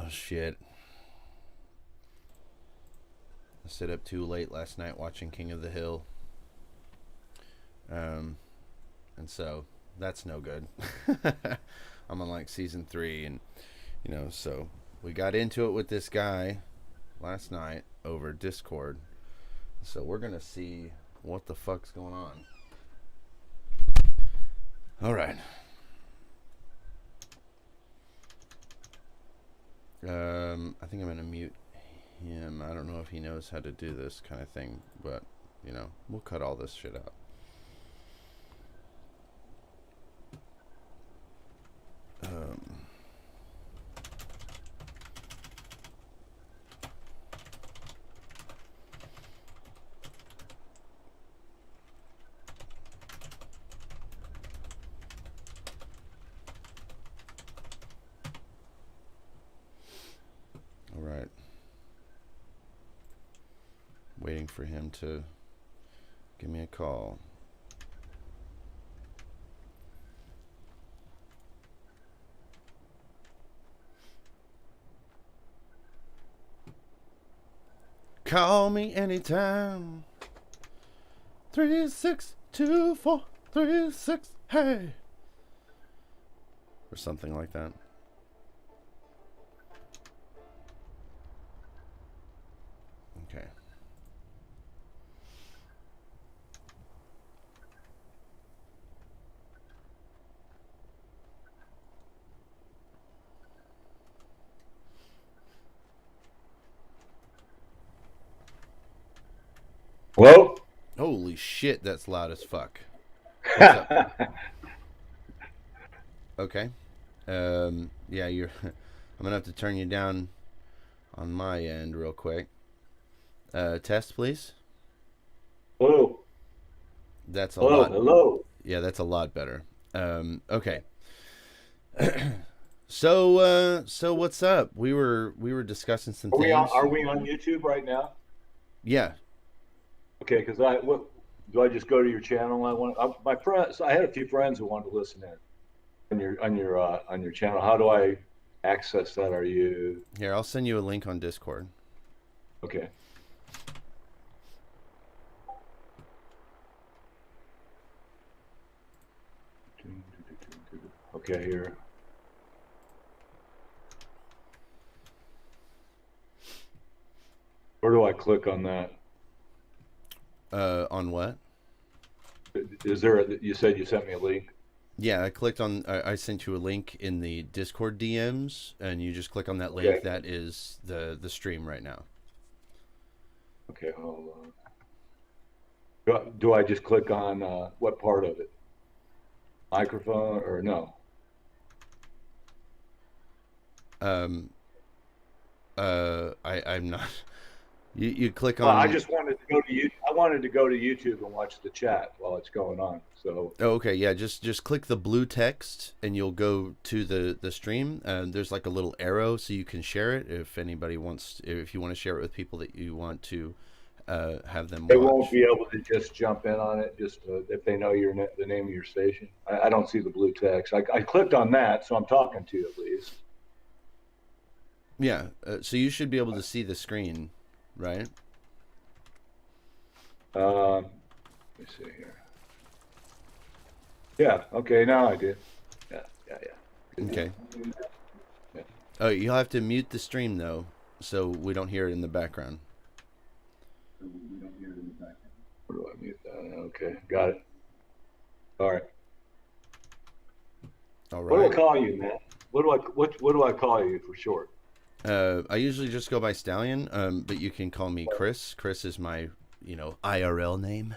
Oh shit. I stayed up too late last night watching King of the Hill. Um and so that's no good. I'm on like season 3 and so we got into it with this guy last night over Discord. So we're going to see what the fuck's going on. All right. I think I'm going to mute him. I don't know if he knows how to do this kind of thing, but, we'll cut all this shit out. All right. Waiting for him to give me a call. Call me anytime. 362436, hey. Or something like that. Okay. Hello? Holy shit, that's loud as fuck. What's up? Okay. Yeah, you're. I'm gonna have to turn you down on my end real quick. Test, please. Hello? That's a Hello? lot. Hello? Yeah, that's a lot better. Okay. So what's up? We were discussing some things. Are we on YouTube right now? Yeah. Okay, because what do I just go to your channel? My friends. I had a few friends who wanted to listen in on your channel. How do I access that? Are you Here, I'll send you a link on Discord. okay? Okay, here. Where do I click on that? On what? Is there? You said you sent me a link. Yeah, I clicked on. I sent you a link in the Discord DMs, and you just click on that link. Okay. That is the stream right now. Okay, hold on. Do I just click on what part of it? Microphone or no? I'm not. You click Well, I on. just wanted to go to you. I wanted to go to YouTube and watch the chat while it's going on. So Oh, okay, yeah. Just click the blue text, and you'll go to the stream. There's like a little arrow, so you can share it if anybody wants. If you want to share it with people that you want to have them they won't watch. be able to just jump in on it just if they know the name of your station. I don't see the blue text. I clicked on that, so I'm talking to you at least. Yeah. So you should be able to see the screen, right? Let me see here. Yeah. Okay. Now I do. Yeah. Yeah. Yeah. Okay. Yeah. Oh, you'll have to mute the stream though, so we don't hear it in the background. Where do I mute that? Okay. Got it. All right. All What do I right. call you, man? What do I call you for short? I usually just go by Stallion, but you can call me Chris. Chris is my, IRL name.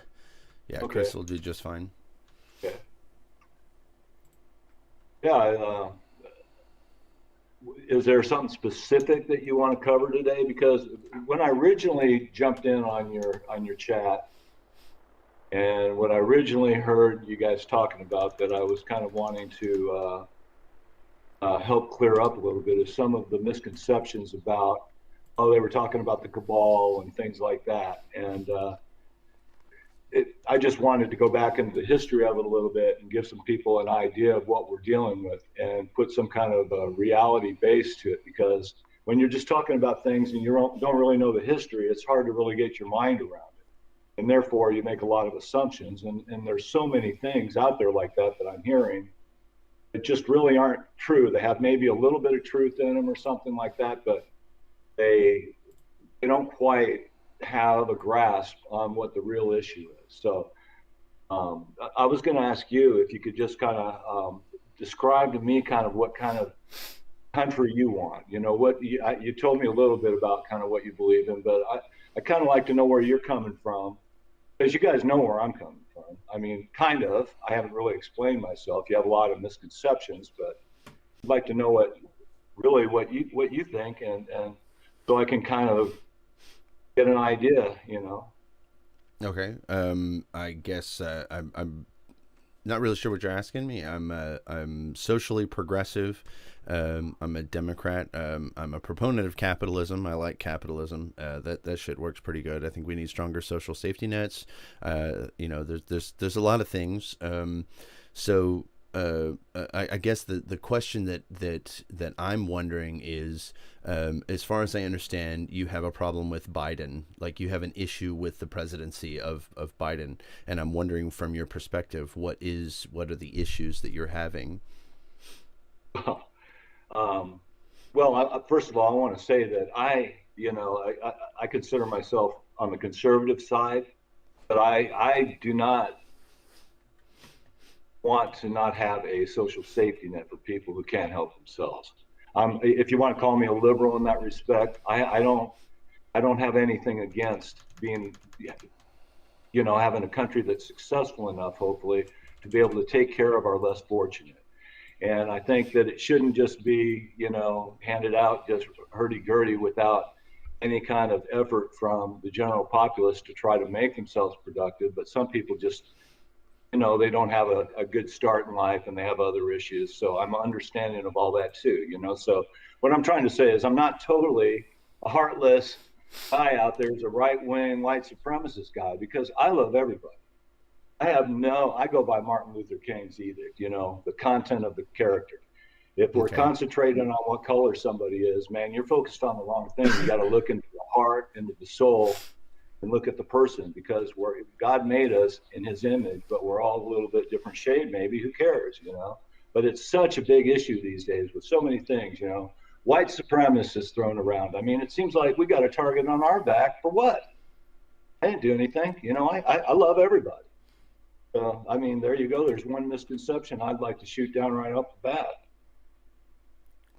Yeah, Okay. Chris will do just fine. Okay. Yeah. Is there something specific that you want to cover today? Because when I originally jumped in on your chat, and what I originally heard you guys talking about that I was kind of wanting to help clear up a little bit is some of the misconceptions about, oh, they were talking about the cabal and things like that. And I just wanted to go back into the history of it a little bit and give some people an idea of what we're dealing with and put some kind of a reality base to it, because when you're just talking about things and you don't really know the history, it's hard to really get your mind around it. And therefore, you make a lot of assumptions. And there's so many things out there like that that I'm hearing that just really aren't true. They have maybe a little bit of truth in them or something like that, but they they don't quite have a grasp on what the real issue is. So I was going to ask you if you could just kind of describe to me kind of what kind of country you want. You know, what you told me a little bit about kind of what you believe in, but I kind of like to know where you're coming from because you guys know where I'm coming from. I mean, kind of. I haven't really explained myself. You have a lot of misconceptions, but I'd like to know what you think, and so I can kind of get an idea. You know. Okay. I guess I'm not really sure what you're asking me. I'm socially progressive. I'm a Democrat. I'm a proponent of capitalism. I like capitalism. That shit works pretty good. I think we need stronger social safety nets. There's a lot of things. So I guess the question that I'm wondering is, as far as I understand, you have a problem with Biden, like you have an issue with the presidency of Biden, and I'm wondering from your perspective, what are the issues that you're having? Um, well, first of all, I want to say that I consider myself on the conservative side, but I do not want to not have a social safety net for people who can't help themselves. If you want to call me a liberal in that respect, I don't have anything against being, having a country that's successful enough, hopefully, to be able to take care of our less fortunate. And I think that it shouldn't just be, handed out just hurdy-gurdy without any kind of effort from the general populace to try to make themselves productive. But some people just, they don't have a good start in life and they have other issues. So I'm understanding of all that too. So what I'm trying to say is I'm not totally a heartless guy out there as a right-wing white supremacist guy because I love everybody. I go by Martin Luther King's edict, the content of the character. If we're Okay. concentrating on what color somebody is, man, you're focused on the wrong thing. You got to look into the heart, into the soul, and look at the person because God made us in his image, but we're all a little bit different shade, maybe. Who cares? But it's such a big issue these days with so many things. White supremacists thrown around. I mean, it seems like we got a target on our back for what? I didn't do anything. I love everybody. I mean, there you go. There's one misconception I'd like to shoot down right off the bat.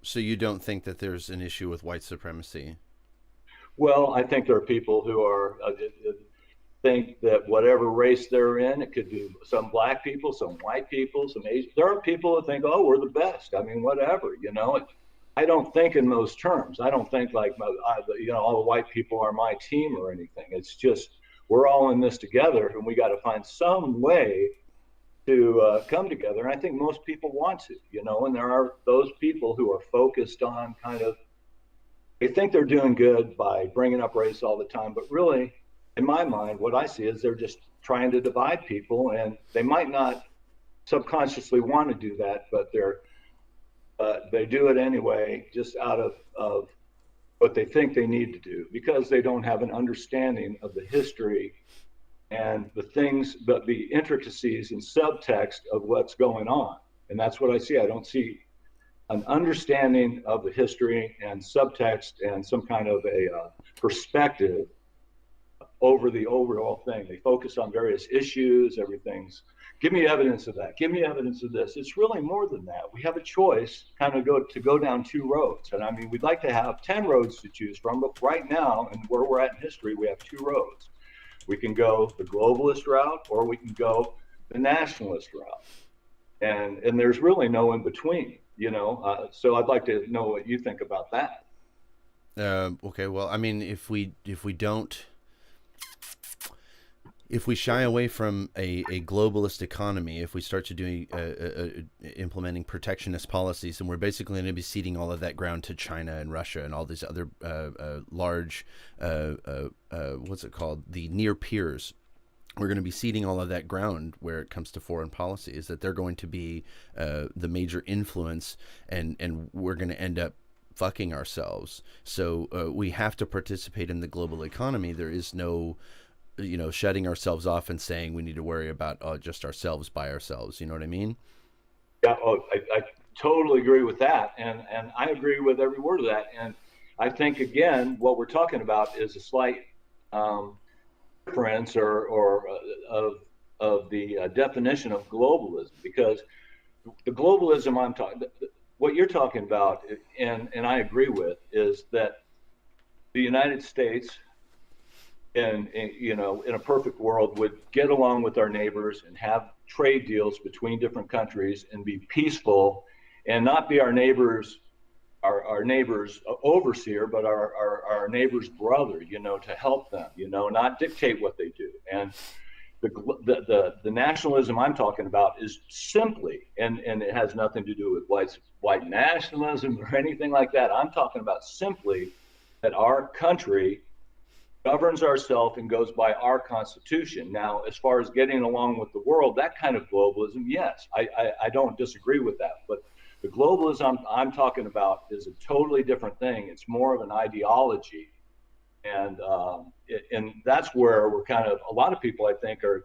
So you don't think that there's an issue with white supremacy? Well, I think there are people who think that whatever race they're in, it could be some black people, some white people, some Asian. There are people that think, oh, we're the best. I mean, whatever. I don't think in those terms. I don't think like, all the white people are my team or anything. It's just we're all in this together, and we got to find some way to come together. And I think most people want to. And there are those people who are focused on kind of, they think they're doing good by bringing up race all the time, but really, in my mind, what I see is they're just trying to divide people, and they might not subconsciously want to do that, but they do it anyway, just out of what they think they need to do because they don't have an understanding of the history and the things, but the intricacies and subtext of what's going on. And that's what I see. I don't see an understanding of the history and subtext and some kind of a perspective over the overall thing. They focus on various issues, everything's, give me evidence of that, give me evidence of this. It's really more than that. We have a choice kind of go down two roads. And I mean, we'd like to have 10 roads to choose from, but right now, and where we're at in history, we have two roads. We can go the globalist route or we can go the nationalist route. And there's really no in between. So I'd like to know what you think about that. Okay. Well, I mean, if we shy away from a globalist economy, if we start to do implementing protectionist policies, and we're basically going to be ceding all of that ground to China and Russia and all these other large, what's it called, the near peers, we're going to be ceding all of that ground where it comes to foreign policy, is that they're going to be the major influence, and we're going to end up fucking ourselves. So we have to participate in the global economy. There is no, shutting ourselves off and saying we need to worry about just ourselves by ourselves. You know what I mean? Yeah, I totally agree with that, and I agree with every word of that. And I think again, what we're talking about is a slight um, difference of the definition of globalism, because the globalism I'm talking, what you're talking about, and I agree with, is that the United States, in a perfect world, would get along with our neighbors and have trade deals between different countries and be peaceful, and not be our neighbor's overseer, but our neighbor's brother, to help them, not dictate what they do. And the nationalism I'm talking about is simply, and it has nothing to do with white nationalism or anything like that. I'm talking about simply that our country governs ourselves and goes by our constitution. Now, as far as getting along with the world, that kind of globalism, yes, I don't disagree with that. But the globalism I'm talking about is a totally different thing. It's more of an ideology. And that's where we're kind of, a lot of people I think are,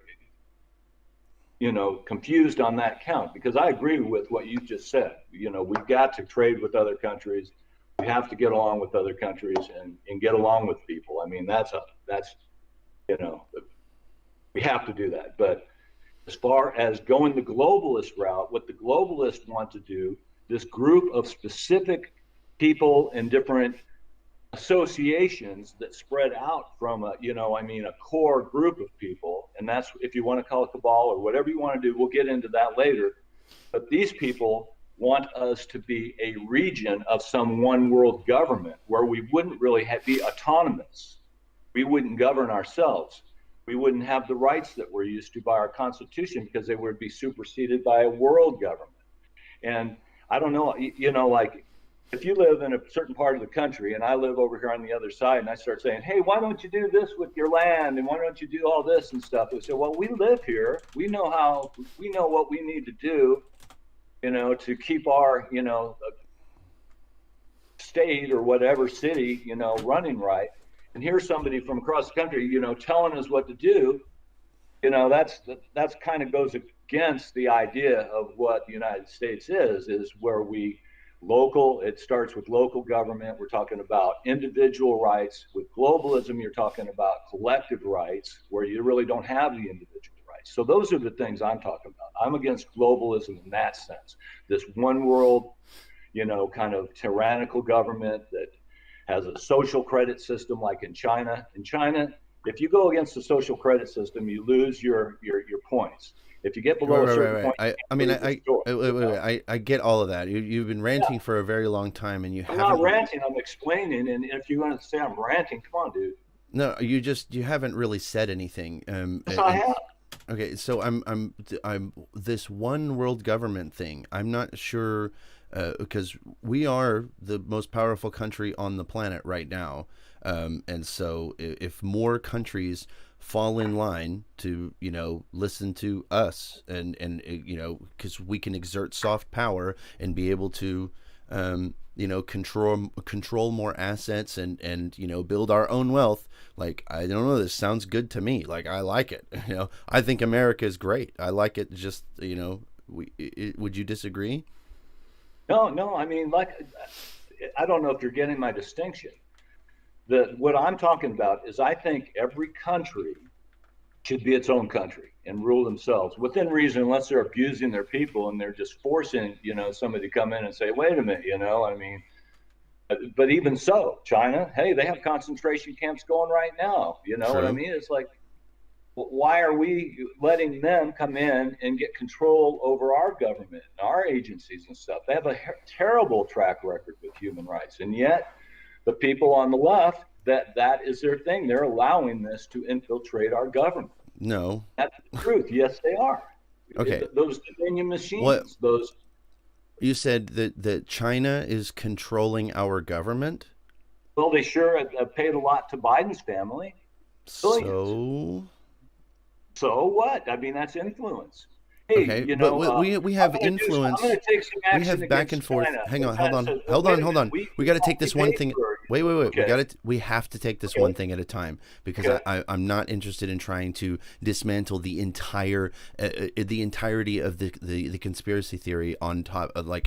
confused on that count, because I agree with what you just said. We've got to trade with other countries. We have to get along with other countries and get along with people. I mean, that's, you know, we have to do that. But as far as going the globalist route, what the globalists want to do, this group of specific people in different associations that spread out from a core group of people. And that's, if you want to call it cabal or whatever you want to do, we'll get into that later. But these people want us to be a region of some one world government where we wouldn't really be autonomous. We wouldn't govern ourselves. We wouldn't have the rights that we're used to by our constitution, because they would be superseded by a world government. And I don't know, like, if you live in a certain part of the country and I live over here on the other side, and I start saying, hey, why don't you do this with your land? And why don't you do all this and stuff? They say, well, we live here. We know what we need to do, to keep our, state or whatever city, running right. And here's somebody from across the country, telling us what to do. That's kind of goes against the idea of what the United States is where it starts with local government. We're talking about individual rights. With globalism, you're talking about collective rights, where you really don't have the individual rights. So those are the things I'm talking about. I'm against globalism in that sense. This one world, kind of tyrannical government that has a social credit system like in China. In China, if you go against the social credit system, you lose your points. If you get below a certain point, I mean, I get all of that. You've been ranting for a very long time, and you I'm haven't. not ranting. I'm explaining. And if you're going to say I'm ranting, come on, dude. No, you haven't really said anything. Yes, I have. Okay, so I'm this one world government thing. I'm not sure, because we are the most powerful country on the planet right now, and so if more countries fall in line to listen to us, and because we can exert soft power and be able to control more assets, and build our own wealth. Like, I don't know, this sounds good to me. Like, I like it. I think America is great. I like it. Just would you disagree? No. I mean, like, I don't know if you're getting my distinction. What I'm talking about is, I think every country should be its own country and rule themselves within reason, unless they're abusing their people and they're just forcing, somebody to come in and say, wait a minute, I mean, but even so, China, hey, they have concentration camps going right now. You know what I True. mean? It's like, why are we letting them come in and get control over our government and our agencies and stuff? They have a terrible track record with human rights, and yet the people on the left, that is their thing. They're allowing this to infiltrate our government. No. That's the truth. Yes, they are. Okay. Those dominion machines, What those. you said that China is controlling our government? Well, they sure have paid a lot to Biden's family, billions. So So what? I mean, that's influence. hey, Okay, but we have I'm going influence. to take some We action have back and against forth. China. Hang And on, hold China on, says, well, hold wait on, a hold minute, on. We got to take we this one paid thing. for Wait. okay, We have to take this one okay, thing at a time because okay. I'm not interested in trying to dismantle the entirety of the conspiracy theory on top of Hey,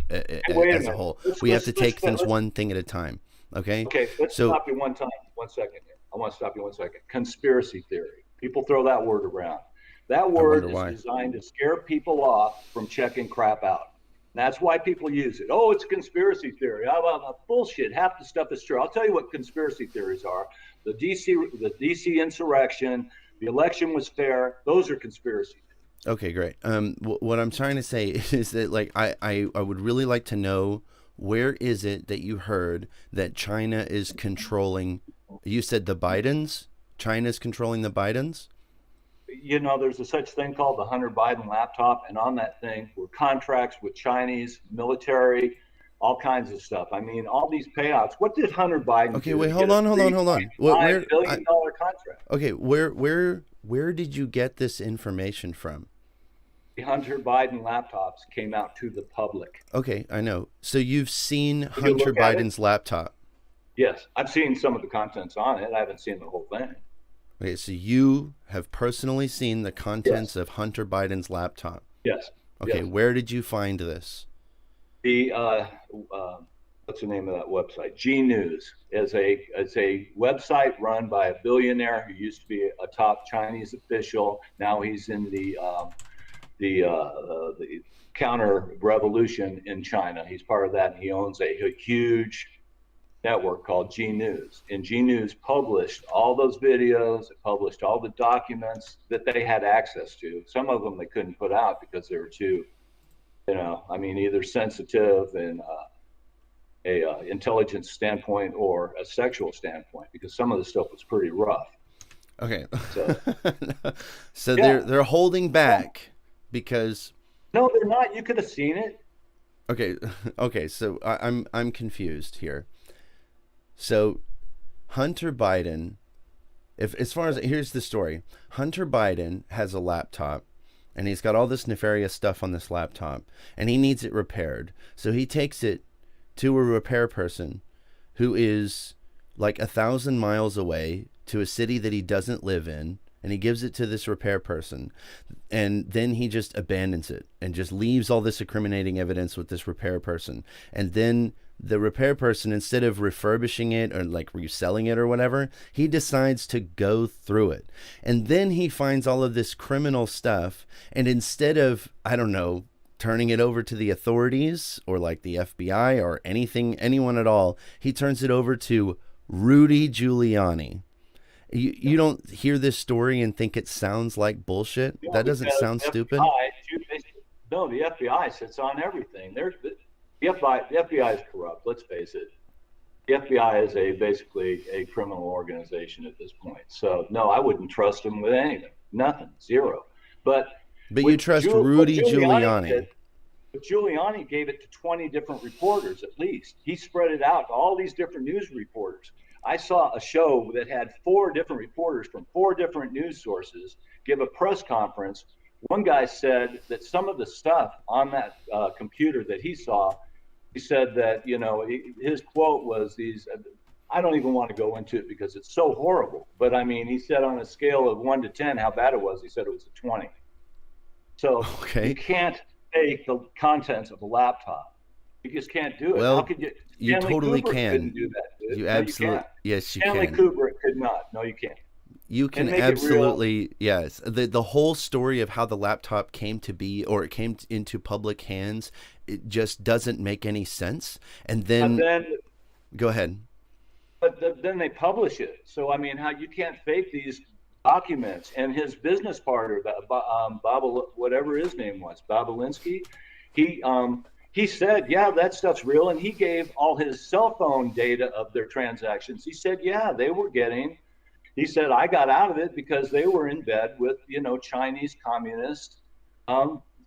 wait a as a minute. whole. We have to take things one thing at a time. Okay, Okay, let's so stop you one time. 1 second here. I want to stop you 1 second. Conspiracy theory. People throw that word around. That I wonder word is why. designed to scare people off from checking crap out. And that's why people use it. Oh, it's a conspiracy theory. Bullshit. Half the stuff is true. I'll tell you what conspiracy theories are. The DC insurrection, the election was fair. Those are conspiracy theories. Okay, great. What I'm trying to say is that I would really like to know where is it that you heard that China is controlling? You said the Bidens. China's controlling the Bidens. There's a such thing called the Hunter Biden laptop, and on that thing were contracts with Chinese military, all kinds of stuff. I mean, all these payouts. What did Hunter Biden Okay, do wait, to get a hold on. $3.5 billion contract? Okay, where did you get this information from? The Hunter Biden laptops came out to the public. Okay, I know. So you've seen Did you Hunter look at it? Biden's laptop. Yes, I've seen some of the contents on it. I haven't seen the whole thing. Okay, so you have personally seen the contents Yes, of Hunter Biden's laptop. yes, Okay, yes. where did you find this? The what's the name of that website? G News is a website run by a billionaire who used to be a top Chinese official. Now he's in the counter revolution in China. He's part of that, and he owns a huge network called G News. And G News published all those videos, it published all the documents that they had access to. Some of them they couldn't put out because they were too, I mean, either sensitive and a intelligence standpoint or a sexual standpoint, because some of the stuff was pretty rough. Okay. So So yeah, they're holding back because no, they're not. You could have seen it. okay, okay, so I'm confused here. So Hunter Biden, if as far as here's the story. Hunter Biden has a laptop and he's got all this nefarious stuff on this laptop and he needs it repaired. So he takes it to a repair person who is like 1,000 miles away to a city that he doesn't live in, and he gives it to this repair person, and then he just abandons it and just leaves all this incriminating evidence with this repair person. And then the repair person, instead of refurbishing it or like reselling it or whatever, he decides to go through it. And then he finds all of this criminal stuff, and instead of, I don't know, turning it over to the authorities or like the FBI or anyone at all, he turns it over to Rudy Giuliani. You don't hear this story and think it sounds like bullshit? You know, That doesn't because sound stupid? no, the FBI sits on everything. The FBI is corrupt. Let's face it. The FBI is basically a criminal organization at this point. So no, I wouldn't trust them with anything. Nothing, zero. But But you what, trust what Rudy Giuliani Giuliani. did, but Giuliani gave it to 20 different reporters at least. He spread it out to all these different news reporters. I saw a show that had 4 different reporters from 4 different news sources give a press conference. One guy said that some of the stuff on that computer that he saw, he said that, his quote was these. I don't even want to go into it because it's so horrible. But I mean, he said on a scale of 1 to 10 how bad it was, he said it was a 20. So you Okay. can't take the contents of a laptop. You just can't do it. How Well, could you? you Stanley totally Kubrick can. couldn't do that, dude. You No, you can't. absolutely, yes, you Stanley can. Kubrick could not. No, you can't. You And can make it real. absolutely, yes. The whole story of how the laptop came to be or it came into public hands, it just doesn't make any sense. And But then then, go ahead. then they publish it. So I mean, how you can't fake these documents? And his business partner, Bob, whatever his name was, Babalinsky, he he said, yeah, that stuff's real, and he gave all his cell phone data of their transactions. He said, yeah, they were getting. He said, I got out of it because they were in bed with, Chinese communist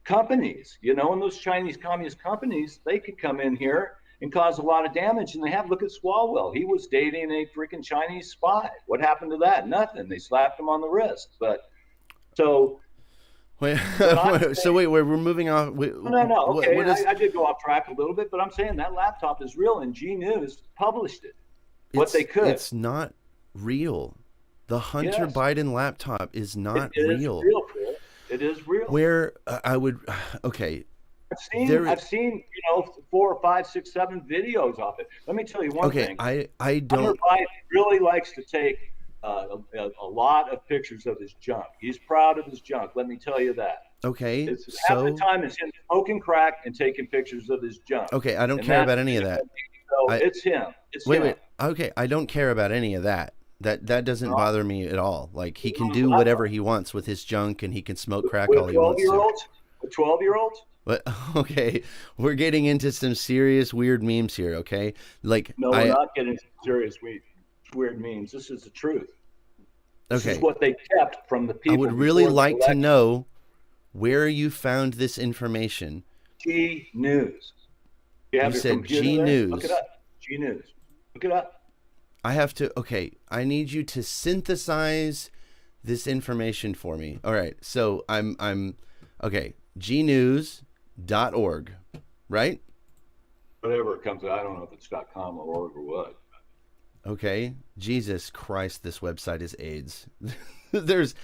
companies, and those Chinese communist companies, they could come in here and cause a lot of damage. And they have, look at Swalwell. He was dating a freaking Chinese spy. What happened to that? Nothing. They slapped him on the wrist. But so Wait, What I'm so saying, we're moving off. Wait, no. Okay, what is I did go off track a little bit, but I'm saying that laptop is real, and G News published it. What they could. it's not real. The Hunter Yes, Biden laptop is it not is real. real, Chris. It is real. Where I would okay, I've there seen, 4, 5, 6, 7 videos of it. Let me tell you one okay, thing. I Hunter don't Biden really likes to take a lot of pictures of his junk. He's proud of his junk. Let me tell you that. okay, It's half the so time it's him smoking crack and taking pictures of his junk. okay, I don't And care that's about any of that. so I it's him. It's wait. him. Okay, I don't care about any of that. That doesn't No, bother me at all. Like he can no, do not whatever he wants with his junk and he can smoke crack with all he twelve wants year to. olds. With 12-year-olds? But okay, we're getting into some serious weird memes here, okay? Like No, we're not getting serious weird memes. This is the truth. This is okay, what they kept from the I people would really before the like to election. know where you found this information. G News. You You have your said computer G there? Look it News. up. G News. Look it up. I have to okay, I need you to synthesize this information for me. All right. So I'm okay, gnews.org, right? Whatever it comes out. I don't know if it's .com or org or what. Okay. Jesus Christ, this website is AIDS. there's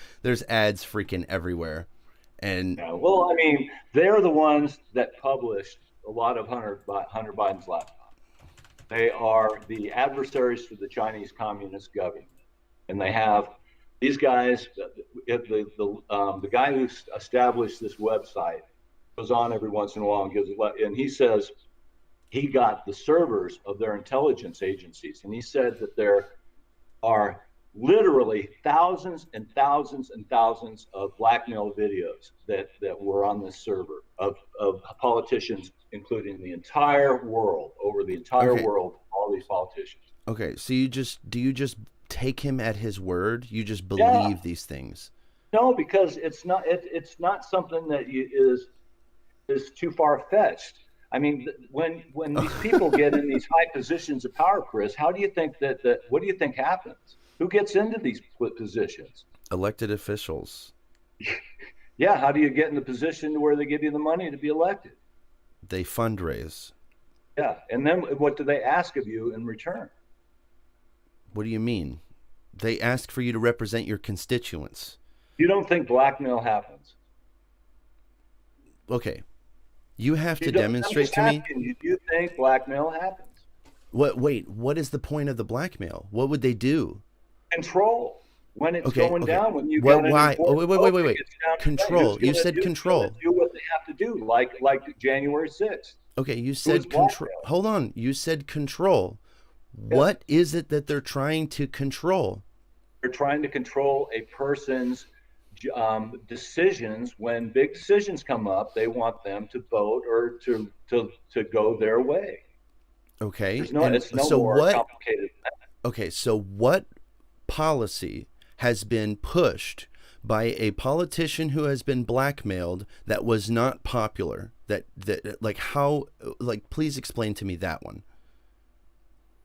ads freaking everywhere. And Yeah. Well, I mean, they're the ones that published a lot of Hunter Biden's laptop. They are the adversaries to the Chinese Communist government, and they have these guys. The guy who established this website goes on every once in a while and and he says he got the servers of their intelligence agencies, and he said that there are literally thousands and thousands and thousands of blackmail videos that were on this server of politicians, including the entire world, over the entire okay. world, all these politicians. Okay. So do you just take him at his word? You just Yeah, believe these things? no, because it's not something that is too far fetched. I mean, when these people get in these high positions of power, Chris, how do you think that what do you think happens? Who gets into these positions? Elected officials. Yeah, how do you get in the position where they give you the money to be elected? They fundraise. Yeah, and then what do they ask of you in return? What do you mean? They ask for you to represent your constituents. You don't think blackmail happens? Okay. You have You to don't. I'm demonstrate just to me asking you. Do you think blackmail happens? what is the point of the blackmail? What would they do? Control. When it's Okay, going okay. down, when you Well, got an why? Oh, important wait. vote that gets down to that, Control. You said who's gonna control. do what they have to do, like January 6th. Okay, you It was said control. blackmail. Hold on. You said control. Yes. What is it that they're trying to control? They're trying to control a person's decisions. When big decisions come up, they want them to vote or to go their way. Okay. It's no So more complicated than that. okay, so what policy has been pushed by a politician who has been blackmailed that was not popular? That like how like please explain to me that one.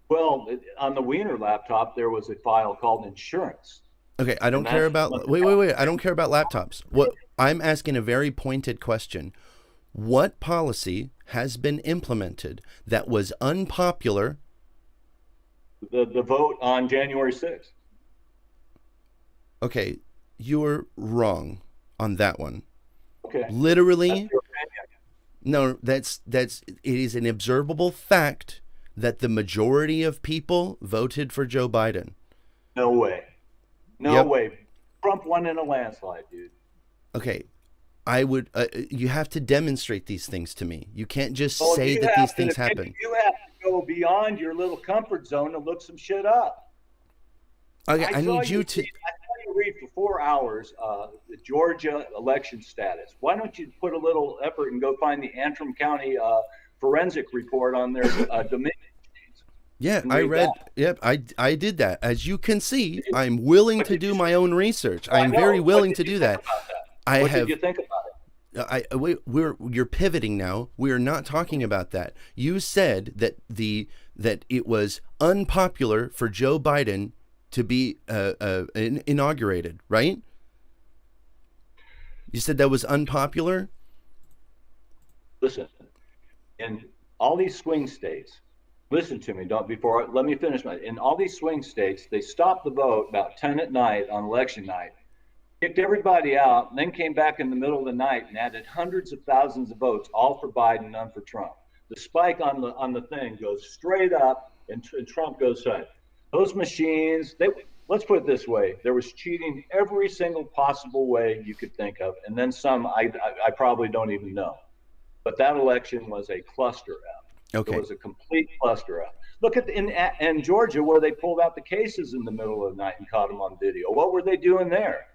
Well, on the Wiener laptop, there was a file called insurance, Okay, I don't and care that's about wait. I don't care about laptops. What I'm asking a very pointed question. What policy has been implemented that was unpopular? the vote on January 6th. Okay, you're wrong on that one. Okay, that's Literally, your opinion. no, it is an observable fact that the majority of people voted for Joe Biden. No way. No Yep. way. Trump won in a landslide, dude. Okay, I would you have to demonstrate these things to me. You can't just Well, say you that have these to, things happen. you have to go beyond your little comfort zone to look some shit up. Okay, I need you to I saw you read for 4 hours the Georgia election status. Why don't you put a little effort and go find the Antrim County forensic report on their Dominion? Yeah, And I read read. that. Yep, I did that. As you can see, I'm willing What to did do you my own research. I I'm know. very What willing did to you do think that. about that? I What have. did you think about it? You're pivoting now. We are not talking about that. You said that it was unpopular for Joe Biden to be inaugurated, right? You said that was unpopular? Listen, in all these swing states, listen to me. Don't before let me finish my. In all these swing states, they stopped the vote about 10 at night on election night, kicked everybody out, and then came back in the middle of the night and added hundreds of thousands of votes, all for Biden, none for Trump. The spike on the thing goes straight up, and Trump goes high. Those machines, let's put it this way: there was cheating every single possible way you could think of, and then some I probably don't even know. But that election was a cluster F. Okay. It was a complete cluster F. Look at in Georgia where they pulled out the cases in the middle of the night and caught them on video. What were they doing there?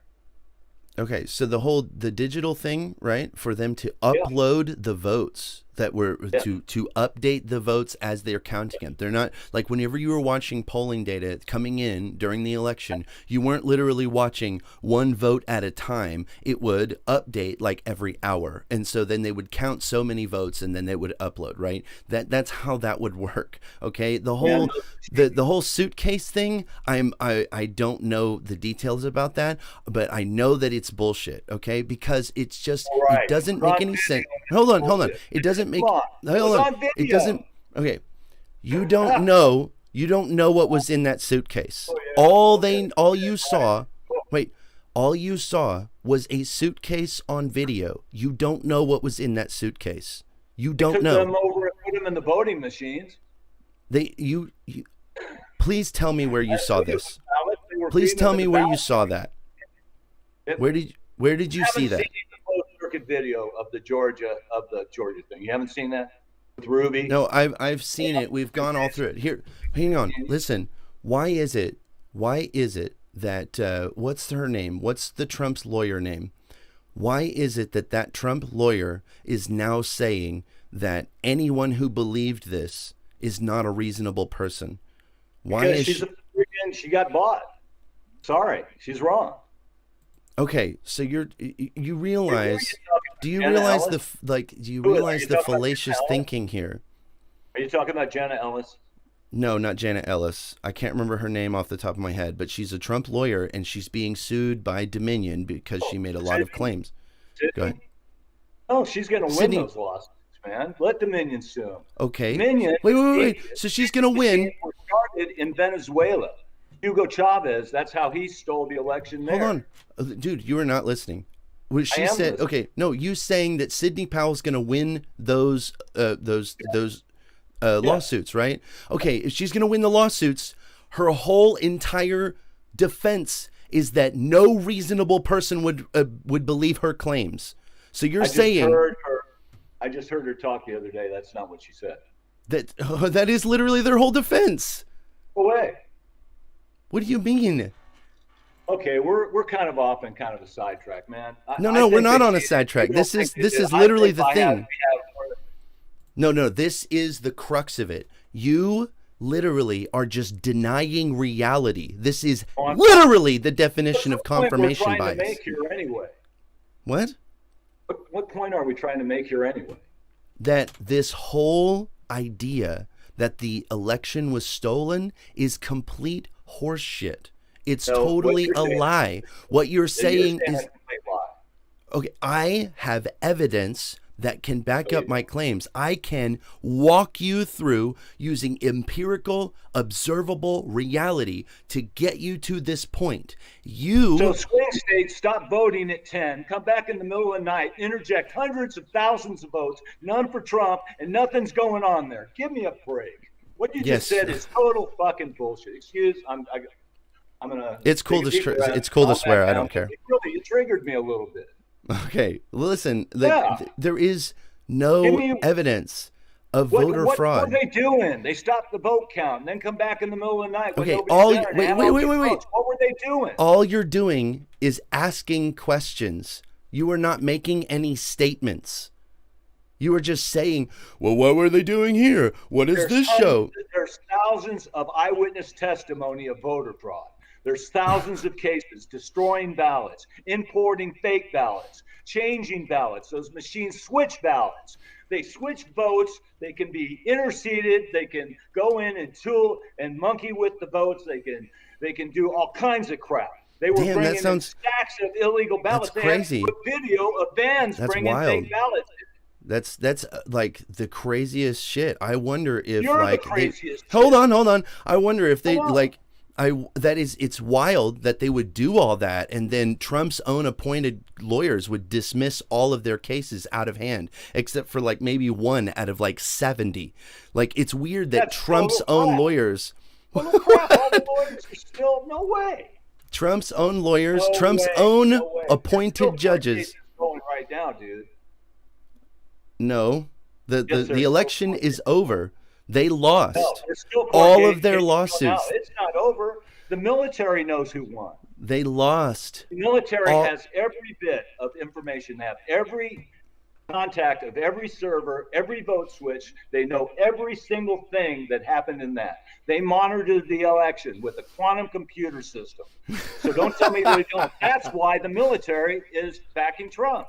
Okay, so the digital thing, right? For them to Yeah. upload the votes that were Yeah. to update the votes as they're counting them. They're not like whenever you were watching polling data coming in during the election, you weren't literally watching one vote at a time. It would update like every hour. And so then they would count so many votes and then they would upload, right? That's how that would work. Okay? The whole the whole suitcase thing, I don't know the details about that, but I know that it's bullshit, okay? Because it's just Right. it doesn't It's make on any video. sense. Hold on. Bullshit. It doesn't make Come on. hold It was on. on It video. doesn't okay. You don't know what was in that suitcase. Oh, yeah. All you saw all you saw was a suitcase on video. You don't know what was in that suitcase. You don't Took know. them over and put them in the voting machines. You please tell me where you saw this. They were Please feeding tell them me in the where you ballot. saw that. Where did you see that? Haven't seen the closed circuit video of the Georgia thing. You haven't seen that with Ruby? No, I've seen it. We've gone all through it. Here, hang on. Listen. Why is it that what's her name? What's the Trump's lawyer name? Why is it that Trump lawyer is now saying that anyone who believed this is not a reasonable person? Why Because is she got bought. Sorry, she's wrong. Okay, so you realize do you Jenna realize Ellis? do you Who- are realize you the talking about fallacious Jenna Ellis? thinking here? Are you talking about Jenna Ellis? No, not Janet Ellis. I can't remember her name off the top of my head, but she's a Trump lawyer and she's being sued by Dominion because she made a lot of claims. Go ahead. Oh, she's going to win Sydney- those lawsuits, man. Let Dominion sue them. Okay. Dominion. Wait. So she's gonna win. Were started in Venezuela. Hugo Chavez. That's how he stole the election there. Hold on, dude. You are not listening. What she I am said. listening. Okay, no. You saying that Sidney Powell's gonna win those lawsuits, right? Okay, if she's gonna win the lawsuits, her whole entire defense is that no reasonable person would believe her claims. So you're saying I just heard her talk the other day. That's not what she said. that that is literally their whole defense. Go away. What do you mean? Okay, we're kind of off in kind of a sidetrack, man. No, I we're think not they on a cheated. sidetrack. I don't This think is they this did. is I literally think the I thing. have more- No, this is the crux of it. You literally are just denying reality. This is literally the definition of confirmation What point we're trying bias. to make here anyway? What? What point are we trying to make here anyway? That this whole idea that the election was stolen is complete horseshit. It's No, what totally you're a saying- lie. What you're saying You're is, saying a complete lie. okay, I have evidence that can back up my claims. I can walk you through using empirical, observable reality to get you to this point. So swing states stop voting at 10, come back in the middle of the night, interject hundreds of thousands of votes, none for Trump, and nothing's going on there. Give me a break. What you just Yes. said is total fucking bullshit. I'm gonna. It's cool take a to deep breath, it's cool to calm swear. back I down. don't care. It triggered me a little bit. Okay, listen. Yeah. There is Give no me- evidence of voter fraud. What are they doing? They stopped the vote count and then come back in the middle of the night. When Okay, nobody's there and wait, add wait, all wait, these wait, wait. votes. What were they doing? All you're doing is asking questions. You are not making any statements. You are just saying, well, what were they doing here? What is this show? There's thousands of eyewitness testimony of voter fraud. There's thousands of cases destroying ballots, importing fake ballots, changing ballots. Those machines switch ballots. They switch votes. They can be interceded. They can go in and tool and monkey with the votes. They can do all kinds of crap. They were Damn, bringing in stacks of illegal ballots. That's crazy. They had video of vans bringing fake ballots. That's like the craziest shit. I wonder if You're like the craziest hold on. I wonder if they like it's wild that they would do all that, and then Trump's own appointed lawyers would dismiss all of their cases out of hand, except for like maybe one out of like 70. Like, it's weird that Trump's own lawyers. Total crap. All the lawyers are still no way. Trump's own lawyers, Trump's own appointed judges. Going right now, dude. No, the election is over. They lost No, all of their lawsuits. It's not over. The military knows who won. They lost. The military has every bit of information. They have every contact of every server, every vote switch. They know every single thing that happened in that. They monitored the election with a quantum computer system. So don't tell me they don't. That's why the military is backing Trump.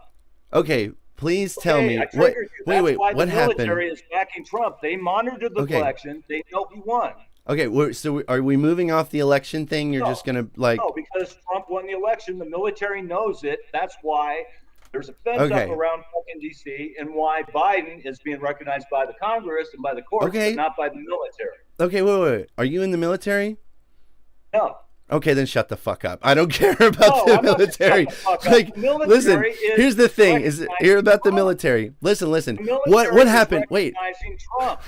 Okay, please tell me wait, what the happened? Military is backing Trump. They monitored the election. They know he won. Okay, so are we moving off the election thing? You're just gonna like? No, because Trump won the election. The military knows it. That's why there's a fence up around fucking D.C. and why Biden is being recognized by the Congress and by the courts, but not by the military. Okay, wait. Are you in the military? No. Okay, then shut the fuck up. I don't care about the military. Like, listen, here's the thing: hear about the military. Listen. What happened? Wait. Trump.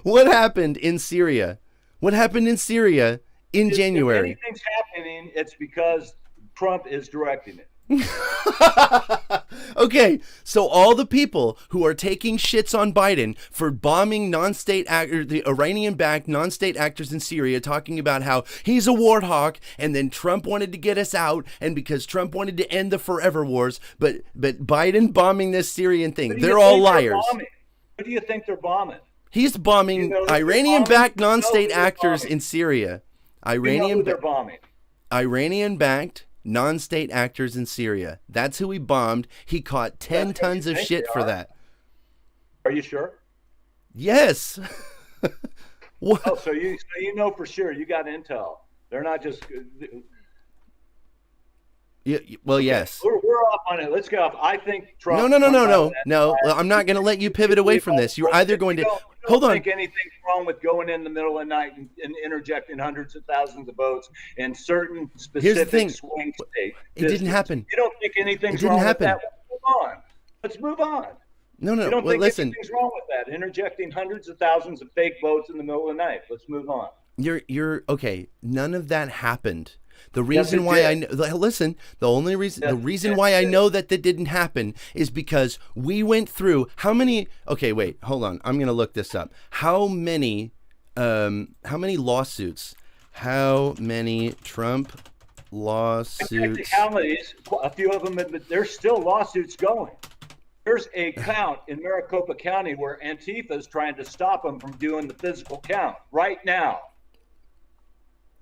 What happened in Syria? What happened in Syria in January? If anything's happening, it's because Trump is directing it. Okay, so all the people who are taking shits on Biden for bombing the Iranian-backed non-state actors in Syria, talking about how he's a warthog, and then Trump wanted to get us out, and because Trump wanted to end the forever wars, but Biden bombing this Syrian thing, they're all liars. What do you think they're bombing? He's bombing Iranian-backed non-state actors in Syria. Iranian-backed non-state actors in Syria. That's who he bombed. He caught 10 tons of shit for that. Are you sure? Yes. What? Oh, so you know for sure. You got intel. They're not just. Yeah, well, yes. We're off on it. Let's get off. I think Trump. No. I'm not going to let you pivot away from this. You're either going to hold on. I don't think anything's wrong with going in the middle of the night and interjecting hundreds of thousands of votes in certain specific swing states. It didn't happen. You don't think anything's wrong with that? Let's move on. No. You don't think listen. anything's wrong with that? Interjecting hundreds of thousands of fake votes in the middle of the night. Let's move on. You're okay. None of that happened. The reason why the reason why I know that didn't happen is because we went through how many, okay, wait, hold on. I'm going to look this up. How many lawsuits, how many Trump lawsuits? Technicalities, a few of them, but there's still lawsuits going. There's a count in Maricopa County where Antifa is trying to stop them from doing the physical count right now.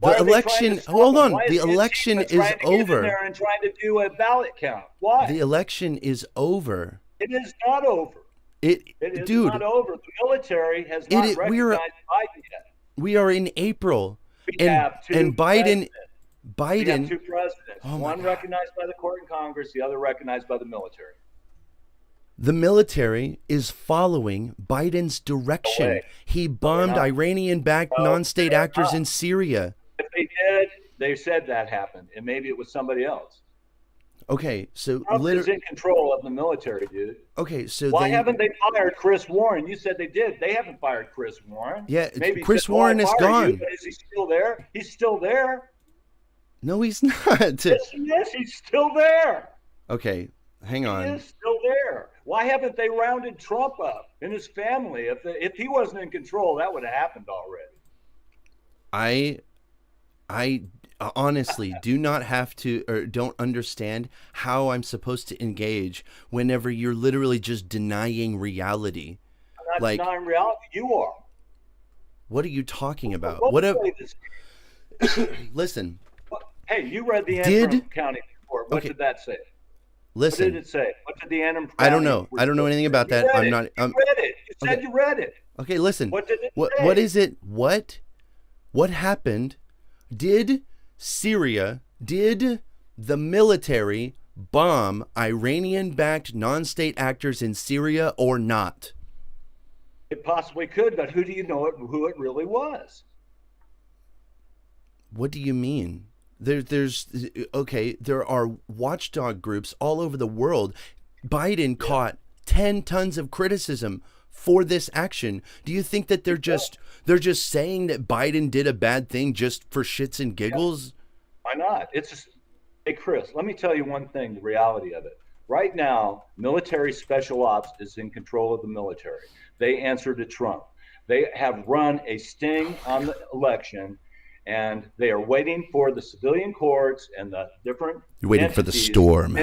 The election, hold on. The election is over. And trying to do a ballot count. Why? The election is over. It is not over. It is not over. The military has not recognized Biden yet. We are in April. We have two Biden. We have two presidents. One recognized by the court and Congress, the other recognized by the military. The military is following Biden's direction. He bombed Iranian-backed non-state actors in Syria. If they did, they said that happened, and maybe it was somebody else. Okay, so Trump is in control of the military, dude. Okay, so why haven't they fired Chris Warren? You said they did. They haven't fired Chris Warren. Yeah, maybe Chris Warren is gone. Is he still there? He's still there. No, he's not. Yes, he is. He's still there. Okay, hang on. He is still there. Why haven't they rounded Trump up and his family? If he wasn't in control, that would have happened already. I honestly do not have to, or don't understand how I'm supposed to engage whenever you're literally just denying reality. I'm not denying reality. You are. What are you talking about? Listen. Hey, you read the Antrim County report. What did that say? Listen. What did it say? What did the Antrim County I don't know. report? I don't know anything about that. I'm not. You read it. You said you read it. Okay, listen. What did it say? What is it? What happened? Did Syria, did the military bomb Iranian-backed non-state actors in Syria or not? It possibly could, but who do you know who it really was? What do you mean? There's okay, there are watchdog groups all over the world. Biden caught 10 tons of criticism for this action. Do you think that they're just saying that Biden did a bad thing just for shits and giggles? Why not? It's just, hey, Chris, let me tell you one thing, the reality of it. Right now, military special ops is in control of the military. They answer to Trump. They have run a sting on the election, and they are waiting for the civilian courts and the different You're waiting for the storm.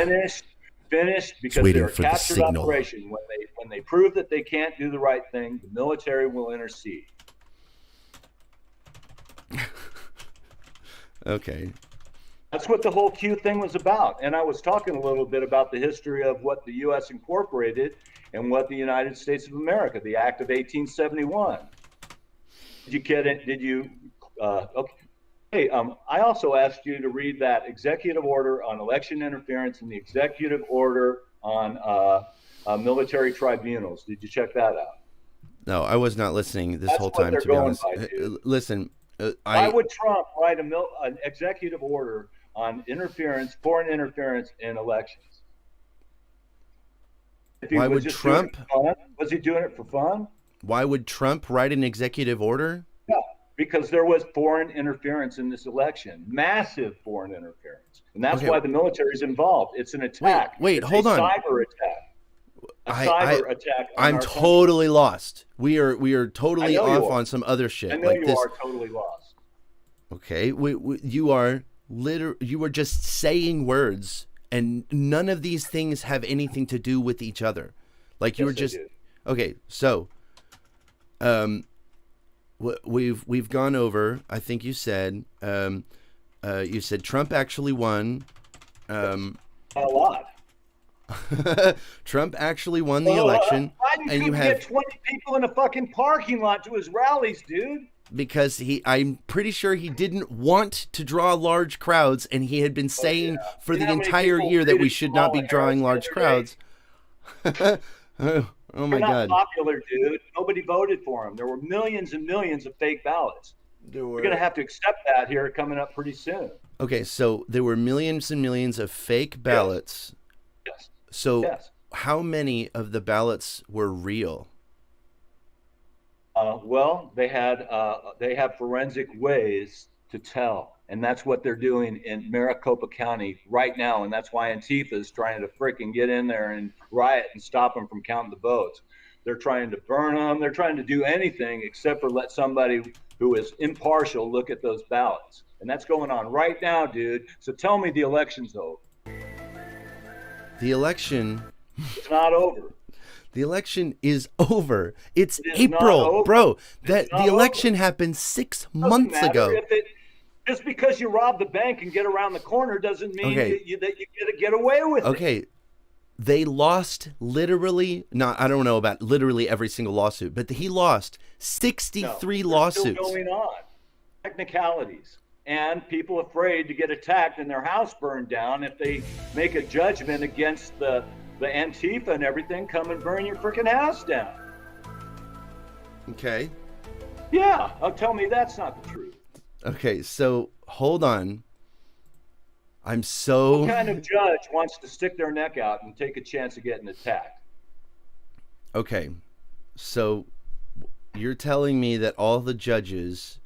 Finished because they're a captured operation. When they prove that they can't do the right thing, the military will intercede. Okay. That's what the whole Q thing was about. And I was talking a little bit about the history of what the U.S. incorporated and what the United States of America, the Act of 1871. Did you get it? Did you? Okay. Hey, I also asked you to read that executive order on election interference and the executive order on military tribunals. Did you check that out? No, I was not listening this That's whole what time, they're to be going honest. by, dude. Listen, Why would Trump write an executive order on interference, foreign interference in elections? If he Why was would just doing Trump? it for fun? Was he doing it for fun? Why would Trump write an executive order? Yeah, because there was foreign interference in this election, massive foreign interference, and that's Okay. why the military is involved. It's an attack. Wait, It's hold a on. Cyber attack. Cyber attack. On I'm our totally lost. We are totally I know you off are. on some other shit. country. I know like you this. are totally lost. Okay, you are you are just saying words, and none of these things have anything to do with each other. Like you Yes, were they just do. okay. So, we've gone over. I think you said Trump actually won. A lot. Trump actually won the election, Why did and you you have get 20 people in a fucking parking lot to his rallies, dude? because I'm pretty sure he didn't want to draw large crowds, and he had been saying for You know the how many entire people year that we greeted should not be Kamala drawing Harris large the other day? crowds. Oh my They're God. not popular, dude. Nobody voted for him. There were millions and millions of fake ballots. We're going to have to accept that here coming up pretty soon. Okay, so there were millions and millions of fake ballots. Yes. So Yes. how many of the ballots were real? Well, they have forensic ways to tell, and that's what they're doing in Maricopa County right now, and that's why Antifa is trying to freaking get in there and riot and stop them from counting the votes. They're trying to burn them. They're trying to do anything except for let somebody who is impartial look at those ballots, and that's going on right now, dude. So tell me the election's over. The election It's not over. The election is over. It's It is not April, over. bro. It's The not election happened 6 Doesn't months matter ago. just because you rob the bank and get around the corner doesn't mean Okay. that you get away with it. Okay. They lost literally, I don't know about literally every single lawsuit, but he lost 63 No, lawsuits. Still going on. Technicalities. And people afraid to get attacked and their house burned down. If they make a judgment against the Antifa and everything, come and burn your freaking house down. Okay. Yeah. Tell me that's not the truth. Okay, so hold on. I'm so What kind of judge wants to stick their neck out and take a chance of getting attacked? Okay. So you're telling me that all the judges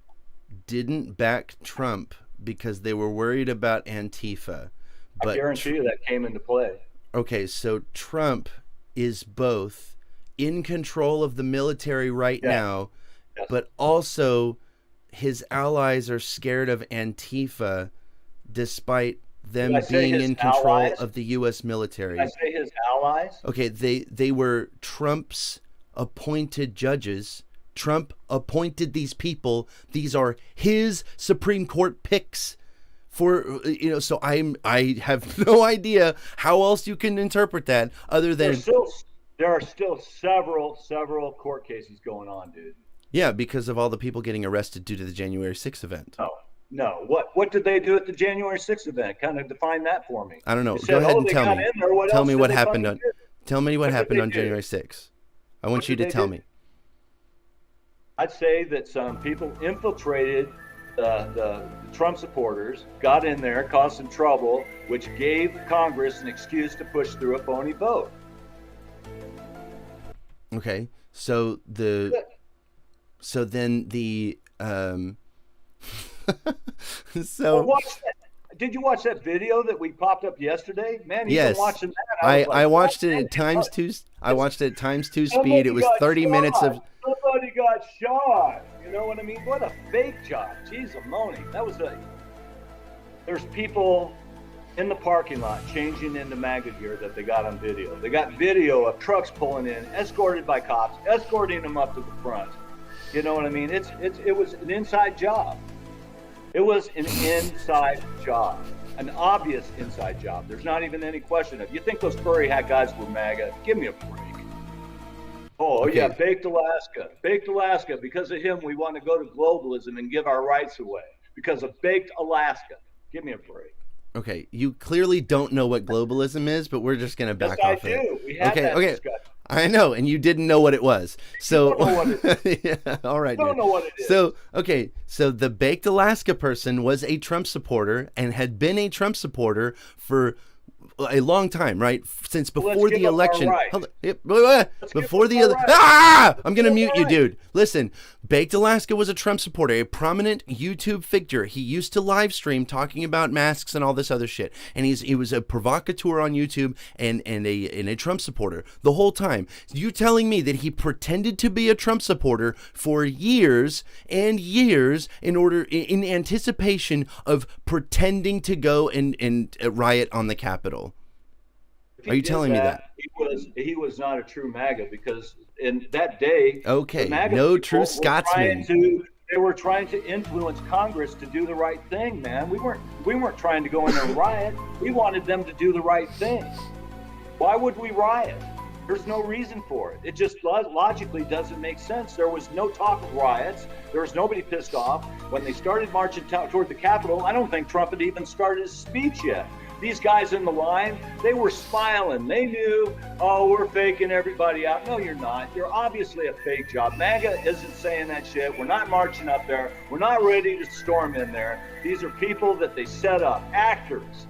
didn't back Trump because they were worried about Antifa. But I guarantee you that came into play. Okay, so Trump is both in control of the military right now, Yes. but also his allies are scared of Antifa despite them Did I say being his in control allies? of the U.S. military. Did I say his allies? Okay, they were Trump's appointed judges. Trump appointed these people. These are his Supreme Court picks. For so I have no idea how else you can interpret that other than There are still several court cases going on, dude. yeah, because of all the people getting arrested due to the January 6th event. No, No. What did they do at the January 6th event? Kind of define that for me. I don't know. You Go said, ahead oh, and they tell got me. in there. What Tell else me did what they happened fucking on. do? Tell me what What did happened they on do? January 6th. I want What you did to they tell do? me. I'd say that some people infiltrated the Trump supporters, got in there, caused some trouble, which gave Congress an excuse to push through a phony vote. Okay. So then the Well, so watch that. Did you watch that video that we popped up yesterday? Man, even yes, watching that, I was I like, what? watched it at times two. I watched it at times two speed. It Somebody was got 30 minutes shot. of. Somebody got shot. You know what I mean? What a fake job. Jeez, Amoni. There's people in the parking lot changing into MAGA gear that they got on video. They got video of trucks pulling in, escorted by cops, escorting them up to the front. You know what I mean? It was an inside job. It was an inside job, an obvious inside job. There's not even any question of. You think those furry hat guys were MAGA? Give me a break. Oh, okay. Yeah, baked Alaska. Baked Alaska. Because of him, we want to go to globalism and give our rights away. Because of baked Alaska. Give me a break. Okay, you clearly don't know what globalism is, but we're just going to back off of it. Yes, I do. We had that discussion. I know, and you didn't know what it was. So, you don't know what it is. Yeah, all right. You don't know what it is. So, okay, so the baked Alaska person was a Trump supporter and had been a Trump supporter for a long time, right? Since before the election. Before the I'm gonna mute you, dude. Listen, Baked Alaska was a Trump supporter, a prominent YouTube figure. He used to live stream talking about masks and all this other shit, and he was a provocateur on YouTube and a Trump supporter the whole time. You telling me that he pretended to be a Trump supporter for years and years in anticipation of pretending to go and riot on the Capitol? Are you telling me that? He was not a true MAGA because in that day, okay, no true Scotsman. They were trying to influence Congress to do the right thing, man. We weren't trying to go in there and riot. We wanted them to do the right thing. Why would we riot? There's no reason for it. It just logically doesn't make sense. There was no talk of riots. There was nobody pissed off. When they started marching toward the Capitol, I don't think Trump had even started his speech yet. These guys in the line, they were smiling. They knew, oh, we're faking everybody out. No, you're not. You're obviously a fake job. MAGA isn't saying that shit. We're not marching up there. We're not ready to storm in there. These are people that they set up, actors,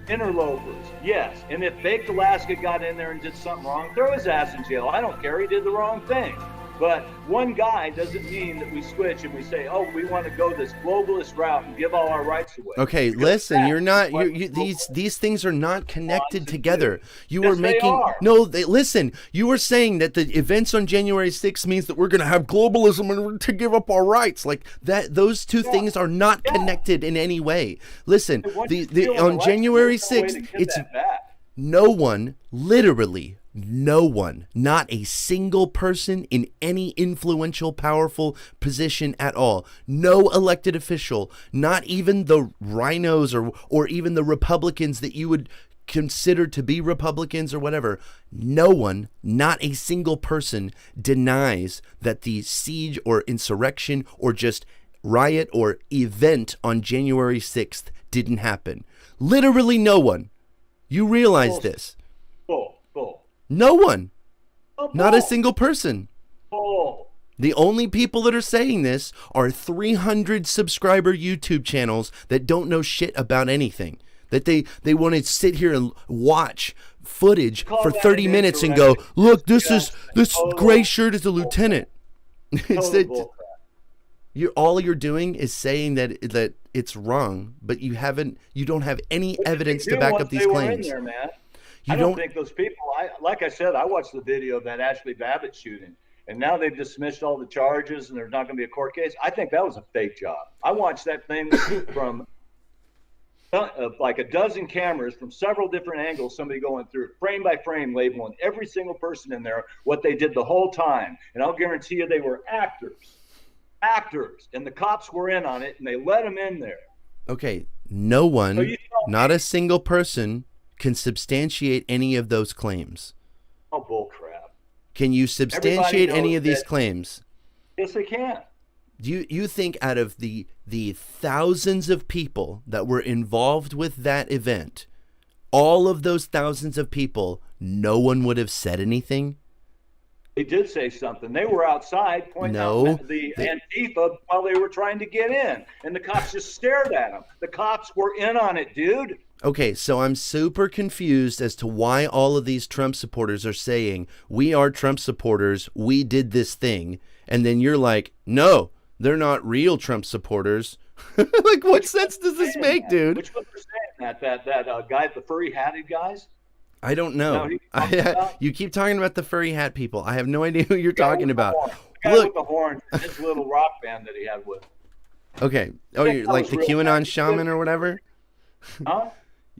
interlopers, yes. And if Baked Alaska got in there and did something wrong, throw his ass in jail. I don't care. He did the wrong thing. But one guy doesn't mean that we switch and we say, oh, we want to go this globalist route and give all our rights away. Okay, because listen, you're not. These things are not connected together. You were making listen. You were saying that the events on January 6th means that we're going to have globalism and to give up our rights. Like that, those two things are not connected in any way. Listen, on January 6th, it's no one, literally. No one, not a single person in any influential, powerful position at all. No elected official, not even the rhinos or even the Republicans that you would consider to be Republicans or whatever. No one, not a single person denies that the siege or insurrection or just riot or event on January 6th didn't happen. Literally no one. You realize this. No one. Not a single person. The only people that are saying this are 300 subscriber YouTube channels that don't know shit about anything. That they want to sit here and watch footage for 30 minutes and go, look, this gray shirt is a lieutenant. All you're doing is saying that it's wrong, but you don't have any evidence to back up these claims. I don't think those people, like I said, I watched the video of that Ashley Babbitt shooting, and now they've dismissed all the charges and there's not going to be a court case. I think that was a fake job. I watched that thing from like a dozen cameras from several different angles, somebody going through it, frame by frame, labeling every single person in there, what they did the whole time. And I'll guarantee you they were actors, and the cops were in on it, and they let them in there. Okay, no one, not a single person can substantiate any of those claims. Oh, bull crap. Can you substantiate any of these claims? Yes, they can. you think out of the thousands of people that were involved with that event, all of those thousands of people, no one would have said anything? They did say something. They were outside pointing out the Antifa while they were trying to get in, and the cops just stared at them. The cops were in on it, dude. Okay, so I'm super confused as to why all of these Trump supporters are saying, we are Trump supporters, we did this thing, and then you're like, no, they're not real Trump supporters. Like, what sense does this make, dude? Which one was saying that guy, the furry hatted guys? I don't know. You keep talking about the furry hat people. I have no idea who you're talking about. The guy with the horns and his little rock band that he had with. Okay. Oh, you're like the QAnon shaman or whatever? Huh?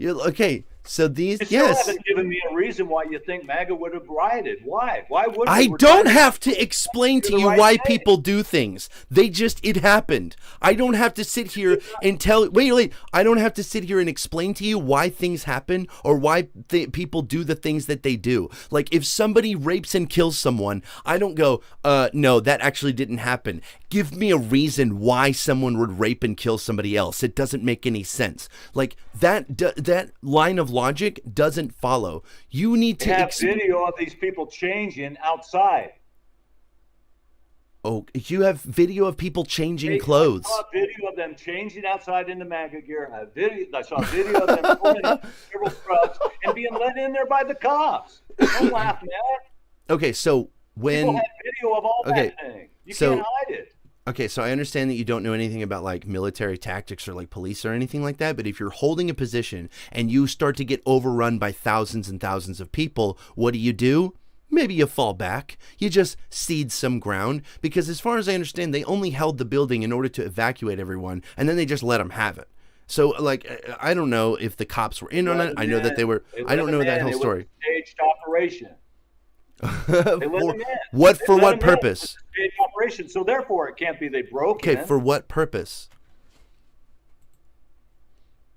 Okay. So these, you still haven't given me a reason why you think MAGA would have rioted. Why? Why would I don't have to explain to you why people do things. It happened. I don't have to sit here and wait. I don't have to sit here and explain to you why things happen or why people do the things that they do. Like, if somebody rapes and kills someone, I don't go, no, that actually didn't happen. Give me a reason why someone would rape and kill somebody else. It doesn't make any sense. Like, that line of logic doesn't follow. You need to have video of these people changing outside. Oh, you have video of people changing clothes. I saw a video of them changing outside into MAGA gear. I saw a video of them pulling up several trucks and being let in there by the cops. Don't laugh, man. Okay, so people have video of all that thing. You can't hide it. Okay, so I understand that you don't know anything about like military tactics or like police or anything like that, but if you're holding a position and you start to get overrun by thousands and thousands of people, what do? Maybe you fall back. You just cede some ground, because as far as I understand, they only held the building in order to evacuate everyone, and then they just let them have it. So, like, I don't know if the cops were in on it. I know that they were. I don't know that whole story. Staged operation. For what purpose? Operation, so therefore it can't be they broke in. Okay, for what purpose?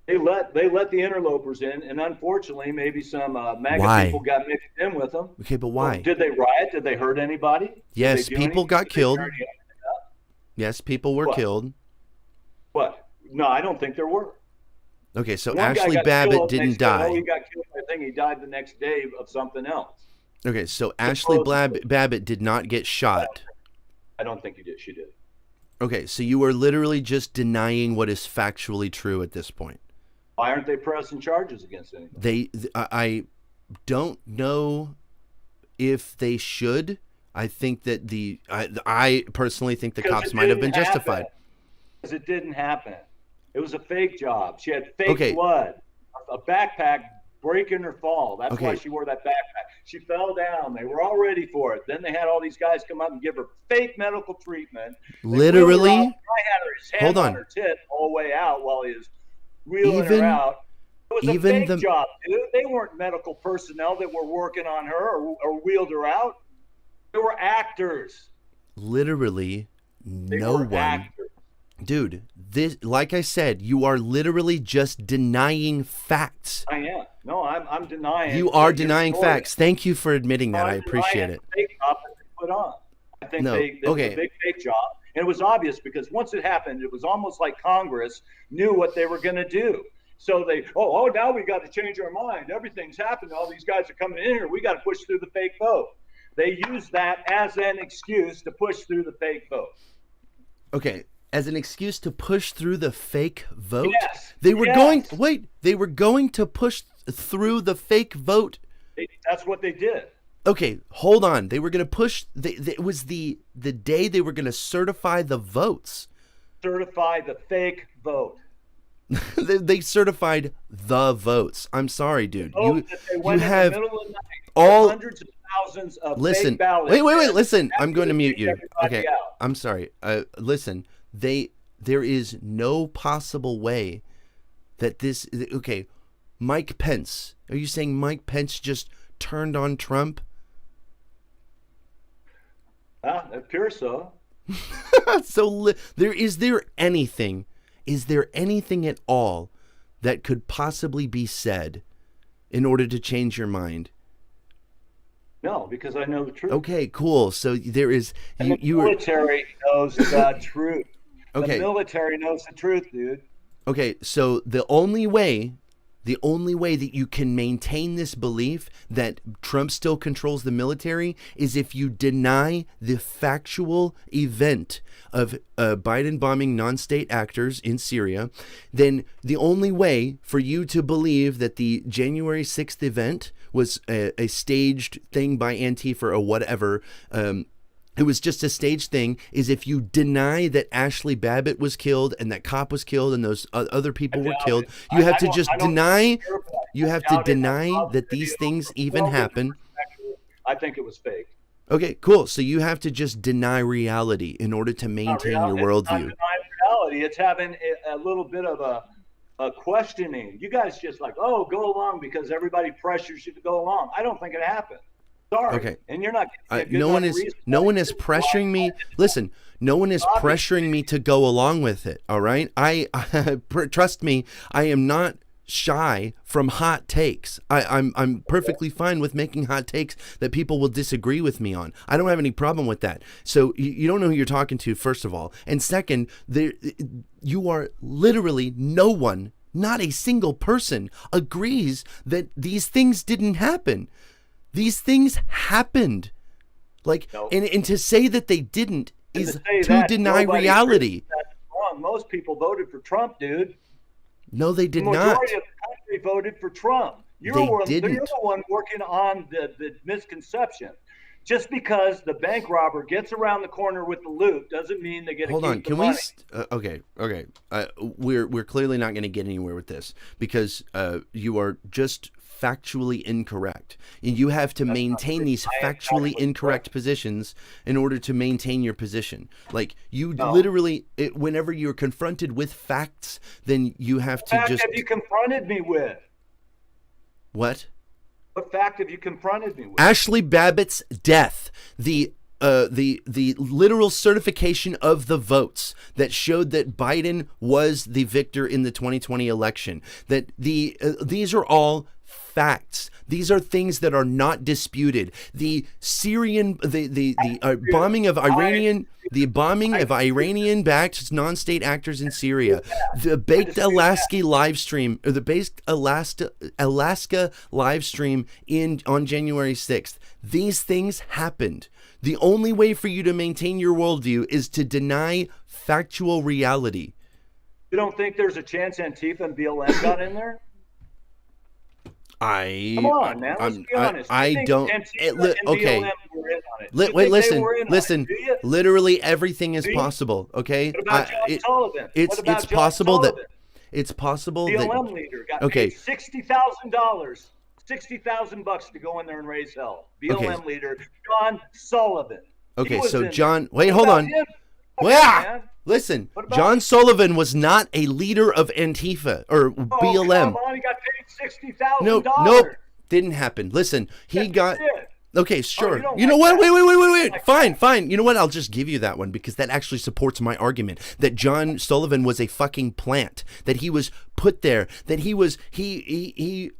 They let the interlopers in, and unfortunately, maybe some MAGA people got mixed in with them. Okay, but why? Well, did they riot? Did they hurt anybody? Yes, people got killed. Yes, people were killed. What? No, I don't think there were. Okay, so Ashley Babbitt didn't die. He got killed. I think he died the next day of something else. Okay, so Ashley Babbitt did not get shot. I don't think she did. Okay, so you are literally just denying what is factually true at this point. Why aren't they pressing charges against anybody? I don't know if they should. I think that I personally think the cops might have been justified. Because it didn't happen. It was a fake job. She had fake blood. A backpack break in her fall. That's why she wore that backpack. She fell down. They were all ready for it. Then they had all these guys come up and give her fake medical treatment. Literally? I had his hand on her tit all the way out while he was wheeling her out. It was a fake job, dude. They weren't medical personnel that were working on her or wheeled her out. They were actors. Literally, no one. Actors. Dude, this, like I said, you are literally just denying facts. I am. No, I'm denying. You are denying facts. Thank you for admitting that. I appreciate it. Fake job that they put on. I think they was a big fake job, and it was obvious because once it happened, it was almost like Congress knew what they were going to do. So they, now we got to change our mind. Everything's happened. All these guys are coming in here. We got to push through the fake vote. They used that as an excuse to push through the fake vote. Okay. As an excuse to push through the fake vote? Yes. They were going to push through the fake vote. That's what they did. Okay, hold on. They were going to push. It was the day they were going to certify the votes. Certify the fake vote. They certified the votes. I'm sorry, dude. You have all hundreds of thousands of fake ballots. Wait. Listen, I'm going to mute you. Okay, I'm sorry. Listen. There is no possible way that this. Okay, Mike Pence. Are you saying Mike Pence just turned on Trump? It appears so. So is there anything at all that could possibly be said in order to change your mind? No, because I know the truth. Okay, cool. So there is And the you were military knows the truth. The okay. military knows the truth, dude. Okay, so the only way that you can maintain this belief that Trump still controls the military is if you deny the factual event of Biden bombing non-state actors in Syria. Then the only way for you to believe that the January 6th event was a staged thing by Antifa or whatever, it was just a stage thing, is if you deny that Ashley Babbitt was killed and that cop was killed and those other people were killed. You have to just deny, you have to deny that these things even happen. I think it was fake. Okay, cool. So you have to just deny reality in order to maintain your worldview. It's not denying reality. It's having a little bit of a questioning. You guys just like, oh, go along because everybody pressures you to go along. I don't think it happened. Sorry. Okay. And you're not. No one is pressuring me. Listen, no one is pressuring me to go along with it. All right. Trust me. I am not shy from hot takes. I'm perfectly fine with making hot takes that people will disagree with me on. I don't have any problem with that. So you don't know who you're talking to, first of all, and second, you are literally no one, not a single person, agrees that these things didn't happen. These things happened. Like, no. and to say that they didn't is to deny reality. That's wrong. Most people voted for Trump, dude. No, they did not. The majority of the country voted for Trump. You're the one working on the misconception. Just because the bank robber gets around the corner with the loot doesn't mean they get to keep the money. Okay. We're clearly not going to get anywhere with this because you are just factually incorrect. And you have to maintain these factually incorrect positions in order to maintain your position. Like literally, whenever you're confronted with facts, then you have to just. What fact have you confronted me with? What? What fact have you confronted me with? Ashley Babbitt's death. The literal certification of the votes that showed that Biden was the victor in the 2020 election. That these are all facts. These are things that are not disputed. The Syrian, the bombing of Iranian-backed non-state actors in Syria, the Baked Alaska live stream, or the Baked Alaska live stream on January 6th. These things happened. The only way for you to maintain your worldview is to deny factual reality. You don't think there's a chance Antifa and BLM got in there? Come on, man. Let's be honest. Okay. Wait, listen. Literally everything is possible. Okay. What about John Sullivan? It's possible that BLM leader got paid $60,000. $60,000 to go in there and raise hell. BLM leader John Sullivan. Okay, so John, wait, hold on. Well, listen, John Sullivan was not a leader of Antifa or BLM. Come on, he got paid $60,000. Nope, didn't happen. Listen, he got. Okay, sure. You know what? Wait. Fine. You know what? I'll just give you that one because that actually supports my argument that John Sullivan was a fucking plant, that he was put there, that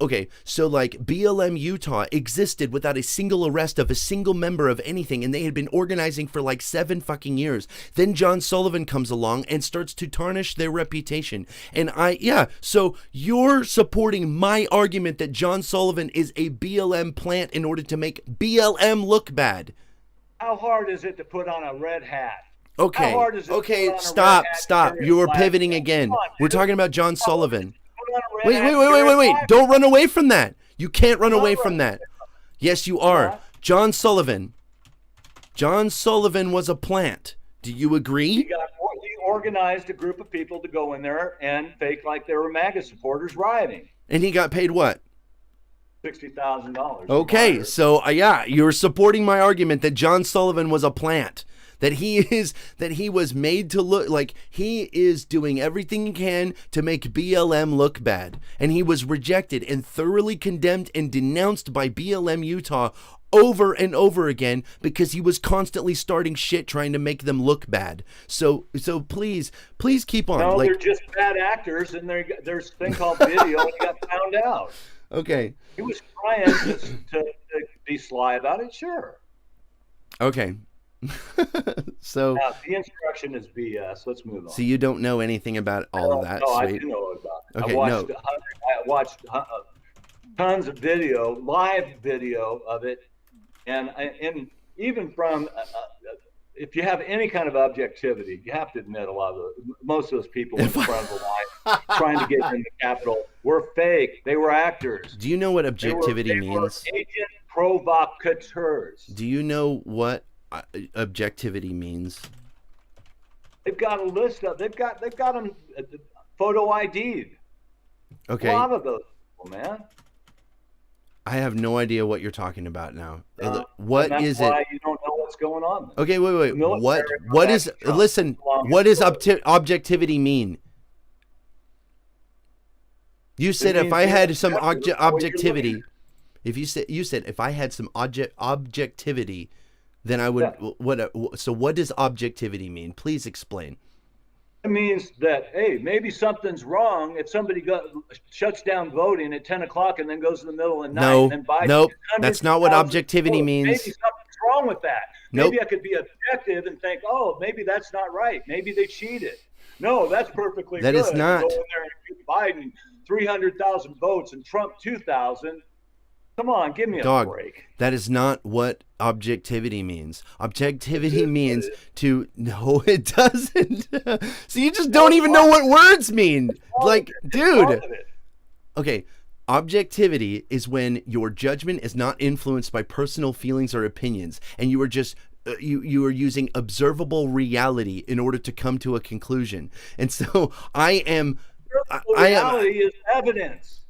okay, so like BLM Utah existed without a single arrest of a single member of anything, and they had been organizing for like 7 fucking years. Then John Sullivan comes along and starts to tarnish their reputation. And so you're supporting my argument that John Sullivan is a BLM plant in order to make BLM look bad. How hard is it to put on a red hat? Okay, stop. You are pivoting again. We're talking about John Sullivan. Wait. Don't run away from that. You can't run away from that. Yes, you are. John Sullivan was a plant. Do you agree? He organized a group of people to go in there and fake like they were MAGA supporters rioting. And he got paid what? $60,000. Okay, so you're supporting my argument that John Sullivan was a plant. That he was made to look like he is doing everything he can to make BLM look bad. And he was rejected and thoroughly condemned and denounced by BLM Utah over and over again because he was constantly starting shit trying to make them look bad. So please keep on. No, they're just bad actors, and there's a thing called video and he got found out. Okay. He was trying to be sly about it, sure. Okay. So, Now, the instruction is BS. Let's move so on. you don't know anything about all of that, No, I sweet. do know about it. Okay, no. I watched tons of video, live video of it, and even from if you have any kind of objectivity, you have to admit most of those people in If front of the line trying to get in the Capitol were fake. They were actors. Do you know what They were objectivity means? agent provocateurs. Do you know what objectivity means? They've got a list of. They've got them photo ID'd. A Okay, lot of those people, man. I have no idea what you're talking about now. And What that's is why it? you don't know what's going on. Okay, wait. The military What is? backed Trump Listen. long What does ago. objectivity mean? You said It if means I you had have some to know what you're objectivity, looking if you said if I had some objectivity, then I would. Yeah. What? So what does objectivity mean? Please explain. It means that, hey, maybe something's wrong if somebody shuts down voting at 10 o'clock and then goes in the middle of the night and then buys Nope. hundreds That's not of what thousands of objectivity votes. means. Maybe something's wrong with that. Nope. Maybe I could be objective and think, oh, maybe that's not right. Maybe they cheated. No, that's perfectly That good. is not. Go in there and give Biden 300,000 votes and Trump 2,000. Come on, give me a Dog, break. that is not what objectivity means. Objectivity means to no, it doesn't. So you just don't even know what words mean. Like, dude. Okay, objectivity is when your judgment is not influenced by personal feelings or opinions, and you are just you are using observable reality in order to come to a conclusion. And so I am. Reality is evidence.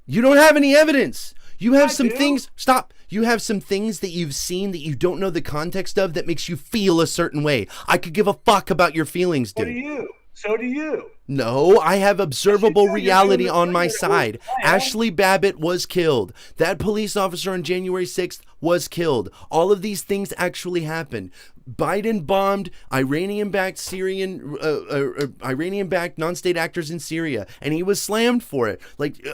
You don't have any evidence. You have some do. things. Stop. You have some things that you've seen that you don't know the context of that makes you feel a certain way. I could give a fuck about your feelings, So dude. do you. So do you. No, I have observable You're reality doing on the my thing that side. was planned. Ashley Babbitt was killed. That police officer on January 6th was killed. All of these things actually happened. Biden bombed Iranian-backed Iranian-backed non-state actors in Syria, and he was slammed for it. Like,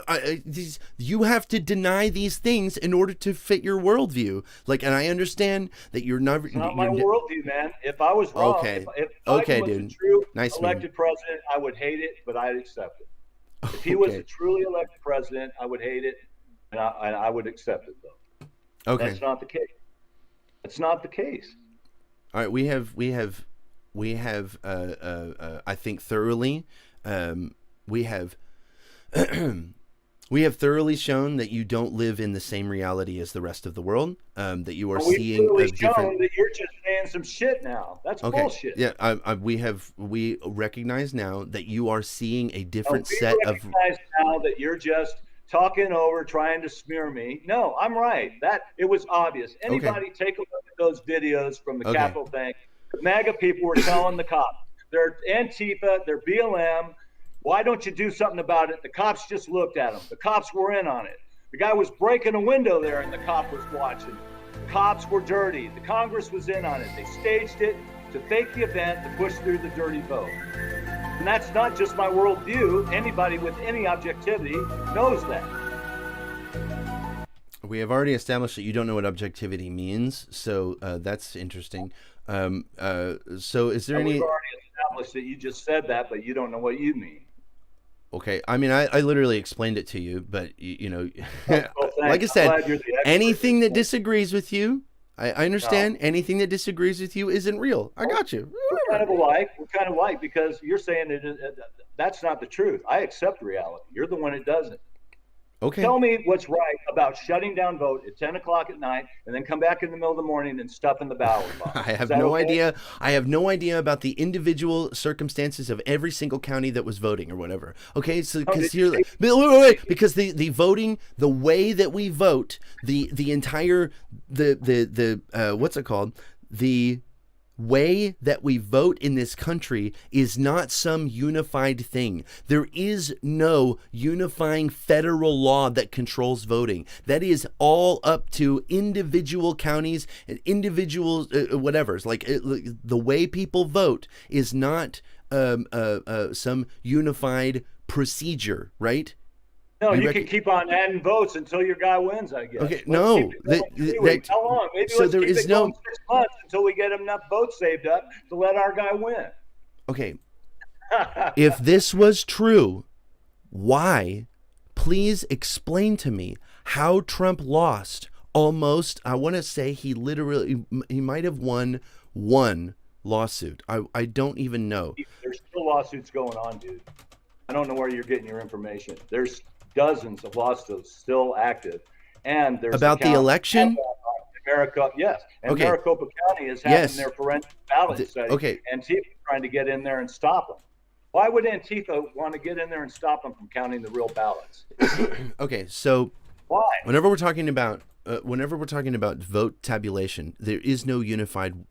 you have to deny these things in order to fit your worldview. Like, and I understand that you're never. It's not my worldview, man. If I was wrong, Okay. if Biden Okay, was a dude. true Nice elected president, I would hate it, but I'd accept it. If he was a truly elected president, I would hate it, and I would accept it, though. Okay. That's not the case. That's not the case. All right, we have I think thoroughly we have we have thoroughly shown that you don't live in the same reality as the rest of the world, that you are seeing a We've different. shown that you're just saying some shit now. That's bullshit. Yeah, we recognize now that you are seeing a different We set of. recognize now that you're just talking over, trying to smear me. No, I'm right. That it was obvious. Anybody take a look at those videos from the Capitol thing. The MAGA people were telling the cops, they're Antifa, they're BLM. Why don't you do something about it? The cops just looked at them. The cops were in on it. The guy was breaking a window there, and the cop was watching. The cops were dirty. The Congress was in on it. They staged it to fake the event, to push through the dirty vote. And that's not just my worldview. Anybody with any objectivity knows that. We have already established that you don't know what objectivity means, so that's interesting. So is there any? We've already established that you just said that, but you don't know what you mean. Okay, I mean, I literally explained it to you, but you know, Well, like I said, you're the expert. anything that disagrees with you, I understand. Anything that disagrees with you isn't real. I got you. We're kind of alike because you're saying that's not the truth. I accept reality. You're the one that doesn't. Okay. Tell me what's right about shutting down vote at 10 o'clock at night and then come back in the middle of the morning and stuff in the ballot box. I have no idea. I have no idea about the individual circumstances of every single county that was voting or whatever. Okay, so because wait, because the voting, the way that we vote, the entire the what's it called? The way that we vote in this country is not some unified thing. There is no unifying federal law that controls voting. That is all up to individual counties and individual whatever's. Like the way people vote is not some unified procedure, right? No, you can keep on adding votes until your guy wins, I guess. Okay, Let's no. keep it going How long? Maybe So let's there keep is it going 6 months until we get enough votes saved up to let our guy win. Okay. If this was true, why? Please explain to me how Trump lost almost, I want to say he might have won one lawsuit. I don't even know. There's still lawsuits going on, dude. I don't know where you're getting your information. There's dozens of lawsuits still active. And there's about the election? Maricopa, yes. And okay. Maricopa County is having their forensic ballot study. Okay. Antifa trying to get in there and stop them. Why would Antifa want to get in there and stop them from counting the real ballots? Okay, so why? Whenever we're talking about vote tabulation, there is no unified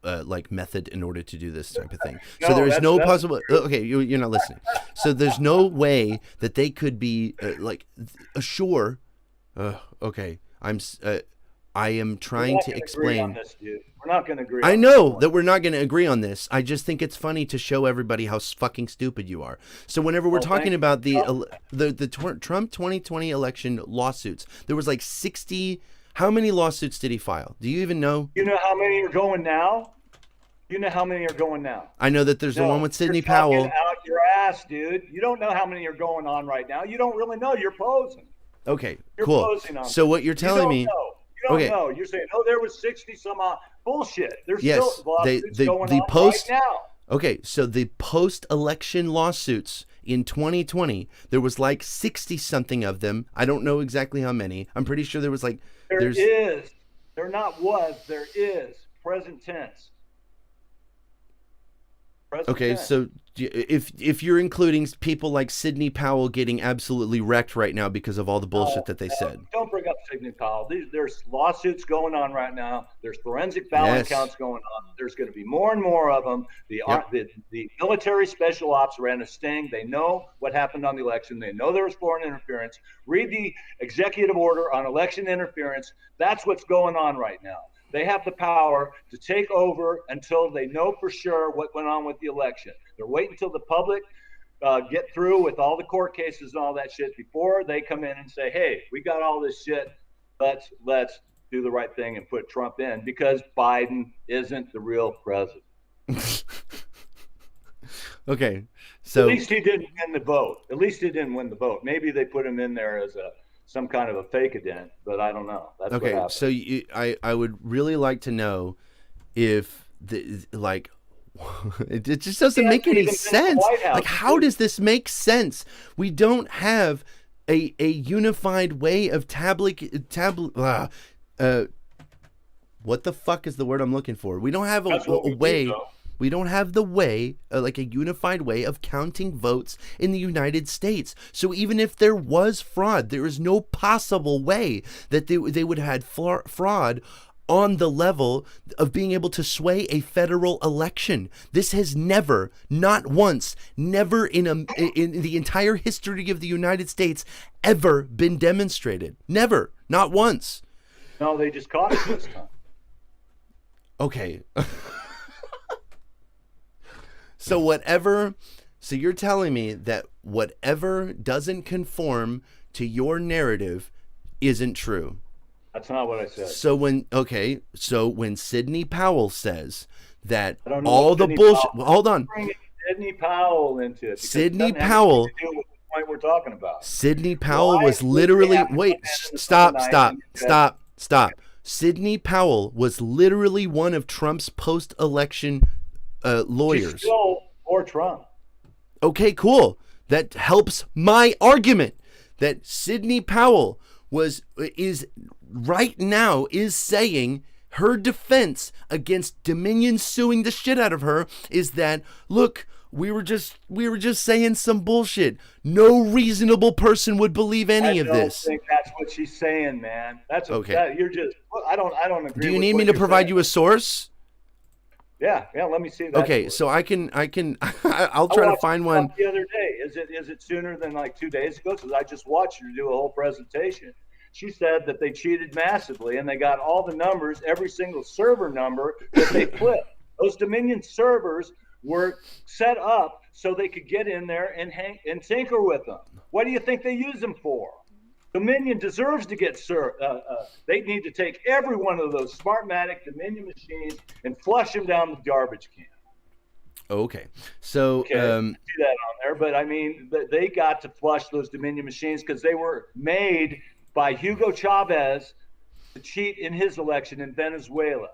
method in order to do this type of thing. So there is no possible. Okay, you're not listening. So there's no way that they could be sure. Okay, I am trying to explain. We're not going to agree. I know that we're not going to agree on this. I just think it's funny to show everybody how fucking stupid you are. So whenever we're talking about the Trump 2020 election lawsuits, there was like 60. How many lawsuits did he file? Do you even know? You know how many are going now? You know how many are going now? I know that there's the one with Sidney Powell. Out your ass, dude. You don't know how many are going on right now. You don't really know. You're posing. Okay, you're cool. Posing on so what you're telling me? You don't know. You're saying, oh, there was 60 some odd. Bullshit. There's still lawsuits going on right now. Okay, so the post-election lawsuits in 2020, there was like 60-something of them. I don't know exactly how many. I'm pretty sure there was like... There is. There not was. There is. Present tense. Okay, so if you're including people like Sidney Powell getting absolutely wrecked right now because of all the bullshit that they said. Don't bring up Sidney Powell. There's lawsuits going on right now. There's forensic ballot counts going on. There's going to be more and more of them. The military special ops ran a sting. They know what happened on the election. They know there was foreign interference. Read the executive order on election interference. That's what's going on right now. They have the power to take over until they know for sure what went on with the election. They're waiting until the public get through with all the court cases and all that shit before they come in and say, hey, we got all this shit. Let's do the right thing and put Trump in because Biden isn't the real president. Okay. So at least he didn't win the vote. At least he didn't win the vote. Maybe they put him in there as some kind of a fake ident, but I don't know. That's okay. What so I would really like to know if it just doesn't make any sense. Like, how does this make sense? We don't have a unified way of what the fuck is the word I'm looking for? We don't have a way. We don't have the way, like a unified way of counting votes in the United States. So even if there was fraud, there is no possible way that they would have had fraud on the level of being able to sway a federal election. This has never, not once, never in the entire history of the United States ever been demonstrated. Never, not once. No, they just caught it this time. Okay. So you're telling me that whatever doesn't conform to your narrative isn't true. That's not what I said. So when Sidney Powell says that all the bullshit, hold on. Bring Sidney Powell into it. Sidney Powell. To do with the point we're talking about. Sidney Powell was literally stop. Sidney Powell was literally one of Trump's post-election lawyers. She's still for Trump. Okay, cool. That helps my argument that Sidney Powell is right now saying her defense against Dominion suing the shit out of her is that, look, we were just saying some bullshit. No reasonable person would believe any of this. I don't think that's what she's saying, man. That's okay. You're just. I don't agree. Do you need me to provide you a source? Yeah. Let me see that. Okay, so I can. I'll try to find one. The other day, is it sooner than like 2 days ago? Because I just watched her do a whole presentation. She said that they cheated massively and they got all the numbers, every single server number that they flipped. Those Dominion servers were set up so they could get in there and tinker with them. What do you think they use them for? Dominion deserves to get served. They need to take every one of those Smartmatic Dominion machines and flush them down the garbage can. Okay. So, see that on there, but I mean, they got to flush those Dominion machines because they were made by Hugo Chavez to cheat in his election in Venezuela.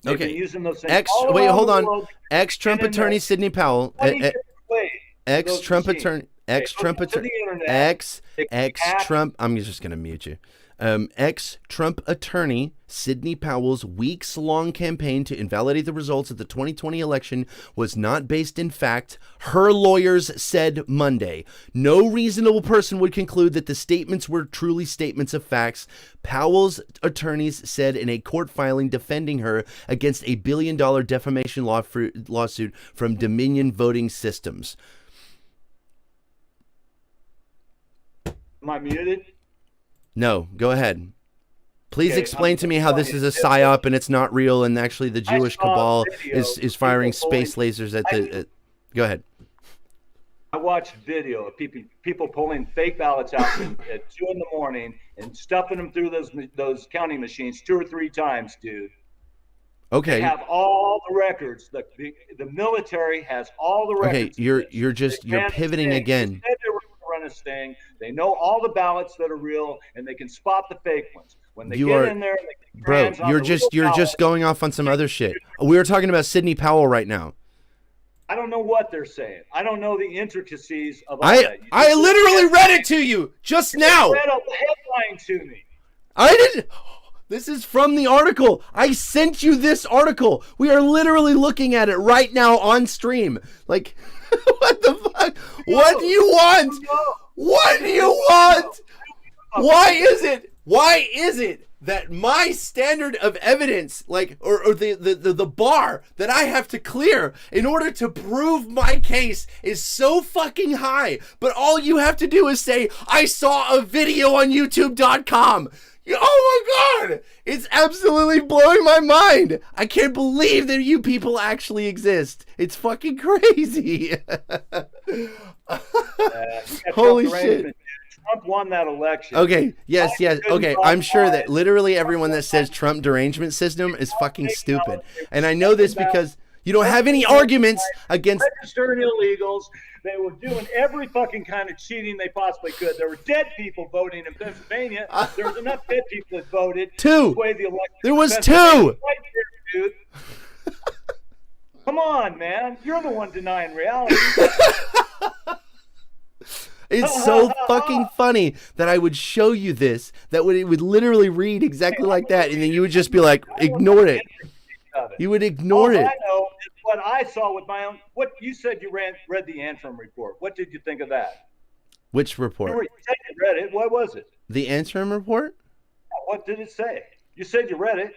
They've been using those things hold on. Ex-Trump attorney Sidney Powell. Ex-Trump attorney. Ex-Trump attorney. Ex-Trump. I'm just gonna mute you. Ex-Trump attorney Sidney Powell's weeks-long campaign to invalidate the results of the 2020 election was not based in fact, her lawyers said Monday. No reasonable person would conclude that the statements were truly statements of facts, Powell's attorneys said in a court filing defending her against a $1 billion defamation lawsuit from Dominion Voting Systems. Am I muted? No, go ahead. Please explain to me how this is a psyop and it's not real, and actually the Jewish cabal is firing space lasers at the. Go ahead. I watched video of people pulling fake ballots out at 2 a.m. and stuffing them through those counting machines 2 or 3 times, dude. Okay. They have all the records. The military has all the records. Okay, you're pivoting again. They said they were run a sting. They know all the ballots that are real, and they can spot the fake ones. When they get in there, they get bro, you're just going off on some other shit. We were talking about Sidney Powell right now. I don't know what they're saying. I don't know the intricacies of all that. I literally read it to you just now. You read a headline to me. I didn't. This is from the article. I sent you this article. We are literally looking at it right now on stream. Like, what the fuck? What do you want? What do you want? Why is it that my standard of evidence, like, or the bar that I have to clear in order to prove my case is so fucking high, but all you have to do is say, I saw a video on YouTube.com. Oh my God! It's absolutely blowing my mind. I can't believe that you people actually exist. It's fucking crazy. Holy shit. Trump won that election. Okay, yes. Okay, I'm sure that literally everyone that says Trump derangement system is fucking stupid. And I know this because you don't have any arguments against registered illegals. They were doing every fucking kind of cheating they possibly could. There were dead people voting in Pennsylvania. There was enough dead people that voted. 2. There was 2. Right here, dude. Come on, man. You're the one denying reality. It's so fucking funny that I would show you this, that it would literally read exactly like that, and then you would just be like, ignore it. You would ignore it. I know is what I saw with my own. What you said you read the Antrim report. What did you think of that? Which report? You said you read it. What was it? The Antrim report? What did it say? You said you read it.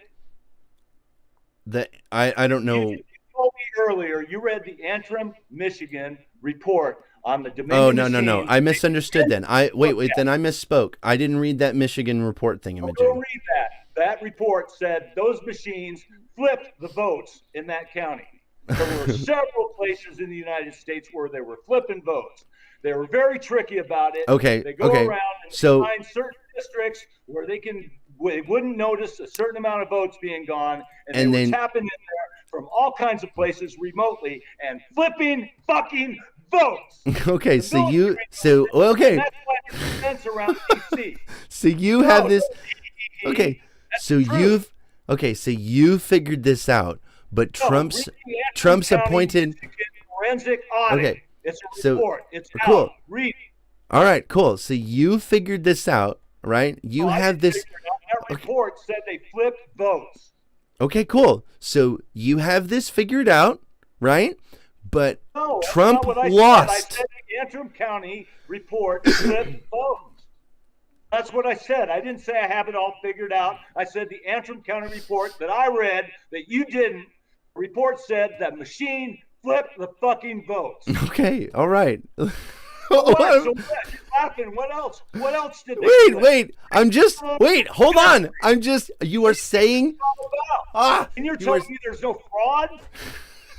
I don't know. You told me earlier you read the Antrim, Michigan report on the Dominion. Oh no! I misunderstood then. Wait. Then I misspoke. I didn't read that Michigan report thingamajig. Go read that. That report said those machines flipped the votes in that county. There were several places in the United States where they were flipping votes. They were very tricky about it. Okay. They go around and find certain districts where they wouldn't notice a certain amount of votes being gone, and they were tapping in there from all kinds of places remotely and flipping fucking votes. Okay, That's why there's fence around DC. So you have this. Okay, so you figured this out, but Trump's appointed forensic audit. Okay, it's a report. It's cool. Out. Read it. All right, cool. So you figured this out, right? You have this. That report said they flipped votes. Okay, cool. So you have this figured out, right? But Trump lost. I said the Antrim County report flipped votes. That's what I said. I didn't say I have it all figured out. I said the Antrim County report that I read that you didn't. The report said that machine flipped the fucking votes. Okay, all right. What? So what? You're laughing. What else? What else did they Wait. Hold on. You are saying. And you're telling me there's no fraud?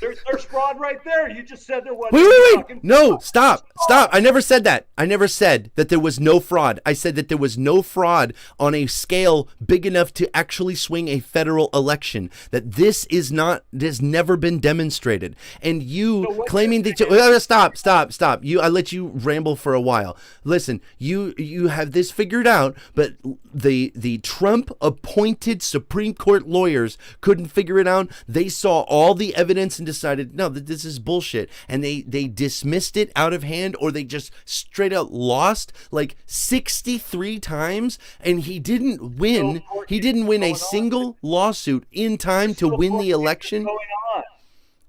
There's fraud right there. You just said there wasn't. Wait. No, stop. I never said that. I never said that there was no fraud. I said that there was no fraud on a scale big enough to actually swing a federal election. That this is not, has never been demonstrated. And you claiming that stop. I let you ramble for a while. Listen, you have this figured out, but the Trump appointed Supreme Court lawyers couldn't figure it out. They saw all the evidence and decided, no, this is bullshit. And they dismissed it out of hand, or they just straight out lost like 63 times. And he didn't win. He didn't win a single lawsuit in time to win the election.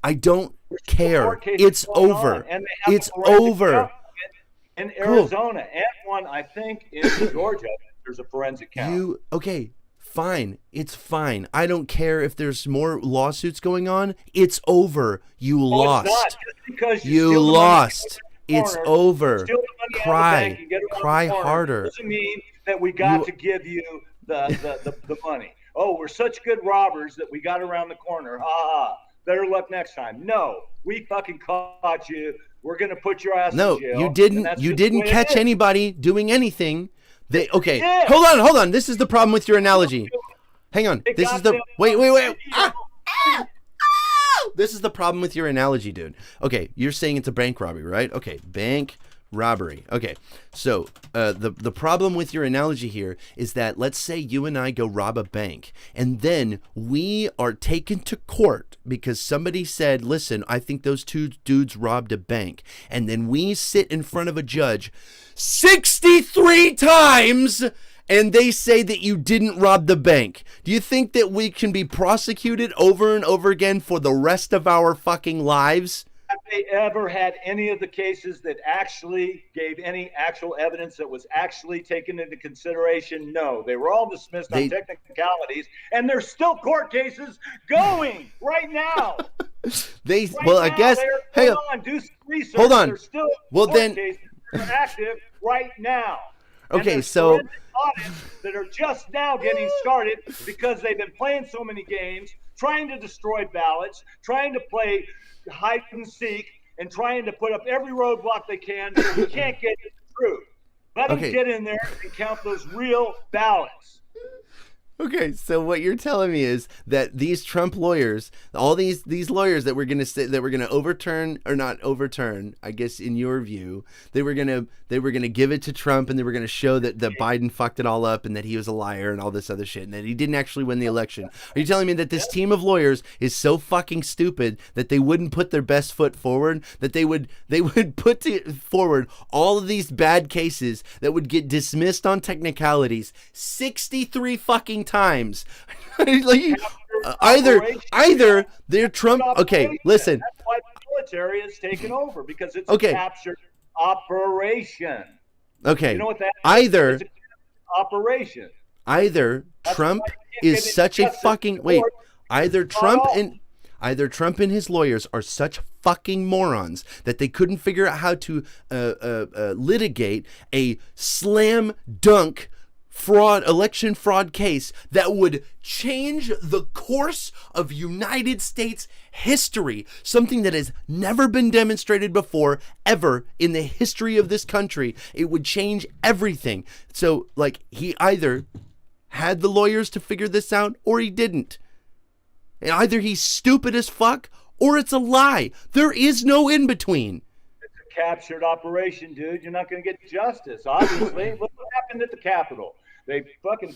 I don't care. It's over. It's over. In Arizona, and one, I think, in Georgia, there's a forensic count. Okay, fine. It's fine. I don't care if there's more lawsuits going on. It's over. You lost. It's not. Just because you lost. It's over. Cry harder. Doesn't mean that we got to give you the money. Oh, we're such good robbers that we got around the corner. Ha ha. Better luck next time. No, we fucking caught you. We're gonna put your ass in jail. No, you didn't. You didn't catch anybody doing anything. Hold on. This is the problem with your analogy. Hang on. This is the wait. This is the problem with your analogy, dude. Okay, you're saying it's a bank robbery, right? Okay, bank robbery. Okay, so the problem with your analogy here is that, let's say you and I go rob a bank, and then we are taken to court because somebody said, listen, I think those two dudes robbed a bank. And then we sit in front of a judge 63 times, and they say that you didn't rob the bank. Do you think that we can be prosecuted over and over again for the rest of our fucking lives? Have they ever had any of the cases that actually gave any actual evidence that was actually taken into consideration? No, they were all dismissed on technicalities, and there's still court cases going right now. I guess. Hey, do some research. Hold on. There's still court cases that are active right now. Okay, so audits that are just now getting started because they've been playing so many games, trying to destroy ballots, trying to play hide and seek, and trying to put up every roadblock they can so we can't get the truth. Let them get in there and count those real ballots. Okay, so what you're telling me is that these Trump lawyers, all these lawyers that we're gonna overturn, or not overturn, I guess in your view, they were gonna give it to Trump, and they were gonna show that Biden fucked it all up and that he was a liar and all this other shit and that he didn't actually win the election. Are you telling me that this team of lawyers is so fucking stupid that they wouldn't put their best foot forward, that they would put forward all of these bad cases that would get dismissed on technicalities 63 fucking times? either they're Trump. Okay, listen. That's why the military has taken over, because it's a captured operation. Okay. You know what that is? Either it's a operation. Either Trump is such a fucking Either Trump and his lawyers are such fucking morons that they couldn't figure out how to litigate a slam dunk election fraud case that would change the course of United States history, something that has never been demonstrated before ever in the history of this country. It would change everything. So, he either had the lawyers to figure this out, or he didn't. And either he's stupid as fuck, or it's a lie. There is no in between. It's a captured operation, dude. You're not going to get justice, obviously. Look what happened at the Capitol. They fucking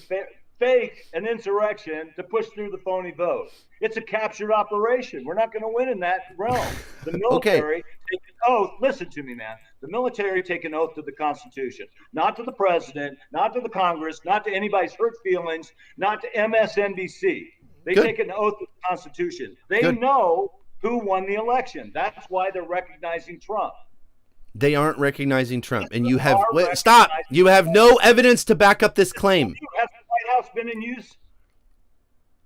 fake an insurrection to push through the phony vote. It's a captured operation. We're not going to win in that realm. The military take an oath. Listen to me, man. The military take an oath to the Constitution, not to the president, not to the Congress, not to anybody's hurt feelings, not to MSNBC. They take an oath to the Constitution. They know who won the election. That's why they're recognizing Trump. They aren't recognizing Trump, and you have stop. You have no evidence to back up this claim. Has the White House been in use?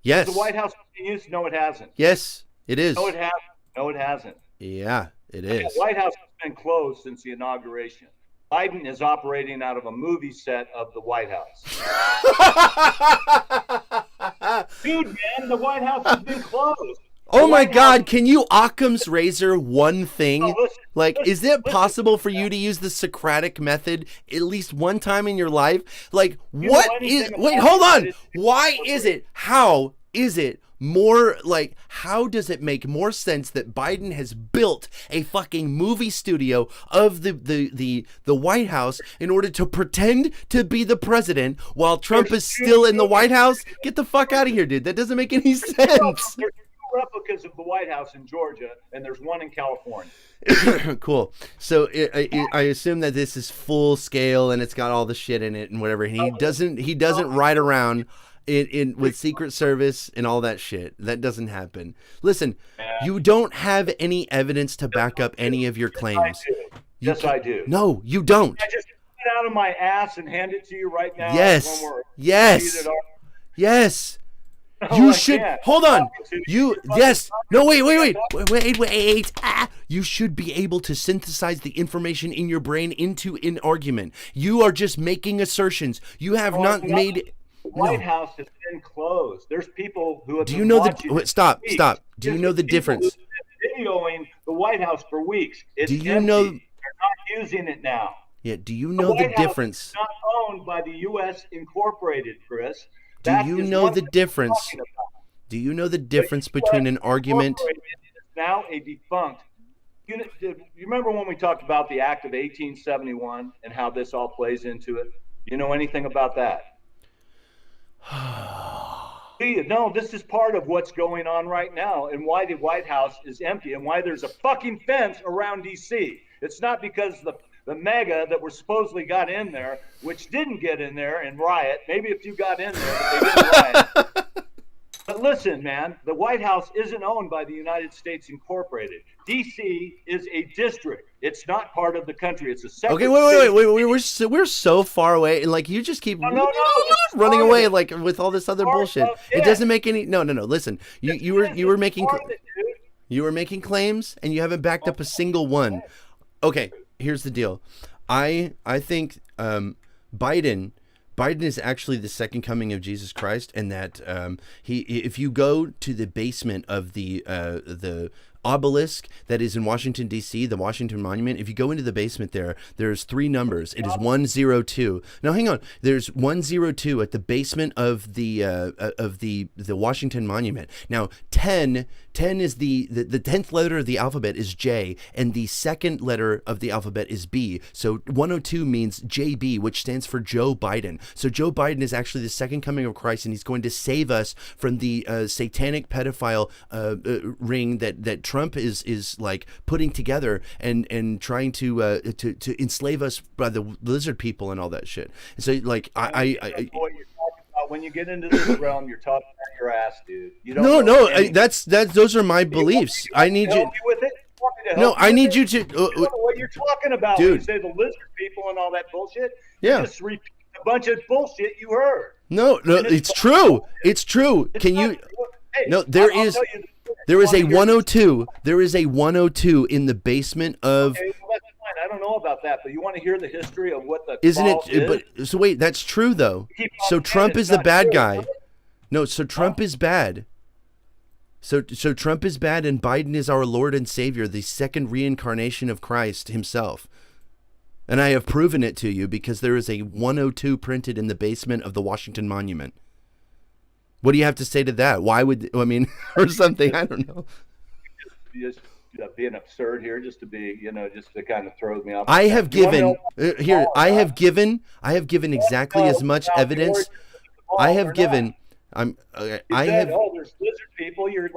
Yes. Has the White House been in use? No, it hasn't. Yes, it is. No, it hasn't. No, it hasn't. Yeah, it is. The White House has been closed since the inauguration. Biden is operating out of a movie set of the White House. Dude, man, the White House has been closed. Oh my God, can you Occam's razor one thing? Listen, Is it possible for you to use the Socratic method at least one time in your life? Wait, hold on. Why is it? How is it more how does it make more sense that Biden has built a fucking movie studio of the White House in order to pretend to be the president while Trump is still in the White House? Get the fuck out of here, dude. That doesn't make any sense. Replicas of the White House in Georgia, and there's one in California. Cool. So I assume that this is full scale and it's got all the shit in it and whatever. And he doesn't ride around in with Secret Service and all that shit. That doesn't happen. Listen, you don't have any evidence to back up any of your claims. Yes, I do. No, you don't. I just get it out of my ass and hand it to you right now. Yes. Yes. No, you should hold on. No, wait. You should be able to synthesize the information in your brain into an argument. You are just making assertions. You have not made. The White House has been closed. There's people who have. Do you know stop? Do you know the difference? Videoing the White House for weeks. It's empty. They're not using it now. Yeah. Do you know the difference? It's not owned by the U.S. Incorporated, Chris. Do you know the difference? Do you know the difference between an argument? Is now a defunct. You remember when we talked about the Act of 1871 and how this all plays into it? You know anything about that? No, this is part of what's going on right now and why the White House is empty and why there's a fucking fence around D.C. It's not because the mega that were supposedly got in there, which didn't get in there and riot. Maybe a few got in there, but they didn't riot. But listen, man, the White House isn't owned by the United States Incorporated. D.C. is a district. It's not part of the country. It's a separate. Okay, wait. We're so far away, and you just keep running away with all this other bullshit. It doesn't make any. No. Listen, you were making claims, and you haven't backed up a single one. Okay, here's the deal. I think Biden is actually the second coming of Jesus Christ, and that if you go to the basement of the obelisk that is in Washington, D.C., the Washington Monument, if you go into the basement there's three numbers. It is 102. Now, hang on. There's 102 at the basement of the Washington Monument. Now, 10 is the 10th letter of the alphabet is J, and the second letter of the alphabet is B. So 102 means JB, which stands for Joe Biden. So Joe Biden is actually the second coming of Christ, and he's going to save us from the satanic pedophile ring that Trump is putting together and trying to enslave us by the lizard people and all that shit. And so when you get into this realm, you're talking about your ass, dude. You don't that's those are my beliefs. I need you. With it? No, I need you to. You don't know what you're talking about, dude. When you say the lizard people and all that bullshit. Yeah. You just repeat a bunch of bullshit you heard. No, it's true. It's true. Can you? No, there is a 102. There is a 102 in the basement of. Okay, well, that's fine. I don't know about that, but you want to hear the history of what the isn't it? is? But so wait, that's true though. So Trump is the bad guy. No, so Trump is bad. So Trump is bad, and Biden is our Lord and Savior, the second reincarnation of Christ himself. And I have proven it to you because there is a 102 printed in the basement of the Washington Monument. What do you have to say to that? Why would, or something, I don't know. Just being absurd here, just to be, just to kind of throw me off. I have given exactly as much evidence. I have given, there's lizard people. You're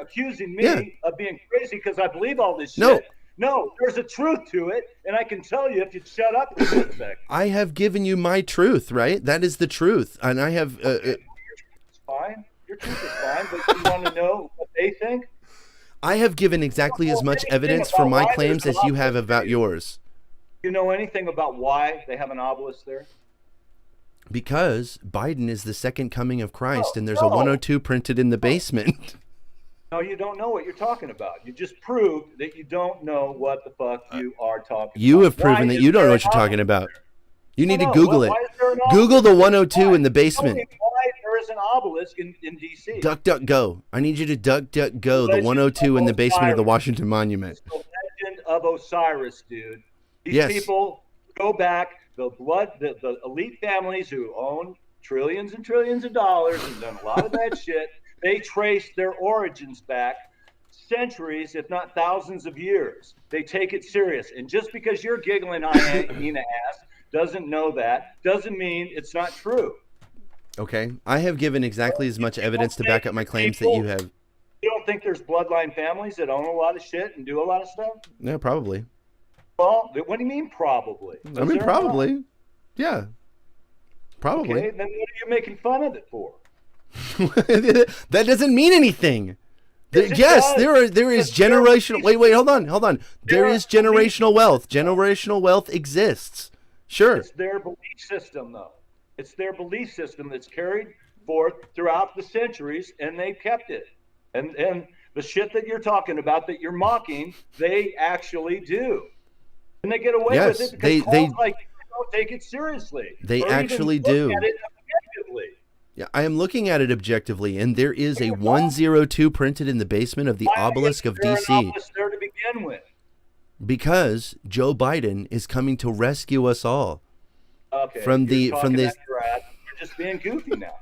accusing me of being crazy because I believe all this shit. No, there's a truth to it, and I can tell you if you shut up for a second. I have given you my truth, right? That is the truth, and I have. Your truth is fine. Your truth is fine, but you want to know what they think? I have given exactly as much evidence for my claims as you have about yours. Do you know anything about why they have an obelisk there? Because Biden is the second coming of Christ, and there's a 102 printed in the basement. No, you don't know what you're talking about. You just proved that you don't know what the fuck you are talking about. You have proven that you don't know what you're talking about. You need to Google it. Google the 102 in the basement. Why there is an obelisk in DC. Duck, duck, go. I need you to duck, duck, go. The 102 in the basement of the Washington Monument. It's the legend of Osiris, dude. These Yes. people go back, the elite families who own trillions and trillions of dollars and done a lot of that shit, they trace their origins back centuries, if not thousands of years. They take it serious. And just because you're giggling hyena ass doesn't mean it's not true. Okay. I have given exactly as much evidence to back up my claims that you have. You don't think there's bloodline families that own a lot of shit and do a lot of stuff? No, probably. Well, what do you mean probably? I mean, probably. Yeah. Probably. Okay, then what are you making fun of it for? That doesn't mean anything. Yes, there is generational. Wait, hold on. There is generational wealth. Generational wealth exists. Sure. It's their belief system, though. It's their belief system that's carried forth throughout the centuries, and they've kept it. And the shit that you're talking about, that you're mocking, they actually do, and they get away with it because they don't take it seriously. They actually do. At it objectively. Yeah, I am looking at it objectively, and there is a 102 printed in the basement of the obelisk of DC. Obelisk there to begin with. Because Joe Biden is coming to rescue us all. Okay. From this. You're just being goofy now.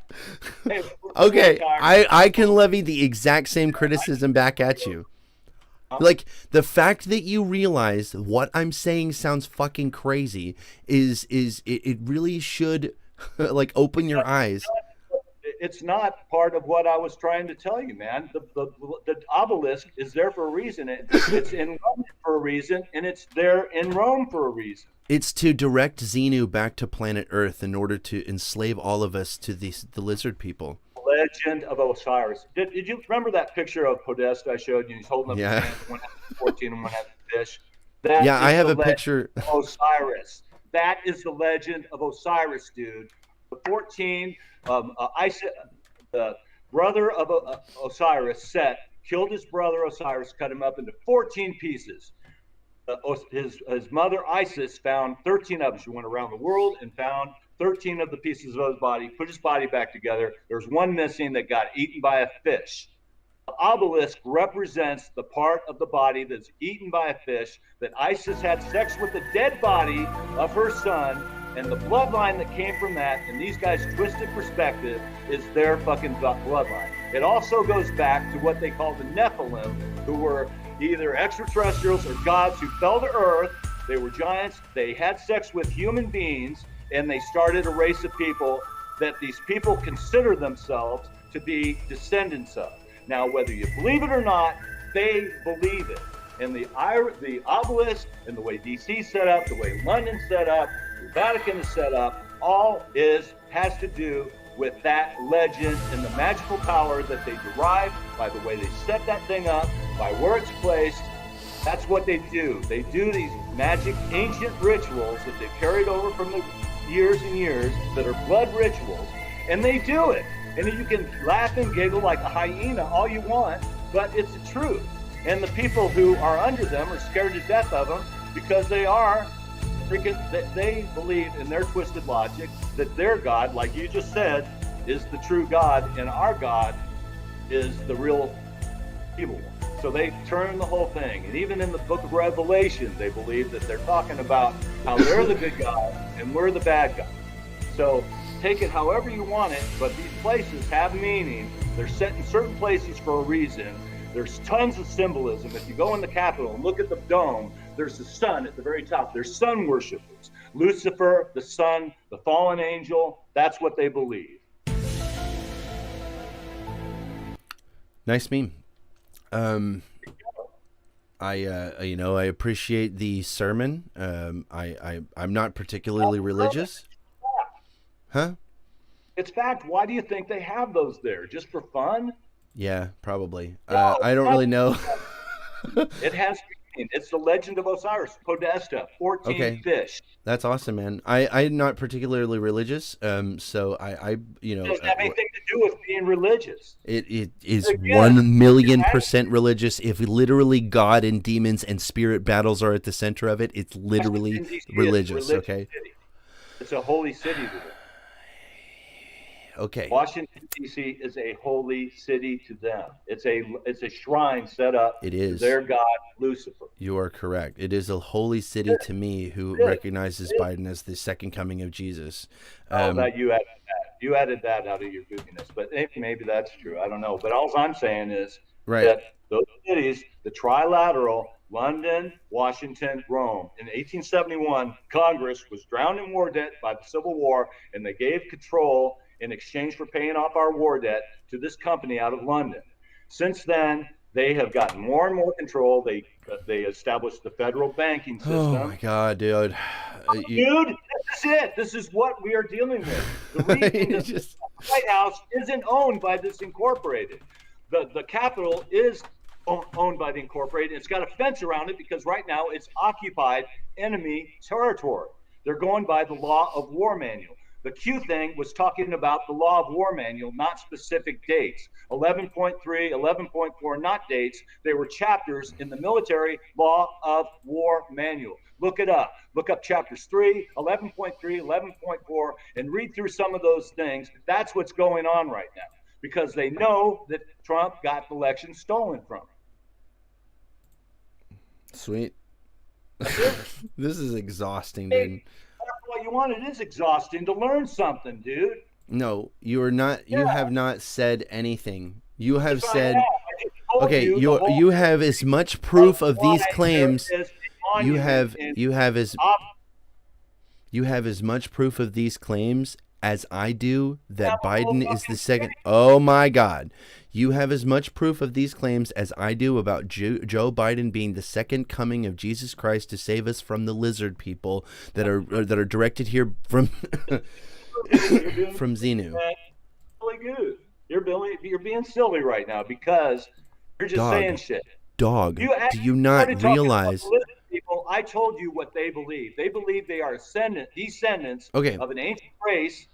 Hey, okay, I can levy the exact same criticism back at you. Like, the fact that you realize what I'm saying sounds fucking crazy is it really should like open your eyes. It's not part of what I was trying to tell you, man. The obelisk is there for a reason. It's in Rome for a reason, and it's there in Rome for a reason. It's to direct Xenu back to planet Earth in order to enslave all of us to the lizard people. Legend of Osiris. Did you remember that picture of Podesta I showed you? He's holding up his hand, one has 14 and one has a fish. I have a picture. Osiris. That is the legend of Osiris, dude. The 14, the brother of Osiris, Set, killed his brother Osiris, cut him up into 14 pieces. His mother Isis found 13 of them. She went around the world and found 13 of the pieces of his body, put his body back together. There's one missing that got eaten by a fish. The obelisk represents the part of the body that's eaten by a fish, that Isis had sex with the dead body of her son, and the bloodline that came from that, and these guys' twisted perspective, is their fucking bloodline. It also goes back to what they call the Nephilim, who were either extraterrestrials or gods who fell to earth. They were giants. They had sex with human beings, and they started a race of people that these people consider themselves to be descendants of. Now, whether you believe it or not, they believe it. And the obelisk and the way DC set up, the way London's set up, the Vatican is set up, all has to do with that legend and the magical power that they derive by the way they set that thing up, by where it's placed. That's what they do. They do these magic ancient rituals that they've carried over from the years and years that are blood rituals, and they do it. And you can laugh and giggle like a hyena all you want, but it's the truth. And the people who are under them are scared to death of them because they believe in their twisted logic that their God, like you just said, is the true God, and our God is the real evil one. So they turn the whole thing. And even in the book of Revelation, they believe that they're talking about how they're the good God and we're the bad guy. So take it however you want it, but these places have meaning. They're set in certain places for a reason. There's tons of symbolism. If you go in the Capitol and look at the dome, there's the sun at the very top. There's sun worshipers. Lucifer, the sun, the fallen angel, that's what they believe. Nice meme. I appreciate the sermon. I'm not particularly religious. Huh? It's fact. Why do you think they have those there? Just for fun? Yeah, probably. No, I don't really know. It has meaning. It's the legend of Osiris, Podesta, 14 fish. That's awesome, man. I'm not particularly religious, so I It doesn't have anything to do with being religious. It is 1,000,000% religious. If literally God and demons and spirit battles are at the center of it, it's literally religious. Okay. City. It's a holy city there. Okay. Washington, D.C. is a holy city to them. It's a shrine set up It to is. their god, Lucifer. You are correct. It is a holy city to me who It is. recognizes It is. Biden as the second coming of Jesus. Oh, Um, that you added that. You added that out of your goofiness, but maybe that's true. I don't know. But all I'm saying is right. that those cities, the trilateral, London, Washington, Rome, in 1871, Congress was drowned in war debt by the Civil War, and they gave control in exchange for paying off our war debt to this company out of London. Since then, they have gotten more and more control. They established the federal banking Oh my system. God, dude. You, Dude, this is it. This is what we are dealing with. The reason you that just the White House isn't owned by this incorporated. The Capitol is owned by the incorporated. It's got a fence around it because right now it's occupied enemy territory. They're going by the law of war manual. The Q thing was talking about the law of war manual, not specific dates. 11.3, 11.4, not dates. They were chapters in the military law of war manual. Look it up. Look up chapters 3, 11.3, 11.4, and read through some of those things. That's what's going on right now because they know that Trump got the election stolen from him. sweet. That's it. This is exhausting, Hey, dude. that's what you want. It is exhausting to learn something, dude. No, you are not. Yeah, You have not said anything. You have yes, I have. said, I just told okay. you the You whole you have as much of proof of why these there claims. is a monument in You have as op- you have as much proof of these claims as I do that the whole Biden is the fucking second. city. Oh my God. You have as much proof of these claims as I do about Joe Biden being the second coming of Jesus Christ to save us from the lizard people that are directed here from from Xenu. Really good. You're being silly right now because you're just Dog, saying shit. dog, You do you started not talking about the realize? lizard people. I told you what they believe. They believe they are descendants Okay, of an ancient race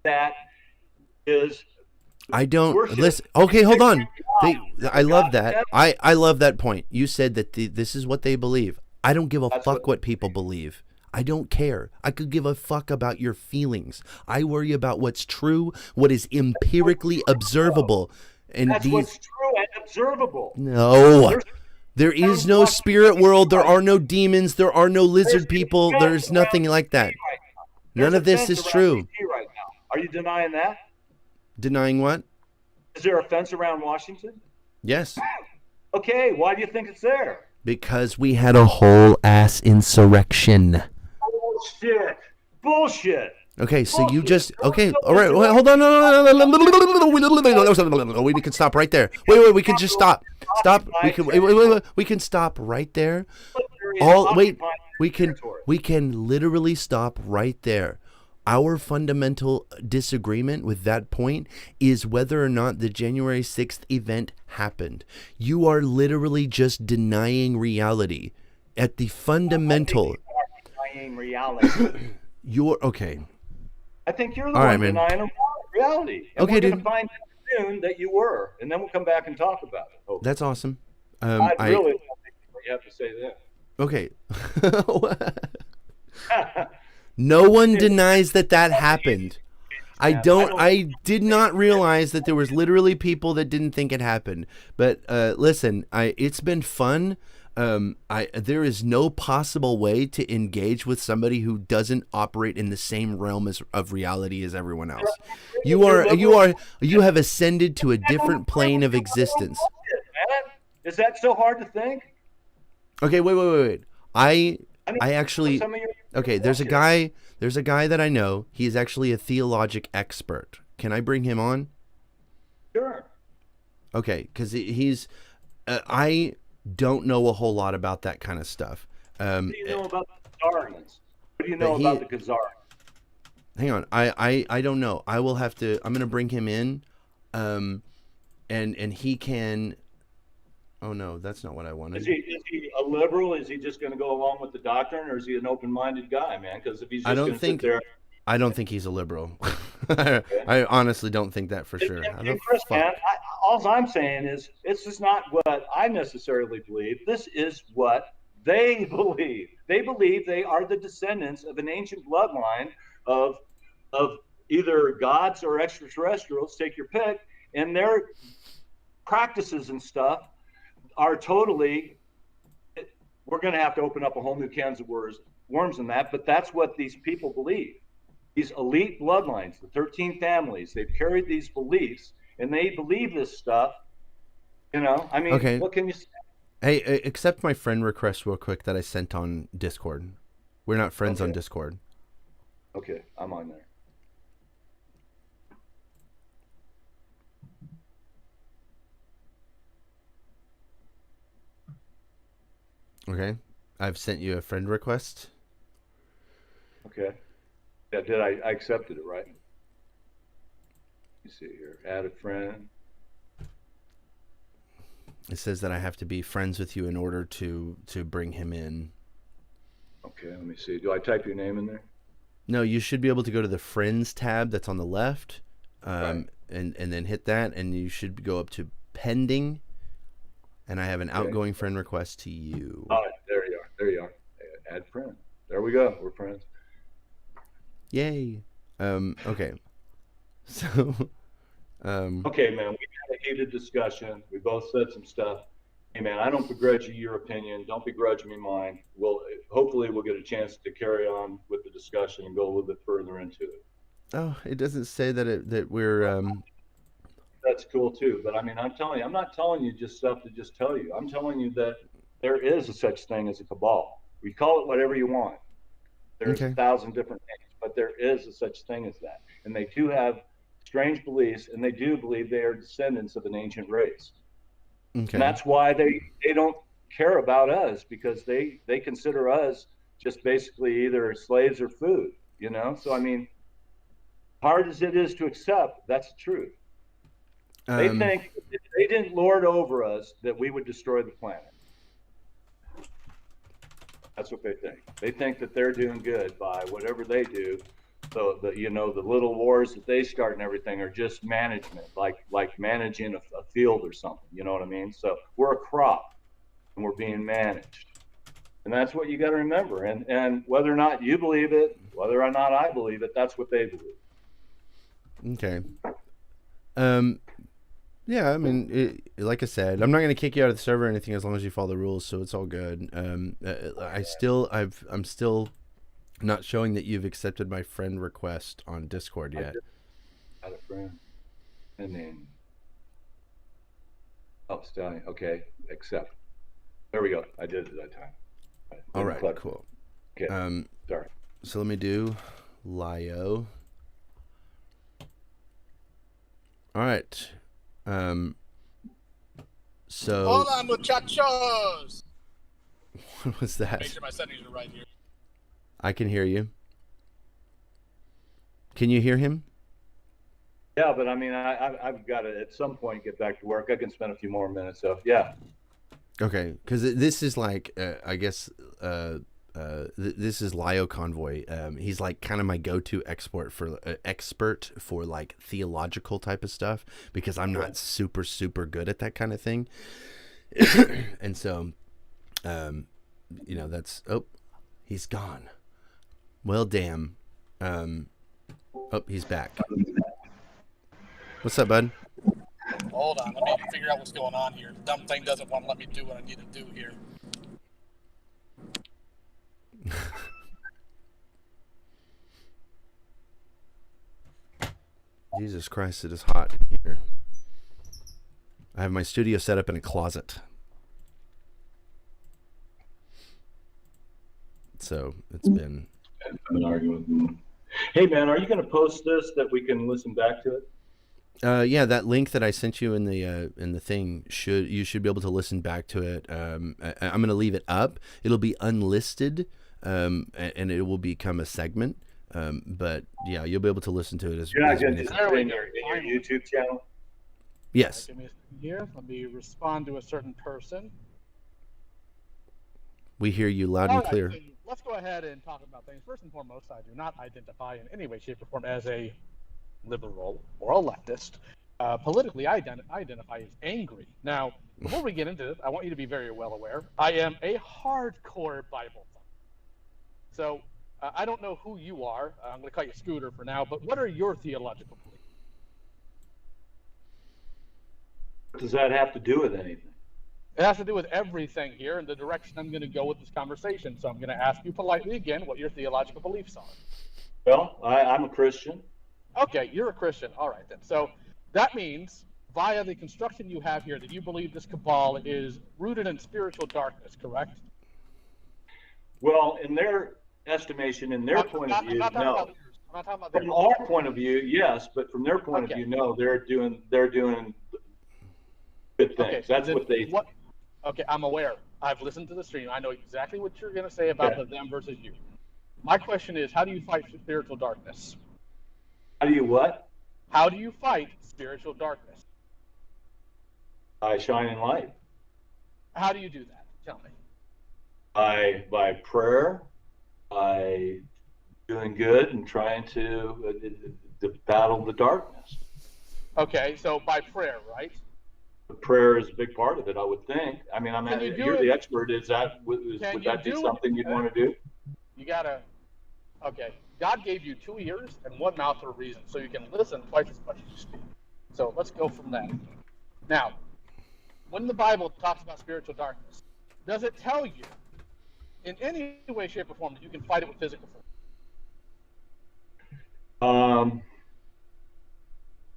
that is I don't worship listen. Okay, hold on. They, I their love God in that. heaven. I love that point. You said that this is what they believe. I don't give a That's what fuck what people believe. I don't care. I could give a fuck about your feelings. I worry about what's true, what is empirically observable. And that's these what's true and observable. no. There's There is no Washington spirit world. There right are no demons. There are no There's lizard a people. fence There's around nothing like DC that. right now. None There's a of this fence is around true. DC right now. Are you denying that? Denying what? Is there a fence around Washington? Yes. Okay, why do you think it's there? Because we had a whole ass insurrection. Bullshit. Bullshit. Okay, so you Bullshit. just There was okay. no All right, wait, hold on. No, we can stop right there. Wait. We can just stop. Stop. We can wait. We can stop right there. All wait. We can literally stop right there. Our fundamental disagreement with that point is whether or not the January 6th event happened. You are literally just denying reality. At the fundamental, Denying reality. you're okay. I think you're the All right, one man. denying reality. And Okay, we're going to dude. find out soon that you were, and then we'll come back and talk about it. Oh, That's awesome. I really don't think what you have to say then. Okay. No one denies that happened. I did not realize that there was literally people that didn't think it happened. But listen, it's been fun. There is no possible way to engage with somebody who doesn't operate in the same realm of reality as everyone else. You have ascended to a different plane of existence. Is that so hard to think? Okay, wait. I actually Some of your okay. There's a guy that I know. He's actually a theologic expert. Can I bring him on? Sure. Okay, because he's I don't know a whole lot about that kind of stuff. What do you know about the Khazarians? What do you know about the Khazarians? Hang on, I don't know. I will have to. I'm gonna bring him in, and he can. Oh no, that's not what I wanted. Is he a liberal? Is he just going to go along with the doctrine, or is he an open-minded guy, man? Because if he's just going to sit there, I don't think he's a liberal. I honestly don't think that for sure. and Chris, man, all I'm saying is it's just not what I necessarily believe. This is what they believe. They believe they are the descendants of an ancient bloodline of either gods or extraterrestrials, take your pick, and their practices and stuff are totally, we're going to have to open up a whole new cans of worms in that, but that's what these people believe. These elite bloodlines, the 13 families, they've carried these beliefs, and they believe this stuff. You know, I mean, Okay. what can you say? Hey, accept my friend request real quick that I sent on Discord. We're not friends on Okay. Discord. Okay, I'm on there. Okay. I've sent you a friend request. Okay. Yeah, I accepted it, right? You see here, add a friend. It says that I have to be friends with you in order to bring him in. Okay, let me see. Do I type your name in there? No, you should be able to go to the friends tab that's on the left, Right. and then hit that, and you should go up to pending, and I have an outgoing friend request to you. All right, there you are. There you are. Add friend. There we go. We're friends. Yay. Okay. So, Okay, man, we had a heated discussion. We both said some stuff. Hey, man, I don't begrudge you your opinion. Don't begrudge me mine. Hopefully we'll get a chance to carry on with the discussion and go a little bit further into it. oh, it doesn't say that we're That's cool too. But I mean, I'm telling you, I'm not telling you just stuff to just tell you. I'm telling you that there is a such thing as a cabal. We call it whatever you want. There's Okay. 1,000 different names, but there is a such thing as that. And they do have strange beliefs, and they do believe they are descendants of an ancient race. Okay. And that's why they don't care about us, because they consider us just basically either slaves or food, you know? So, I mean, hard as it is to accept, that's the truth. They think if they didn't lord over us, that we would destroy the planet. That's what they think. They think that they're doing good by whatever they do. So the the little wars that they start and everything are just management, like managing a field or something. You know what I mean? So we're a crop, and we're being managed, and that's what you got to remember. And whether or not you believe it, whether or not I believe it, that's what they believe. Okay. Yeah, I mean, like I said, I'm not going to kick you out of the server or anything as long as you follow the rules, so it's all good. I'm still not showing that you've accepted my friend request on Discord yet. I had a friend, and then Stallion. Okay, accept. There we go. I did it that time. All right, cool. Okay. Sorry. So let me do Lio. All right. So. Hola, muchachos. What was that? Make sure my settings are right here. I can hear you. Can you hear him? Yeah, but I mean, I've got to at some point get back to work. I can spend a few more minutes. So yeah. Okay, because this is like, I guess, this is Lio Convoy. He's like kind of my go-to expert for like theological type of stuff, because I'm not super good at that kind of thing. And so, that's, he's gone. Well, damn. He's back. What's up, bud? Hold on, let me figure out what's going on here. The dumb thing doesn't want to let me do what I need to do here. Jesus Christ, it is hot in here. I have my studio set up in a closet. So it's been... I've been arguing with them. Hey, man, are you going to post this that we can listen back to it? Yeah, that link that I sent you in the thing, you should be able to listen back to it. I'm going to leave it up. It'll be unlisted, and it will become a segment. But yeah, you'll be able to listen to it as. You're not going to just in your YouTube channel. Yes. Give me a second here. Let me respond to a certain person. We hear you loud and clear. Let's go ahead and talk about things. First and foremost, I do not identify in any way, shape, or form as a liberal or a leftist. Politically, I identify as angry. Now, before we get into this, I want you to be very well aware, I am a hardcore Bible fan. So, I don't know who you are. I'm going to call you Scooter for now, but what are your theological beliefs? What does that have to do with anything? It has to do with everything here and the direction I'm going to go with this conversation. So I'm going to ask you politely again what your theological beliefs are. Well, I'm a Christian. Okay, you're a Christian. All right, then. So that means, via the construction you have here, that you believe this cabal is rooted in spiritual darkness, correct? Well, in their estimation, in their point of view, no. I'm not talking about From our point of view, yes, but from their point of view, no. They're doing good things. Okay, That's what they. Okay, I'm aware. I've listened to the stream. I know exactly what you're going to say about the them versus you. My question is, how do you fight spiritual darkness? How do you what? How do you fight spiritual darkness? By shining light. How do you do that? Tell me. By prayer, by doing good and trying to battle the darkness. Okay, so by prayer, right? The prayer is a big part of it, I would think. I mean, you're the expert. Would that be something you'd want to do? You gotta. Okay, God gave you 2 ears and 1 mouth for a reason, so you can listen twice as much as you speak. So let's go from that. Now, when the Bible talks about spiritual darkness, does it tell you in any way, shape, or form that you can fight it with physical force?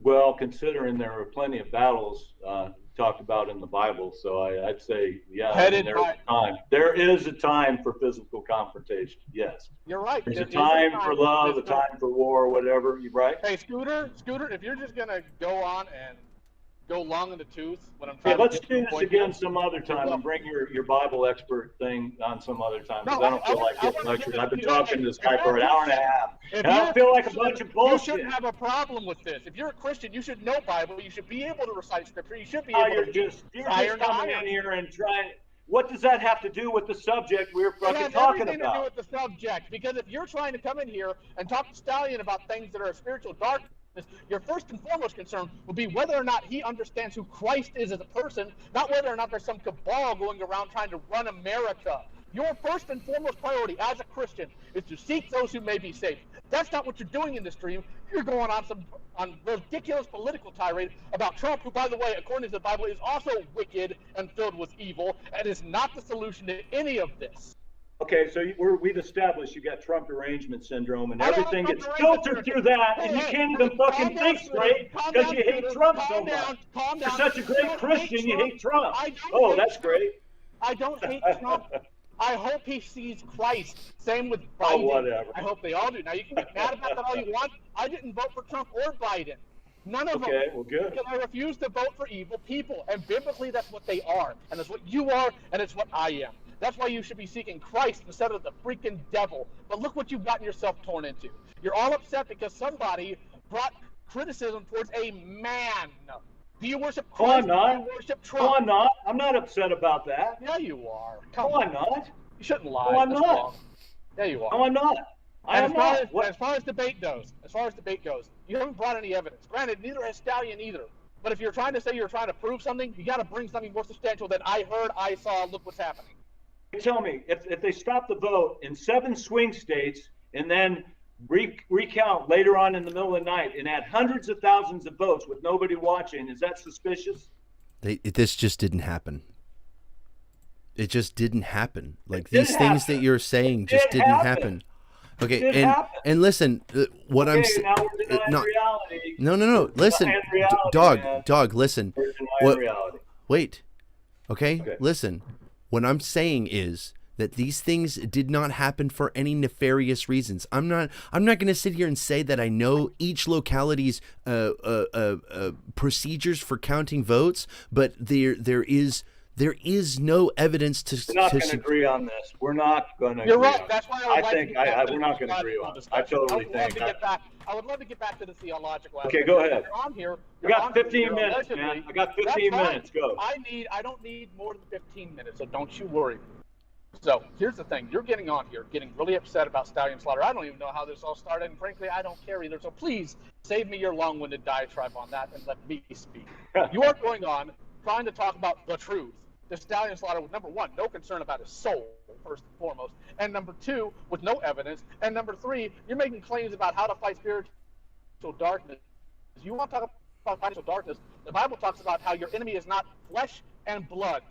Well, considering there are plenty of battles talked about in the Bible, so I'd say, there is a time for physical confrontation. Yes, you're right. There's a time for love, a time for war, whatever. You right? Hey, Scooter, if you're just gonna go on and go long in the tooth when I'm trying. Hey, let's do this again some other time and bring your Bible expert thing on some other time, because I don't feel like getting lectured. I've been talking to this guy for an hour and a half, and I don't feel like a bunch of bullshit. You shouldn't have a problem with this. If you're a Christian, you should know Bible. You should be able to recite Scripture. You should be able You're just coming in here and trying. What does that have to do with the subject we're fucking talking about? It has everything to do with the subject, because if you're trying to come in here and talk to Stallion about things that are spiritual darkness, your first and foremost concern will be whether or not he understands who Christ is as a person, not whether or not there's some cabal going around trying to run America. Your first and foremost priority as a Christian is to seek those who may be saved. That's not what you're doing in this stream. You're going on ridiculous political tirade about Trump, who, by the way, according to the Bible, is also wicked and filled with evil, and is not the solution to any of this. Okay, so we've established you got Trump derangement syndrome, and everything gets filtered through that, and you can't even fucking think straight because you hate Trump so much. You're such a great Christian, you hate Trump. Oh, that's great. I don't hate Trump. I hope he sees Christ. Same with Biden. Oh, whatever. I hope they all do. Now, you can get mad about that all you want. I didn't vote for Trump or Biden. None of them. Okay, well, good. Because I refuse to vote for evil people. And biblically, that's what they are. And that's what you are, and it's what I am. That's why you should be seeking Christ instead of the freaking devil. But look what you've gotten yourself torn into. You're all upset because somebody brought criticism towards a man. Do you worship Christ? No, I'm not. Do you worship Trump? No, I'm not. I'm not upset about that. Yeah, you are. No, I'm not. You shouldn't lie. No, I'm not. Wrong. Yeah, you are. No, I'm not. As far as debate goes, you haven't brought any evidence. Granted, neither has Stallion either. But if you're trying to say you're trying to prove something, you got to bring something more substantial than I heard, I saw, look what's happening. Tell me, if they stop the vote in 7 swing states and then recount later on in the middle of the night and add hundreds of thousands of votes with nobody watching, is that suspicious? This just didn't happen. It just didn't happen. Like, these things that you're saying just didn't happen. Okay, and listen, what I'm saying. No. Listen, dog. Listen. Wait. Okay, listen. What I'm saying is that these things did not happen for any nefarious reasons. I'm not going to sit here and say that I know each locality's procedures for counting votes, but there is no evidence to. We're not going to agree on this. We're not going to. You're right. That's why I think we're not going to agree on this. I totally think. I would love to get back to the theological. Okay, go ahead. On here. You got 15 minutes, man. I got 15 minutes. Go. I don't need more than 15 minutes, so don't you worry. So here's the thing: you're getting on here, getting really upset about Stallion Slaughter. I don't even know how this all started, and frankly, I don't care either. So please save me your long-winded diatribe on that and let me speak. You are going on trying to talk about the truth. The Stallion Slaughter was, number one, no concern about his soul. first and foremost. And number two, with no evidence. And number three, you're making claims about how to fight spiritual darkness. If you want to talk about spiritual darkness, the Bible talks about how your enemy is not flesh and blood,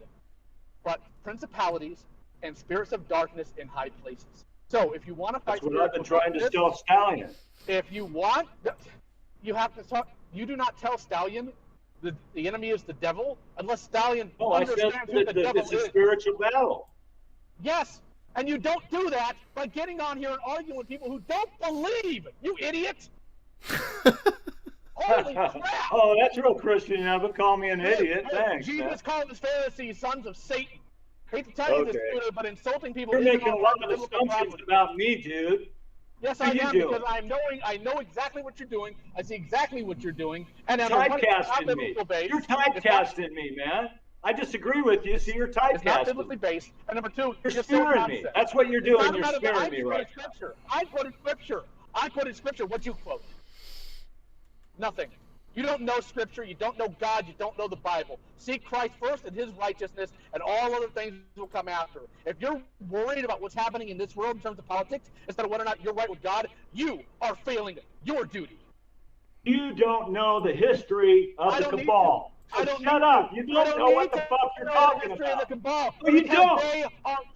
but principalities and spirits of darkness in high places. So if you want to fight That's what I've been trying to darkness, tell Stallion. if you want, you have to talk. You do not tell Stallion the enemy is the devil unless Stallion No, I said understands who the that devil it's a is. spiritual battle. Yes, and you don't do that by getting on here and arguing with people who don't believe. You idiot! Holy crap! Oh, that's real Christian now, but call me an idiot. Thanks, Jesus man. called his Pharisees sons of Satan. Hate to tell you this, Okay. Peter, but insulting people You're isn't making a all lot part of the biblical assumptions process. about me, dude. Yes, What I are you am, doing? because I know exactly what you're doing. I see exactly what you're doing. And under what is not Typecasting me. biblical based, You're typecasting me, man. I disagree with you, so you're it's not typecasting biblically me. based. And number two, You're so smearing me. nonsense. That's what you're It's doing. not a You're matter that smearing me right now. Scripture. I quoted scripture. I quoted scripture. What'd you quote? Nothing. You don't know scripture. You don't know God. You don't know the Bible. Seek Christ first and his righteousness, and all other things will come after. If you're worried about what's happening in this world in terms of politics, instead of whether or not you're right with God, you are failing your duty. You don't know the history of the cabal. So shut up. You don't know what the fuck you're talking about. No, you don't.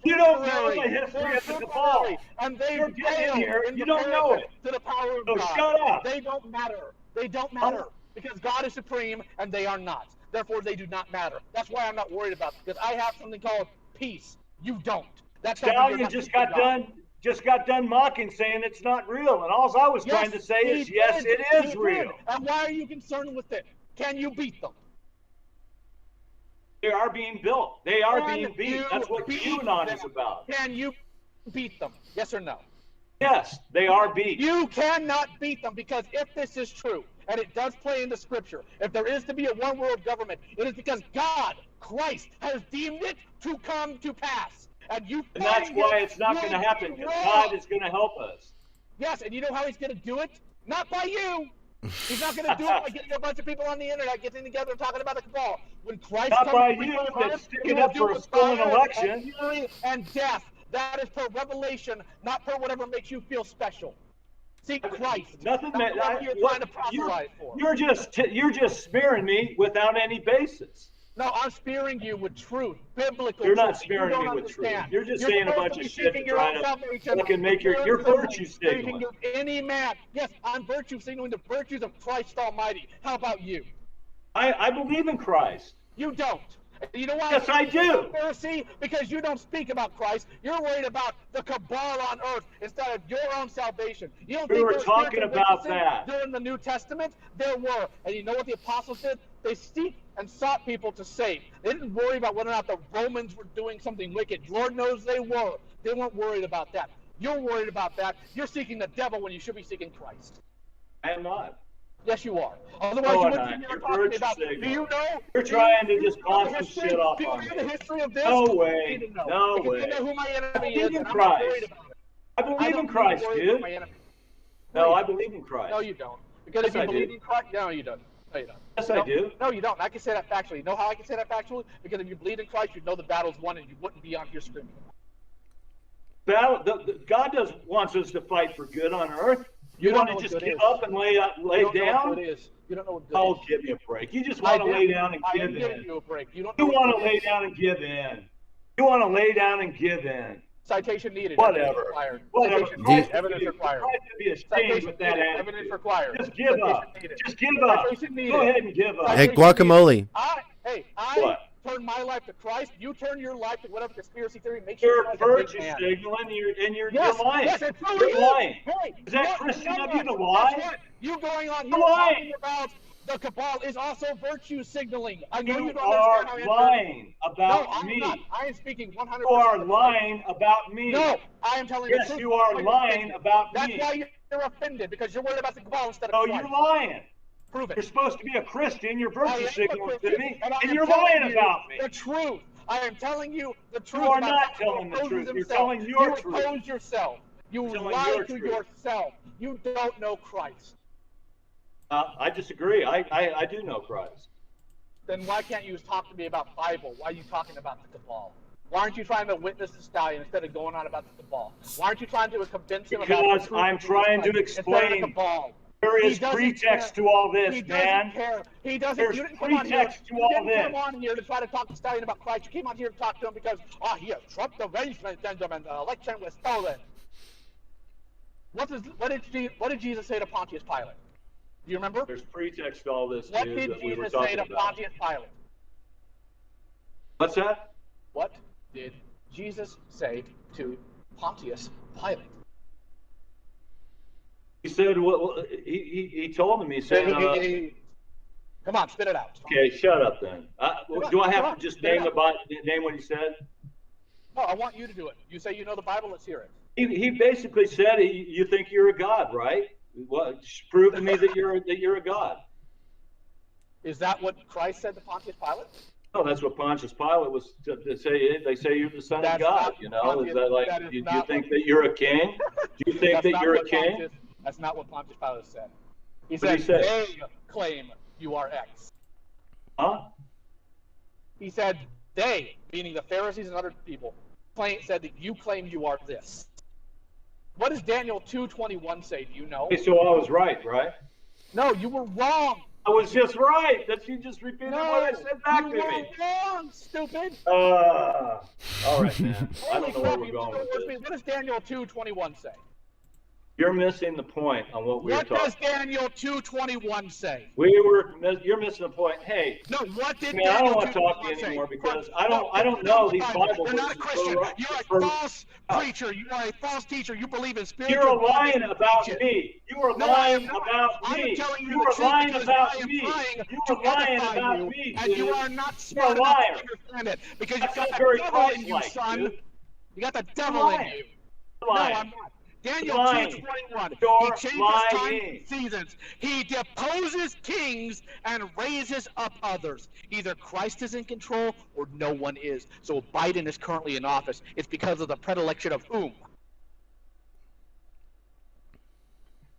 You don't know the history of the cabal. And they You're getting here. in You don't know it. to the power of So God. shut up. They don't matter. They don't matter because God is supreme and they are not. Therefore, they do not matter. That's why I'm not worried about it, because I have something called peace. You don't. That's Stallion just got done mocking, saying it's not real, and all I was trying to say is, yes, it is real. And why are you concerned with it? Can you beat them? They are being built. They are being beat. That's what QAnon is about. Can you beat them? Yes or no? Yes, they are beat. You cannot beat them, because if this is true, and it does play into Scripture, if there is to be a one world government, it is because God, Christ, has deemed it to come to pass. And that's why it's not going to happen, because God is going to help us. Yes, and you know how he's going to do it? Not by you. He's not going to do it by getting a bunch of people on the internet getting together and talking about the cabal. When Christ Not comes by to you return, that's he sticking will up do for a with stolen fire election. and fury and death. That is per revelation, not per whatever makes you feel special. Seek Christ. Nothing that you're trying to proselyte for. You're just smearing me without any basis. No, I'm spearing you with truth, biblical You're truth. not smearing me with truth. You're just You're saying a bunch of shit to try to fucking make your virtue signaling. Any man. Yes, I'm virtue signaling the virtues of Christ Almighty. How about you? I believe in Christ. You don't. You know why? Yes, I do. Pharisee, because you don't speak about Christ. You're worried about the cabal on earth instead of your own salvation. You don't We think were there talking about that during the New Testament? There were. And you know what the apostles did? They seeked and sought people to save. They didn't worry about whether or not the Romans were doing something wicked. Lord knows they were. They weren't worried about that. You're worried about that. You're seeking the devil when you should be seeking Christ. I am not. Yes, you are. Otherwise, you wouldn't be here talking about. Do you know? You're trying to just bounce some shit off on me. Do you know the history of this? No way. No way. You know who my enemy is, I believe in and I'm not worried Christ. about it. I believe in Christ, dude. No, I believe in Christ. No, you don't. Because if you believe in Christ, no, you don't. No, you don't. Yes, I do. No, you don't. I can say that factually. You know how I can say that factually? Because if you believe in Christ, you'd know the battle's won, and you wouldn't be on here screaming. God wants us to fight for good on earth. You want to just give up and lay down? You don't know what good is. You don't know what good is. Oh, give me a break. You just want to lay down and give in. I'm giving you a break. You want to lay down and give in. You want to lay down and give in. Citation needed. Whatever. Whatever. Evidence required. Try to be ashamed with that attitude. Evidence required. Just give up. Just give up. Go ahead and give up. Hey, guacamole. I turn my life to Christ. You turn your life to whatever conspiracy theory makes you. You're virtue signaling, and you're lying. Yes, it truly you're lying. Hey, is that Christian of you to lie? You going on here talking about the cabal is also virtue signaling. I know you don't are understand lying about me. Not. I am speaking 100%. You are lying about me. No, I am telling you the truth. Yes, you are lying about me. That's why you're offended, because you're worried about the cabal instead of No, Christ. you're lying. Prove it. You're supposed to be a Christian. You're virtue signaling to me, and you're lying about me. The truth. I am telling you the truth. You are not telling the truth. You're telling your truth. You oppose yourself. You lie to yourself. You don't know Christ. I disagree. I do know Christ. Then why can't you talk to me about Bible? Why are you talking about the cabal? Why aren't you trying to witness this guy instead of going on about the cabal? Why aren't you trying to convince him about the Because truth I'm of Jesus trying to Christ instead of the explain cabal? there He is doesn't pretext care. to all this, He man. doesn't care. He doesn't. There's You didn't come on here. pretext to You all didn't come this. on here to try to talk to Stallion about Christ. You came on here to talk to him because, here, Trump arrangement, gentlemen, the election was stolen. What did Jesus say to Pontius Pilate? Do you remember? There's pretext to all this, What dude, did that we were Jesus say talking to about. Pontius Pilate? What's that? What did Jesus say to Pontius Pilate? He said, well, he told him, he said, Come on, spit it out. okay, shut up then. Do I have to just name what he said? No, I want you to do it. You say you know the Bible, let's hear it. He basically said, you think you're a god, right? Well, prove to me that you're a god. Is that what Christ said to Pontius Pilate? No, that's what Pontius Pilate was to say. They say you're the son of God. You know, is that like? Do you think that you're a king? Do you think that you're a king? That's not what Pontius Pilate said. He What said, did he say? they claim you are X. Huh? He said, they, meaning the Pharisees and other people, said that you claim you are this. What does Daniel 2:21 say? Do you know? Okay, so I was right? No, you were wrong. I was just right. That you just repeated what I said back to you me. were wrong, stupid. All right, man. I don't know where we're going with this. What does Daniel 2:21 say? You're missing the point on what we were talking. What does Daniel 2:21 say? You're missing the point. Hey. No, what did Man, I don't want to Daniel talk to you 2:21 anymore say? because I don't know these Bible You're not a verses. Christian. You're a false preacher. You are a false teacher. You believe in spiritual. You're lying about me. You are lying about me. I'm telling you You the are truth lying because about I am me. trying You to are lying edify about you, me, and dude. you are not You're a smart enough liar. to understand it because you That's got not the very devil in you, Christ-like, son. dude. You got the devil in lying. you. You're lying. No, I'm not. Daniel lying. 2:21. You're He changes lying. times and seasons. He deposes kings and raises up others. Either Christ is in control or no one is. So Biden is currently in office. It's because of the predilection of whom?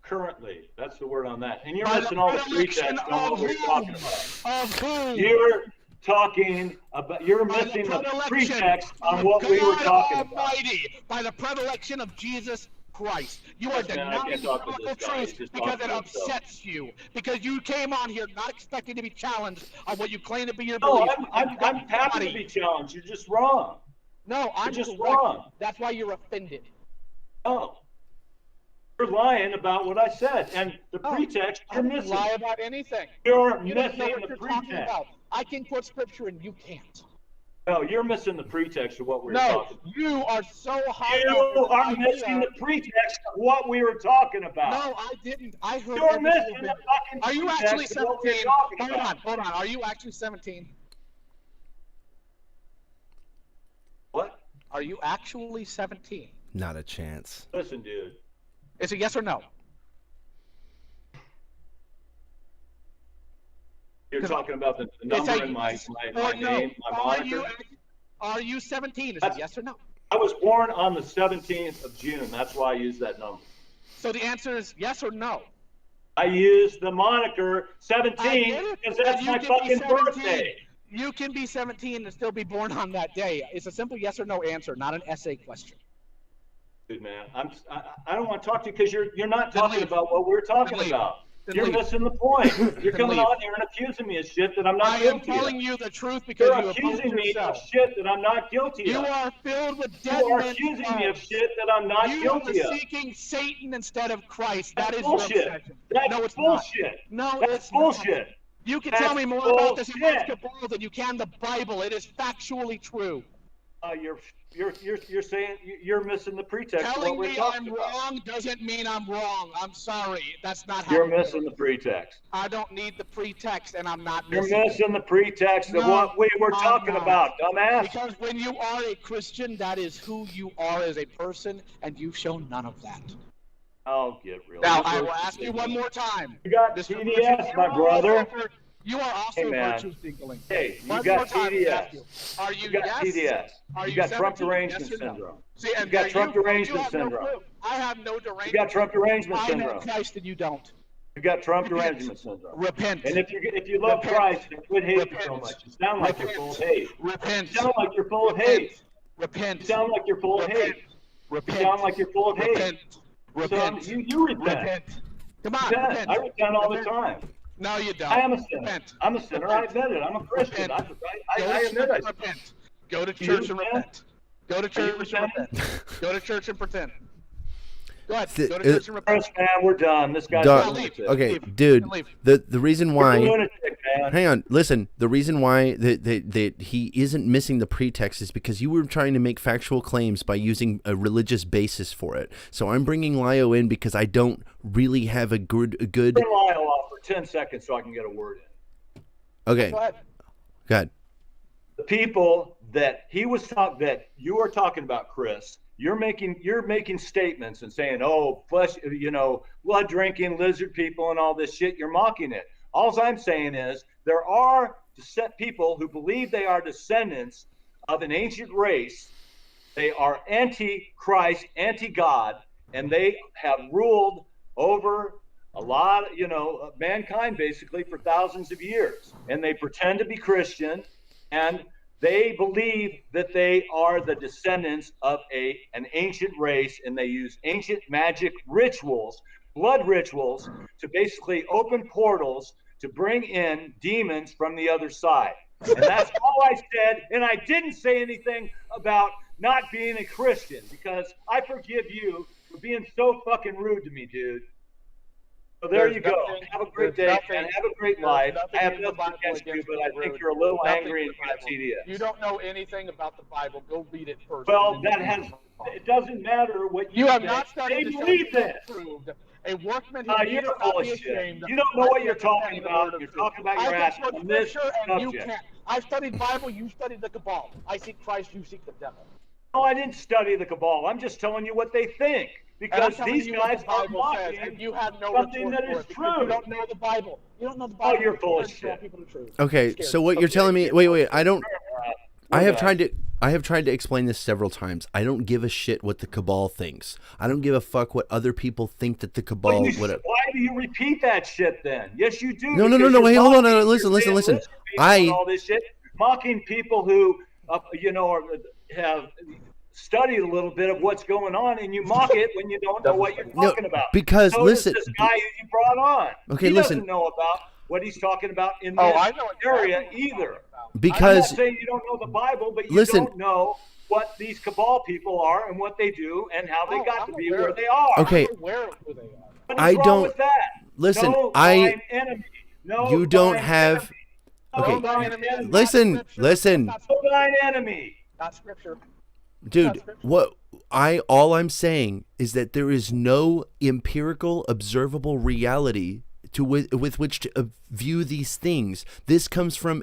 Currently, that's the word on that. And you're By missing the all the predilection pretext on what we're talking about. Of whom? You're talking about. You're missing the pretext on what we were talking about. Almighty, by the predilection of Jesus Christ. You are Yes, man, I denying can't the talk to biblical this guy. He's truth just because talking it to himself. upsets you. Because you came on here not expecting to be challenged on what you claim to be your No, belief. I'm happy to be challenged. You're just wrong. No, I'm just correct. wrong. That's why you're offended. No. You're lying about what I said. And the pretext, I you're didn't missing. lie about anything. You're You don't know missing what the you're talking pretext. about. I can quote scripture and you can't. No, you're missing the pretext of what we were No, talking about. you are so high You up are in the missing idea. the pretext of what we were talking about. No, I didn't. I heard You're every missing single the bit. fucking Are you pretext actually of what we're 17? talking Hold about. on, hold on. Are you actually 17? What? Are you actually 17? Not a chance. Listen, dude. Is it yes or no? You're talking about the number in my name, my moniker. Are you 17? Is it yes or no? I was born on the 17th of June. That's why I use that number. So the answer is yes or no. I use the moniker I 17 get it. because And that's you my can be fucking 17. birthday. You can be 17 and still be born on that day. It's a simple yes or no answer, not an essay question. Dude, man, I don't want to talk to you because you're not Then talking leave. about what we're talking Then leave. about. Then You're leave. missing the point. You're Then coming leave. on here and accusing me of shit that I'm not I am guilty telling of. you the truth because You're you accusing me of yourself. shit that I'm not guilty You of. are filled with dead You are men's accusing me of lives. shit that I'm not You guilty are of. seeking Satan instead of Christ. That's That is bullshit. your obsession. That's No, it's bullshit. not. No, That's it's not. bullshit. You can That's tell me more about this in bullshit. basketball than you can the Bible. It is factually true. You're saying you're missing the pretext of what Telling we're me talking I'm about. wrong doesn't mean I'm wrong. I'm sorry. That's not how You're it missing works. the pretext. I don't need the pretext, and I'm not You're missing it. missing the pretext of No, what we were I'm talking not. about, dumbass. Because when you are a Christian, that is who you are as a person, and you've shown none of that. Oh, get real. Now, I will ask you one more time. You got Mr. TDS, Virtue, my brother. You are also Hey, man. virtue signaling. Hey, you One got more time, TDS. ask you. Are you You got yes? TDS. Are You got Trump 17? derangement Yes or no? syndrome. See, and You got Trump derangement have no syndrome. clue. I have no derangement. You got Trump derangement I know syndrome. Christ and you don't. You got Trump Repent. derangement syndrome. Repent. And if you love Repent. Christ, then quit hating so Repent. much. You sound like you're full of hate. Repent. You sound like you're full of Repent. hate. Repent. You sound like you're full of hate. Repent. You sound like you're full of hate. Repent. Repent. So you repent. Repent. Come on, Repent. repent. I repent all the time. No, you don't. I am a sinner. Repent. I'm a sinner. I admit it. I'm a Christian. Repent. I admit it. Repent. Go to church and repent. Go to church and repenting? repent. Go to church and pretend. Go ahead. Go to it- church and repent. Chris, man, we're done. This guy's Dog- a lunatic. Okay, Leave. dude. Leave. The reason You're a why. lunatic, man. Hang on, listen. The reason why that he isn't missing the pretext is because you were trying to make factual claims by using a religious basis for it. So I'm bringing Lio in because I don't really have a good. Turn Lyle off for 10 seconds so I can get a word in. Okay, Go ahead. go ahead. The people that that you are talking about, Chris, you're making statements and saying, oh, flesh, blood drinking lizard people and all this shit. You're mocking it. All I'm saying is there are people who believe they are descendants of an ancient race. They are anti-Christ, anti-God, and they have ruled over a lot, of mankind basically for thousands of years. And they pretend to be Christian, and they believe that they are the descendants of an ancient race, and they use ancient magic rituals, blood rituals, to basically open portals to bring in demons from the other side. And that's all I said. And I didn't say anything about not being a Christian, because I forgive you for being so fucking rude to me, dude. So there There's you go. nothing- Have a great there's day nothing- and have a great there's life. nothing I have in the nothing Bible against you, against but I being think rude. you're a little Nothing angry in and the Bible. tedious. You don't know anything about the Bible. Go read it first. Well, And then that you has. can- It doesn't matter what You have say. not studied They the show believe you this. proved. A workman who You're need full not of be shit. ashamed. You don't know what you're I talking stand the about. word of You're truth. talking about I your can ass quote on this scripture and you subject. can't. I studied Bible. You studied the Cabal. I seek Christ. You seek the devil. No, I didn't study the Cabal. I'm just telling you what they think. And I'm Because telling these you what guys the are Bible says, mocking and you have no something retort that for is it because true. you don't know the Bible. You don't know the Oh, Bible. you're full of You're trying to tell shit. people the truth. Okay, Scared. so what you're telling me? Wait. I don't. We're I have done. tried to explain this several times. I don't give a shit what the cabal thinks. I don't give a fuck what other people think that the cabal. Why do you repeat that shit then? Yes, you do. No. because Wait, you're hold on. mocking- No, listen. you're saying lizard people and all this shit, mocking people who, have studied a little bit of what's going on, and you mock it when you don't know what you're talking about. because so listen. does this guy who you brought on. Okay, he listen. doesn't know about what he's talking about in Oh, this I know exactly area what you're either. talking about. I'm Because not saying you don't know the Bible, but you Listen. don't know what these cabal people are and what they do and how they Oh, got I'm to be aware where of they are. Okay. I'm aware of who they are. What is I wrong don't- with that? listen, No I- thine enemy. No you don't thine have. enemy. Okay. No thine enemy. Listen. No thine enemy. Not scripture. Dude, all I'm saying is that there is no empirical observable reality with which to view these things. This comes from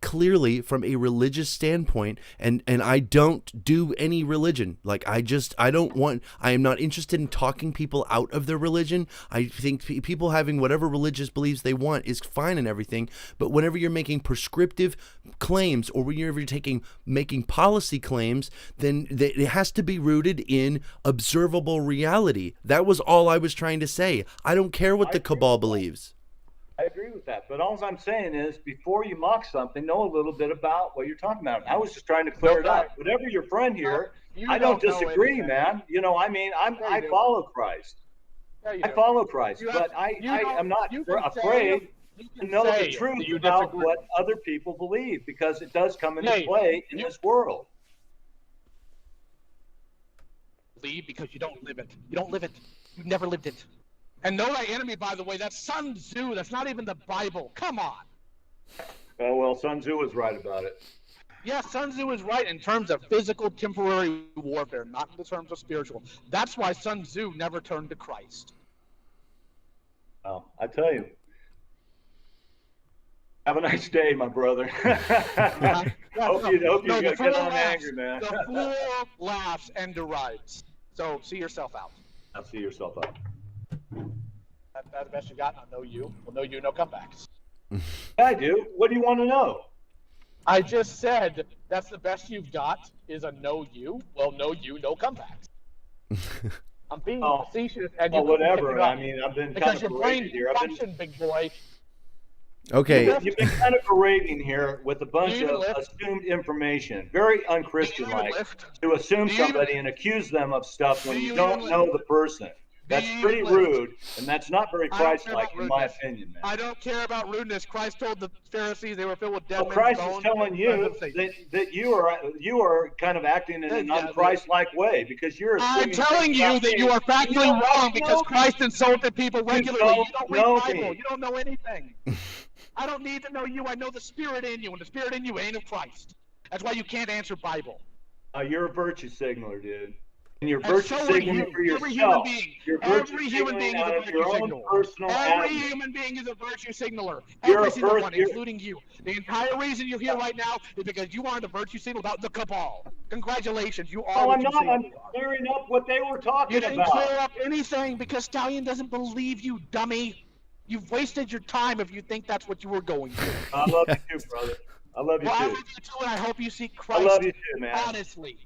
clearly from a religious standpoint, and I don't do any religion. Like I am not interested in talking people out of their religion. I think people having whatever religious beliefs they want is fine and everything, but whenever you're making prescriptive claims or whenever you're making policy claims, then it has to be rooted in observable reality. That was all I was trying to say. I don't care what the cabal believes. I agree with that, but all I'm saying is, before you mock something, know a little bit about what you're talking about. I was just trying to clear it up. Whatever your friend here, You I don't know disagree, anything. man. I do. follow Christ. Yeah, you I do. follow Christ, You but have- I you don't- am not you can afraid You to can know the say truth that you about disagree. what other people believe, because it does come into Hey, play in you- this world. Believe because you don't live it. You don't live it. You've never lived it. And know thy enemy, by the way, that's Sun Tzu. That's not even the Bible. Come on. Oh, well, Sun Tzu was right about it. Yeah, Sun Tzu is right in terms of physical, temporary warfare, not in the terms of spiritual. That's why Sun Tzu never turned to Christ. Oh, I tell you. Have a nice day, my brother. hope you the get fool on laughs. angry, man. The fool laughs and derides. So see yourself out. I'll see yourself up. That's the best you got. I know you. Well, no you, no comebacks. I do. What do you want to know? I just said that's the best you've got is a no you. Well, no you, no comebacks. I'm being facetious. And Oh, you couldn't pick whatever. it up I mean, I've been because kind your of brain paraded here. I've been, function, big boy. Okay. You've been kind of parading here with a bunch Do you of lift? assumed information. Very unchristian-like to assume Do you even- somebody and accuse them of stuff when Do you you don't even know the person. Do That's you pretty even lift? rude, and that's not very I don't care Christ-like, about in my rudeness. opinion, man. I don't care about rudeness. Christ told the Pharisees they were filled with dead Well, men's Christ is bones. telling you that you are kind of acting in an un-Christ-like way because you're I'm assuming telling things you about that me. you are factually don't wrong because know Christ insulted people regularly. You don't read know Bible. me. You don't know anything. I don't need to know you. I know the Spirit in you, and the Spirit in you ain't of Christ. That's why you can't answer Bible. You're a virtue signaler, dude. And you're And virtue so would signaling you. for Every human yourself. being. You're virtue Every human being signaling is out a of virtue your own signaler. personal Every animus. human being is a virtue signaler. You're Every a single person- one, you're- including you. The entire reason you're here right now is because you wanted a virtue signal about the cabal. Congratulations, you are Oh, what I'm you not. say I'm you are. clearing up what they were talking You didn't about. clear up anything because Stallion doesn't believe you, dummy. You've wasted your time if you think that's what you were going to. I love you too, brother. I love you Well, I too. love you too, and I hope you seek I Christ love you too, man. honestly.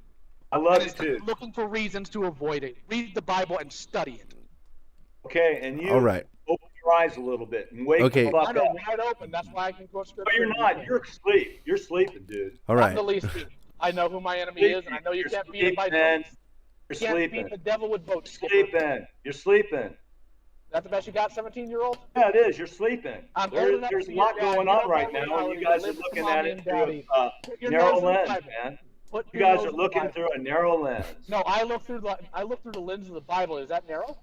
I love And you instead too. of looking for reasons to avoid it, read the Bible and study it. Okay, and you All right. open your eyes a little bit and wake Okay. the fuck Mine up. are wide open. That's why I can quote scripture. No, you're and you not. can't. You're asleep. You're sleeping, dude. All I'm right. the least bit. I know who my enemy is, and I know you You're can't beat it by sleeping. votes. You're You can't sleeping. beat the devil with votes. Skipper. Sleeping. You're sleeping. That's the best you got, 17-year-old? Yeah, it is. You're sleeping. I'm old enough There's to a be lot your dad. going You on don't right know now, and reality. you guys are Live with looking mommy at it and through daddy. a Put your narrow nose in the lens, Bible. man. Put You your guys nose are in the looking Bible. through a narrow lens. No, I look through the lens of the Bible. Is that narrow?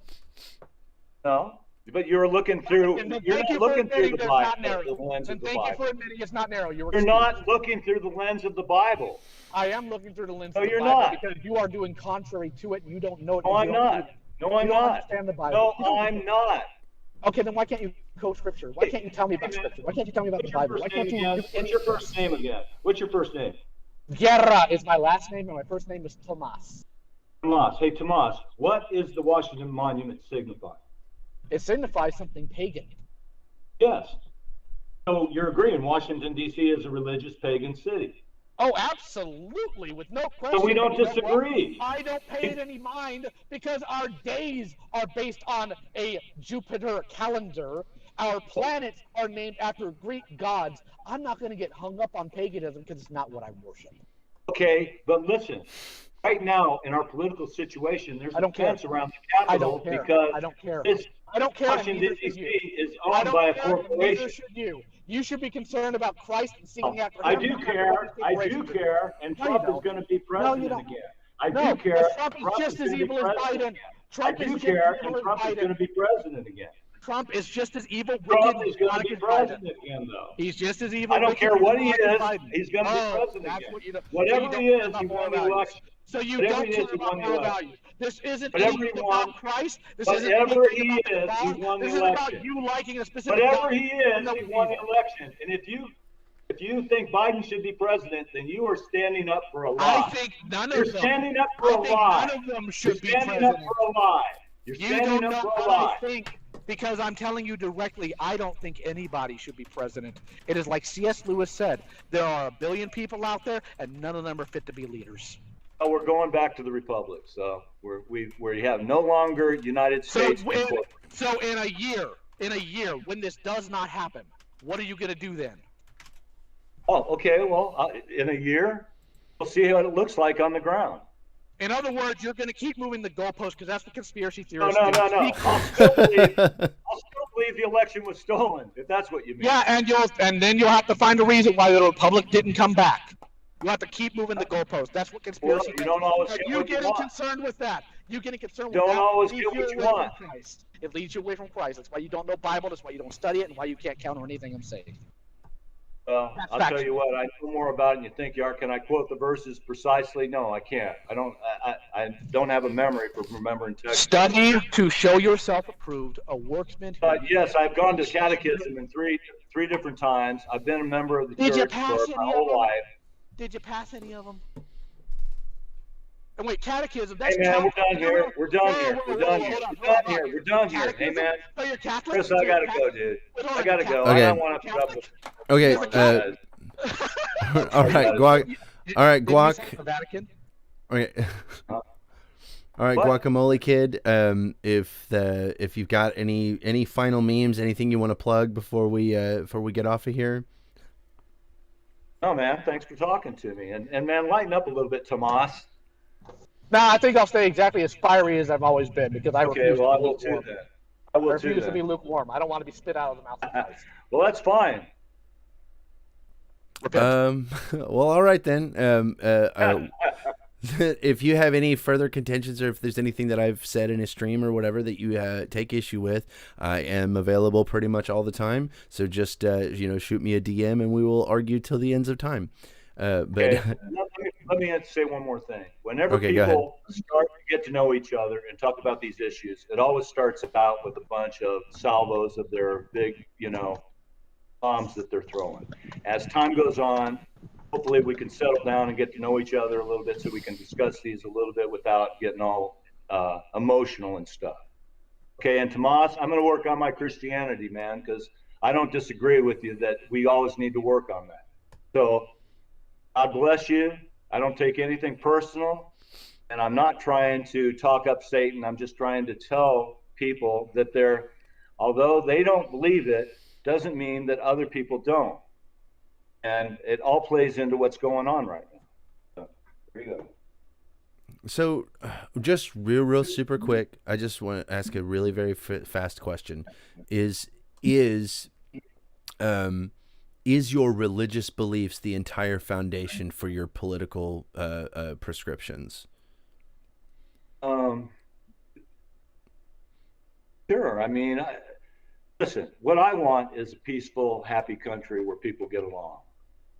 No, but you're looking through. And then You're thank not you for looking through admitting the that's Bible, not narrow. the lens And of the thank you Bible. for admitting it's not narrow. You're You're not looking through the lens of the Bible. I am looking through the lens No, of the you're Bible not. because you are doing contrary to it. You don't know it. No, you I'm don't not. believe it. No, I'm You don't not. understand the Bible. No, You don't- I'm not. Okay, then why can't you quote scripture? Why can't you tell me about scripture? Why can't you tell me about the What's your Bible? first Why name can't you again? do What's any your of first this? name again? What's your first name? Guerra is my last name, and my first name is Tomas. Tomas. Hey, Tomas, what is the Washington Monument signify? It signifies something pagan. Yes. So you're agreeing Washington, D.C. is a religious pagan city. Oh, absolutely, with no question. So we don't You know what? disagree. I don't pay it any mind because our days are based on a Jupiter calendar. Our planets are named after Greek gods. I'm not going to get hung up on paganism because it's not what I worship. Okay, but listen, right now in our political situation, there's I a don't care. fence around the I Capitol don't care. because I don't care. it's I don't care. And Washington, neither should D.C. you. is I owned don't by a care, and corporation. neither should you. You should be concerned about Christ and seeking after I Him. do not after care. what these I do corporations are care. And No, you Trump is don't. going to be No, you president don't. again. I No, do care. because Trump is just gonna as be evil as president Biden. again. Trump I is do just care, as and evil as Trump is going to Biden. be president again. Trump is just as evil, Trump wicked, is going to demonic be as Biden. president again, though. He's just as evil. I don't wicked, care what he demonic as is. Biden. He's going to be Oh, president that's again. what you know. Whatever so he you don't is, care he about won the moral values. election. So you Whatever don't he care is, he about won the moral election. values. This isn't Whatever anything he about wants, Christ. This isn't whatever anything he about the is, he law. won the This isn't about election. you liking a specific Whatever guy. he is, No, he it's won the evil. election. And if you think Biden should be president, then you are standing up for a I lie. think none You're of them. standing up for I a think lie. none of them You're should be standing up president. for a lie. You're You standing don't up know for a what lie. I think because I'm telling you directly, I don't think anybody should be president. It is like C.S. Lewis said, there are a billion people out there and none of them are fit to be leaders. Oh, we're going back to the republic. So we have no longer United States. So in a year, when this does not happen, what are you going to do then? Oh, okay. Well, in a year, we'll see what it looks like on the ground. In other words, you're going to keep moving the goalpost because that's what conspiracy No, theorists no, do. no, no. I'll still believe the election was stolen, if that's what you mean. Yeah, and then you'll have to find a reason why the Republic didn't come back. You have to keep moving the goalpost. That's what conspiracy. Well, you don't always get you what you getting want. concerned with that? You getting concerned with Don't that? always leads get what you away want. from Christ. It leads you away from Christ. That's why you don't know Bible. That's why you don't study it, and why you can't counter anything I'm saying. Well, That's I'll tell factual. you what. I know more about it than you think you are. Can I quote the verses precisely? No, I can't. I don't have a memory for remembering text. Study to show yourself approved, a workman. Yes, I've gone to catechism in three different times. I've been a member of the Did you church pass for my any of whole them? life. Did you pass any of them? And wait, catechism. That's Hey man, we're Catholic. done here. We're done here. We're done here. We're done here. We're done here. Hey Catechism? man, So you're Catholic? Chris, So I you're gotta Catholic? go, dude. Wait, hold I on, gotta you're go. Okay. I don't want to put up with. Okay. You're Catholic? All right, Guac. All right, Did you sign Guac. the Vatican? Okay. All right, But Guacamole Kid. If you've got any final memes, anything you want to plug before we get off of here. no, man, thanks for talking to me. And man, lighten up a little bit, Tomas. Nah, I think I'll stay exactly as fiery as I've always been because I Okay, refuse to well, be I will too lukewarm. then. I I will too refuse to be then. lukewarm. I don't want to be spit out of the mouth of Christ. Well, that's fine. Repent. Well, all right then. If you have any further contentions, or if there's anything that I've said in a stream or whatever that you take issue with, I am available pretty much all the time. So just shoot me a DM and we will argue till the ends of time. But Okay, let me say one more thing. Whenever Okay, go ahead. people start to get to know each other and talk about these issues, it always starts out with a bunch of salvos of their big, bombs that they're throwing. As time goes on, hopefully we can settle down and get to know each other a little bit so we can discuss these a little bit without getting all emotional and stuff. Okay, and Tomas, I'm going to work on my Christianity, man, because I don't disagree with you that we always need to work on that. So God bless you. I don't take anything personal, and I'm not trying to talk up Satan. I'm just trying to tell people that although they don't believe it, doesn't mean that other people don't. And it all plays into what's going on right now. So, there you go. So, just real super quick, I just want to ask a really very fast question: Is your religious beliefs the entire foundation for your political prescriptions? Sure. I mean, listen. What I want is a peaceful, happy country where people get along.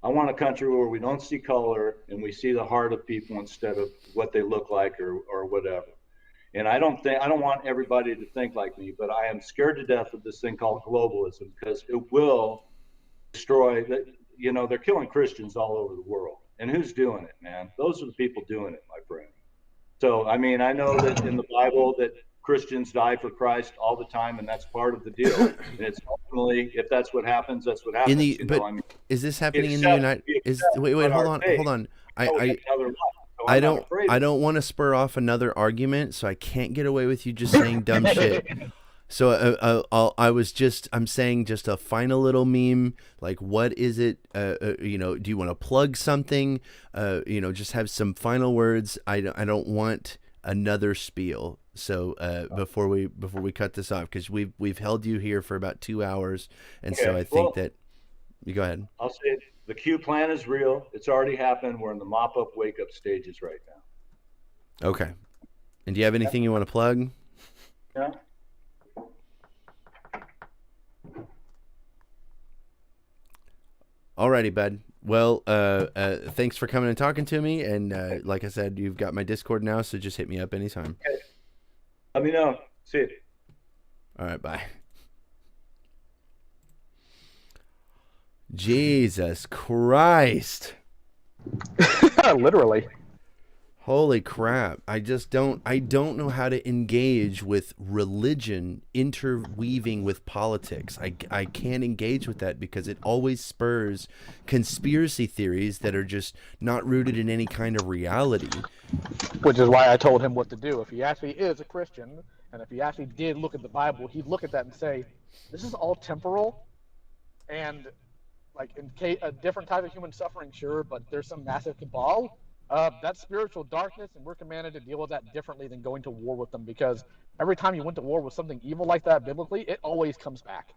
I want a country where we don't see color and we see the heart of people instead of what they look like or whatever. And I don't want everybody to think like me, but I am scared to death of this thing called globalism because it will destroy that. They're killing Christians all over the world. And who's doing it, man? Those are the people doing it, my friend. So, I mean, I know that in the Bible that Christians die for Christ all the time, and that's part of the deal. And it's ultimately, if that's what happens, that's what happens. Is this happening in the United? Wait, hold on. I don't want to spur off another argument, so I can't get away with you just saying dumb shit. So I'm saying just a final little meme. Like, what is it? Do you want to plug something? Just have some final words. I don't want another spiel. So before we cut this off, because we've held you here for about 2 hours, and so I think that you go ahead. I'll say it. The Q plan is real. It's already happened. We're in the mop up, wake up stages right now. Okay. And do you have anything you want to plug? Yeah. Alrighty, bud. Well, thanks for coming and talking to me. And like I said, you've got my Discord now, so just hit me up anytime. Okay. Let me know. See you. All right, bye. Jesus Christ. Literally. Holy crap. I don't know how to engage with religion interweaving with politics. I can't engage with that because it always spurs conspiracy theories that are just not rooted in any kind of reality. Which is why I told him what to do. If he actually is a Christian, and if he actually did look at the Bible, he'd look at that and say, this is all temporal, and like in a different type of human suffering, sure, but there's some massive cabal. That's spiritual darkness, and we're commanded to deal with that differently than going to war with them, because every time you went to war with something evil like that biblically, it always comes back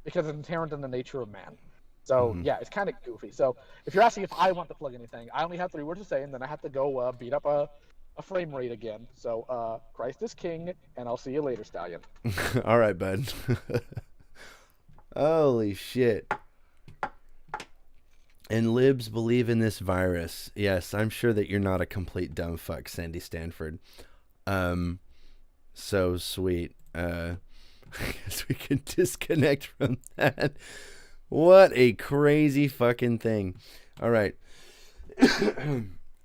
because it's inherent in the nature of man. So yeah, it's kind of goofy. So if you're asking if I want to plug anything, I only have 3 words to say, and then I have to go beat up a frame rate again. So Christ is king, and I'll see you later, Stallion. All right, bud. Holy shit. And libs believe in this virus. Yes, I'm sure that you're not a complete dumb fuck, Sandy Stanford. So sweet. I guess we can disconnect from that. What a crazy fucking thing. All right.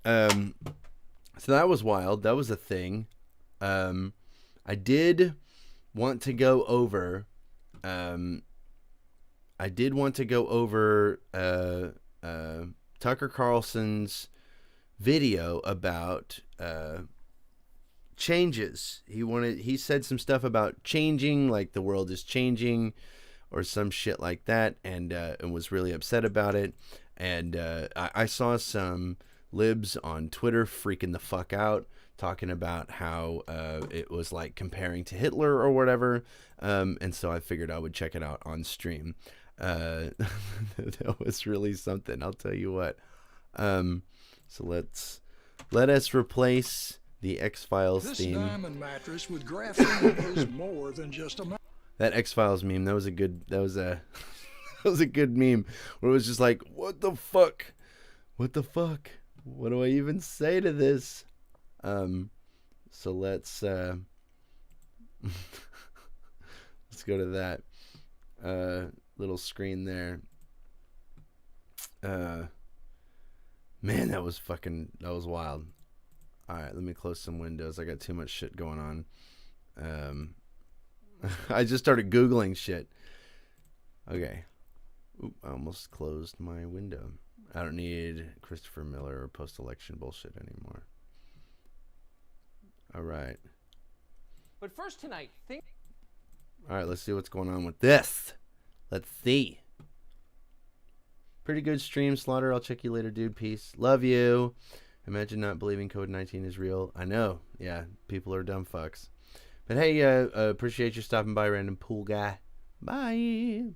So that was wild. That was a thing. I did want to go over Tucker Carlson's video about changes. He said some stuff about changing, like the world is changing or some shit like that, and was really upset about it. And I saw some libs on Twitter freaking the fuck out, talking about how it was like comparing to Hitler or whatever. And so I figured I would check it out on stream. That was really something, I'll tell you what. So let us replace the X-Files theme. This diamond mattress with graphene is more than just a That X-Files meme, that was a that was a good meme, where it was just like, what the fuck? What the fuck? What do I even say to this? So let's let's go to that little screen there. Man, that was wild. All right, let me close some windows. I got too much shit going on. I just started Googling shit. Okay. Oop, I almost closed my window. I don't need Christopher Miller or post-election bullshit anymore. All right. But first tonight, All right, let's see what's going on with this. Let's see. Pretty good stream, Slaughter. I'll check you later, dude. Peace. Love you. Imagine not believing COVID-19 is real. I know. Yeah, people are dumb fucks. But hey, appreciate you stopping by, random pool guy. Bye.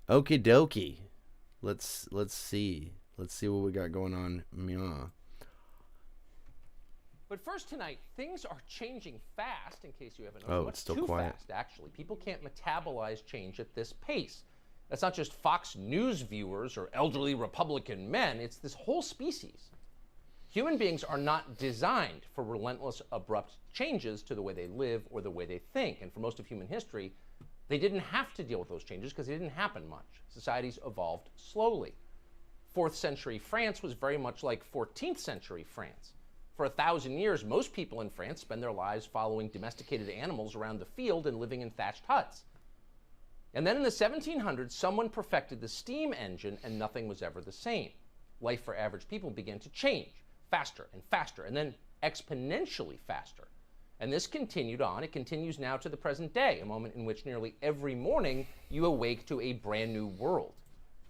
Okie dokie. Let's see. Let's see what we got going on. Meow. But first tonight, things are changing fast, in case you haven't Oh, known. it's still too quiet. fast, actually. People can't metabolize change at this pace. That's not just Fox News viewers or elderly Republican men. It's this whole species. Human beings are not designed for relentless, abrupt changes to the way they live or the way they think. And for most of human history, they didn't have to deal with those changes because they didn't happen much. Societies evolved slowly. 4th century France was very much like 14th century France. For 1,000 years, most people in France spend their lives following domesticated animals around the field and living in thatched huts. And then in the 1700s, someone perfected the steam engine and nothing was ever the same. Life for average people began to change faster and faster, and then exponentially faster. And this continued on. It continues now to the present day, a moment in which nearly every morning you awake to a brand new world.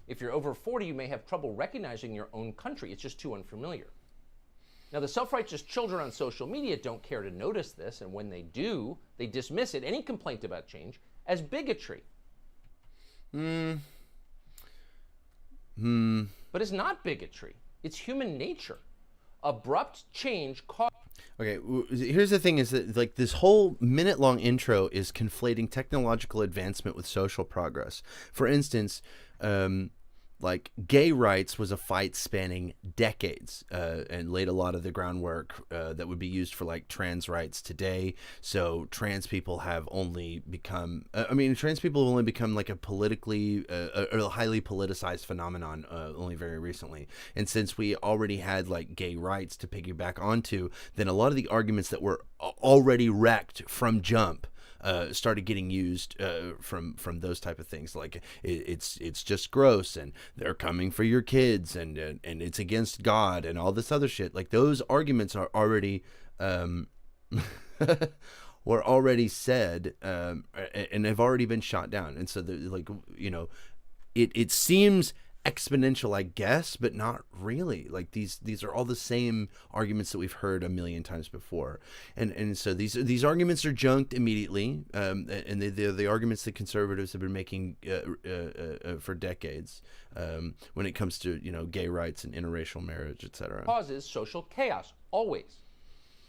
If you're over 40, you may have trouble recognizing your own country. It's just too unfamiliar. Now, the self-righteous children on social media don't care to notice this, and when they do, they dismiss it, any complaint about change, as bigotry. But it's not bigotry. It's human nature. Abrupt change causes... Okay, here's the thing is that like this whole minute-long intro is conflating technological advancement with social progress. For instance, like gay rights was a fight spanning decades and laid a lot of the groundwork that would be used for like trans rights today. So trans people have only become, trans people have only become like a politically, a highly politicized phenomenon only very recently. And since we already had like gay rights to piggyback onto, then a lot of the arguments that were already wrecked from jump started getting used from those type of things, like it's just gross and they're coming for your kids and it's against God and all this other shit. Like those arguments are already were already said and have already been shot down. And so it seems exponential, I guess, but not really. Like these are all the same arguments that we've heard a million times before, and so these arguments are junked immediately, and they're the arguments that conservatives have been making for decades when it comes to gay rights and interracial marriage, etc. Causes social chaos, always.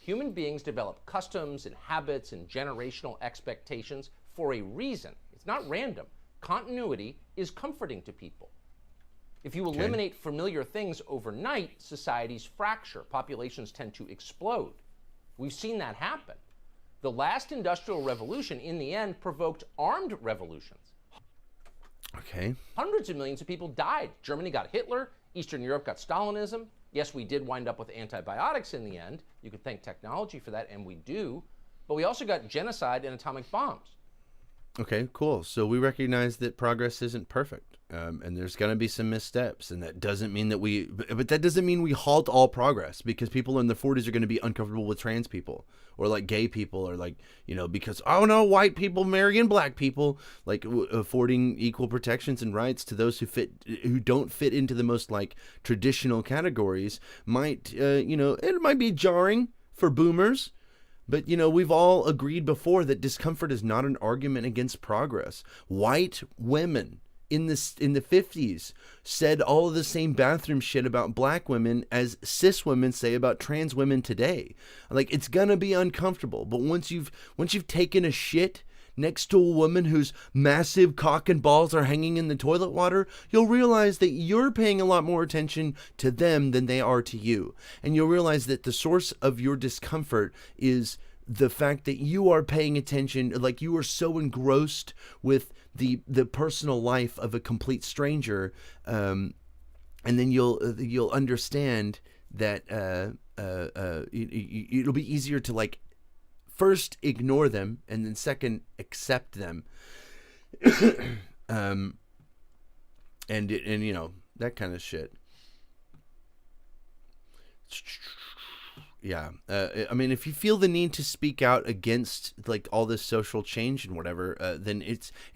Human beings develop customs and habits and generational expectations for a reason. It's not random. Continuity is comforting to people. If you eliminate familiar things overnight, societies fracture. Populations tend to explode. We've seen that happen. The last industrial revolution, in the end, provoked armed revolutions. Okay. Hundreds of millions of people died. Germany got Hitler. Eastern Europe got Stalinism. Yes, we did wind up with antibiotics in the end. You could thank technology for that, and we do. But we also got genocide and atomic bombs. Okay, cool. So we recognize that progress isn't perfect, and there's going to be some missteps, and that doesn't mean that but that doesn't mean we halt all progress, because people in their 40s are going to be uncomfortable with trans people, or like gay people, or like, because, oh no, white people marrying black people, like affording equal protections and rights to those who don't fit into the most like traditional categories might, it might be jarring for boomers. But, we've all agreed before that discomfort is not an argument against progress. White women in the 50s said all of the same bathroom shit about black women as cis women say about trans women today. Like, it's gonna be uncomfortable, but once you've taken a shit next to a woman whose massive cock and balls are hanging in the toilet water, you'll realize that you're paying a lot more attention to them than they are to you. And you'll realize that the source of your discomfort is the fact that you are paying attention, like you are so engrossed with the personal life of a complete stranger, and then you'll understand that it'll be easier to like first ignore them, and then second accept them, and that kind of shit. Yeah, I mean, if you feel the need to speak out against like all this social change and whatever, then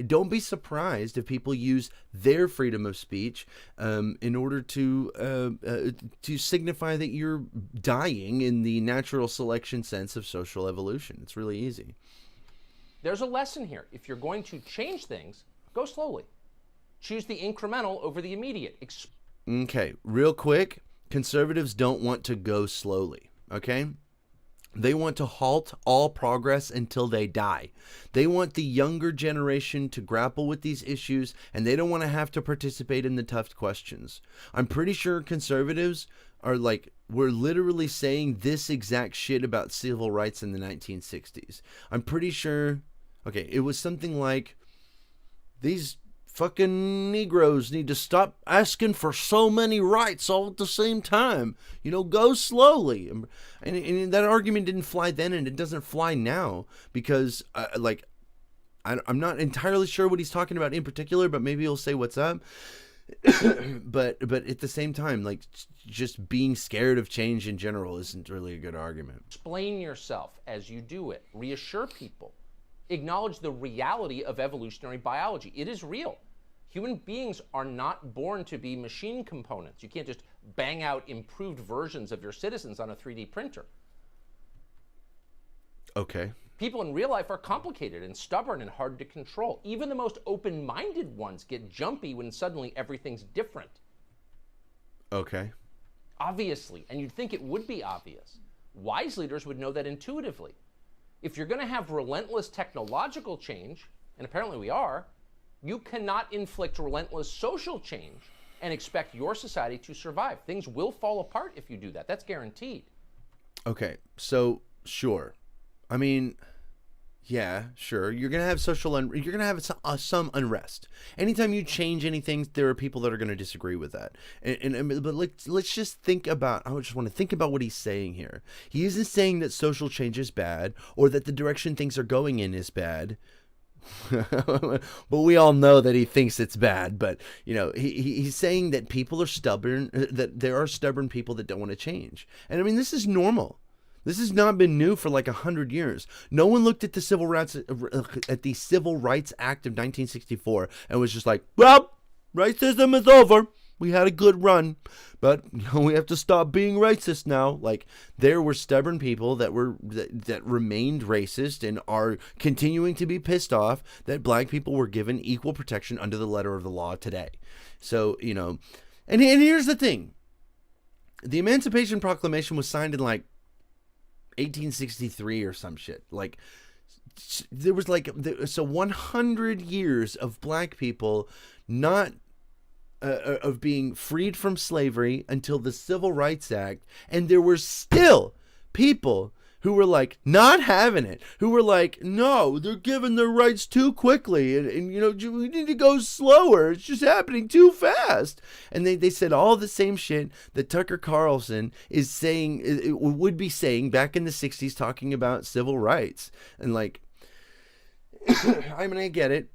don't be surprised if people use their freedom of speech in order to signify that you're dying in the natural selection sense of social evolution. It's really easy. There's a lesson here. If you're going to change things, go slowly. Choose the incremental over the immediate. Okay, real quick, conservatives don't want to go slowly. Okay? They want to halt all progress until they die. They want the younger generation to grapple with these issues, and they don't want to have to participate in the tough questions. I'm pretty sure conservatives are like, we're literally saying this exact shit about civil rights in the 1960s. I'm pretty sure, okay, it was something like, these fucking Negroes need to stop asking for so many rights all at the same time. Go slowly. And that argument didn't fly then, and it doesn't fly now, because I'm not entirely sure what he's talking about in particular, but maybe he'll say what's up. but at the same time, like, just being scared of change in general isn't really a good argument. Explain yourself as you do it. Reassure people. Acknowledge the reality of evolutionary biology. It is real. Human beings are not born to be machine components. You can't just bang out improved versions of your citizens on a 3D printer. Okay. People in real life are complicated and stubborn and hard to control. Even the most open-minded ones get jumpy when suddenly everything's different. Okay. Obviously, and you'd think it would be obvious. Wise leaders would know that intuitively. If you're going to have relentless technological change, and apparently we are, you cannot inflict relentless social change and expect your society to survive. Things will fall apart if you do that. That's guaranteed. Okay, so sure. I mean, yeah, sure. You're gonna have you're gonna have some unrest. Anytime you change anything, there are people that are gonna disagree with that. But let's just think about. I just want to think about what he's saying here. He isn't saying that social change is bad, or that the direction things are going in is bad. But we all know that he thinks it's bad. But he's saying that people are stubborn. That there are stubborn people that don't want to change. And I mean, this is normal. This has not been new for like 100 years. No one looked at the Civil Rights Act of 1964 and was just like, well, racism is over. We had a good run, but we have to stop being racist now. Like, there were stubborn people that remained racist and are continuing to be pissed off that black people were given equal protection under the letter of the law today. So, and here's the thing. The Emancipation Proclamation was signed in like 1863 or some shit. Like, there was 100 years of black people not of being freed from slavery until the Civil Rights Act, and there were still people who were like not having it, who were like, no, they're giving their rights too quickly, and we need to go slower, it's just happening too fast. And they said all the same shit that Tucker Carlson is saying, would be saying back in the 60s, talking about civil rights. And like, I mean, I get it.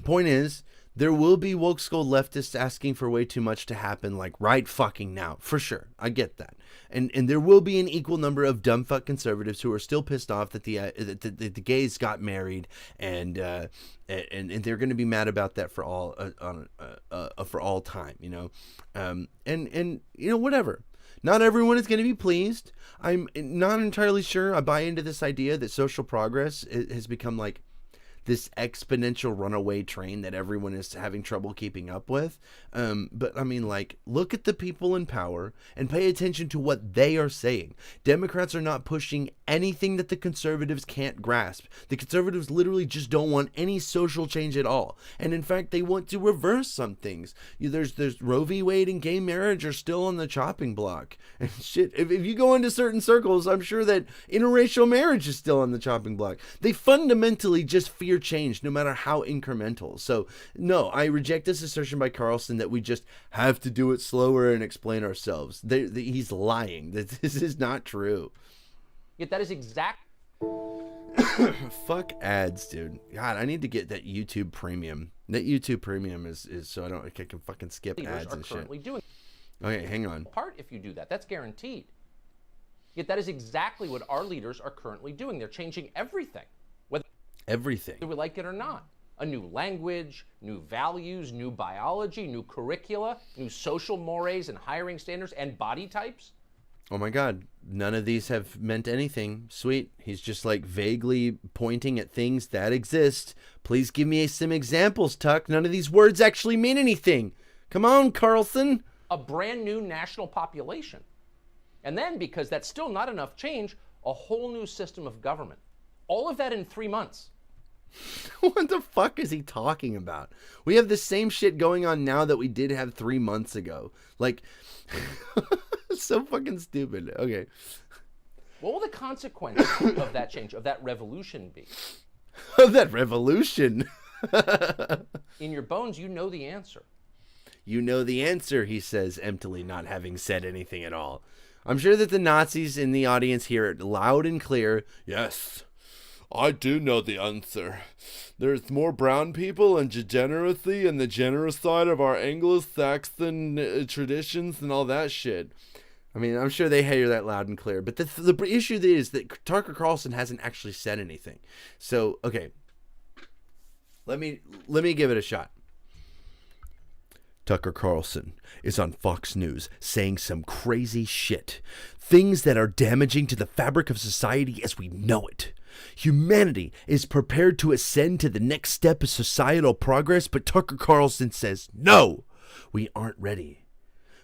Point is, there will be woke skull leftists asking for way too much to happen, like right fucking now, for sure. I get that, and there will be an equal number of dumb fuck conservatives who are still pissed off that the gays got married, and they're going to be mad about that for all for all time, you know, and you know, whatever. Not everyone is going to be pleased. I'm not entirely sure I buy into this idea that social progress has become like this exponential runaway train that everyone is having trouble keeping up with. But I mean, like, look at the people in power and pay attention to what they are saying. Democrats are not pushing anything that the conservatives can't grasp. The conservatives literally just don't want any social change at all. And in fact, they want to reverse some things. There's Roe v. Wade and gay marriage are still on the chopping block. And shit, if you go into certain circles, I'm sure that interracial marriage is still on the chopping block. They fundamentally just fear change, no matter how incremental. So no, I reject this assertion by Carlson that we just have to do it slower and explain ourselves. He's lying. This is not true. Yet that is exact. Fuck ads, dude. God, I need to get that YouTube Premium. That YouTube Premium is so I can fucking skip ads and shit. Currently doing. Okay, hang on. Part if you do that, that's guaranteed. Yet that is exactly what our leaders are currently doing. They're changing everything. Everything. Whether we like it or not. A new language, new values, new biology, new curricula, new social mores and hiring standards and body types. Oh my God, none of these have meant anything. Sweet. He's just like vaguely pointing at things that exist. Please give me some examples, Tuck. None of these words actually mean anything. Come on, Carlson. A brand new national population. And then, because that's still not enough change, a whole new system of government. All of that in 3 months. What the fuck is he talking about? We have the same shit going on now that we did have 3 months ago. Like, so fucking stupid. Okay. What will the consequences of that change, of that revolution be? Of that revolution? In your bones, you know the answer. You know the answer, he says, emptily, not having said anything at all. I'm sure that the Nazis in the audience hear it loud and clear. Yes, I do know the answer. There's more brown people and degeneracy and the generous side of our Anglo-Saxon traditions and all that shit. I mean, I'm sure they hear that loud and clear. But the issue is that Tucker Carlson hasn't actually said anything. So, okay. Let me give it a shot. Tucker Carlson is on Fox News saying some crazy shit. Things that are damaging to the fabric of society as we know it. Humanity is prepared to ascend to the next step of societal progress, but Tucker Carlson says, no, we aren't ready.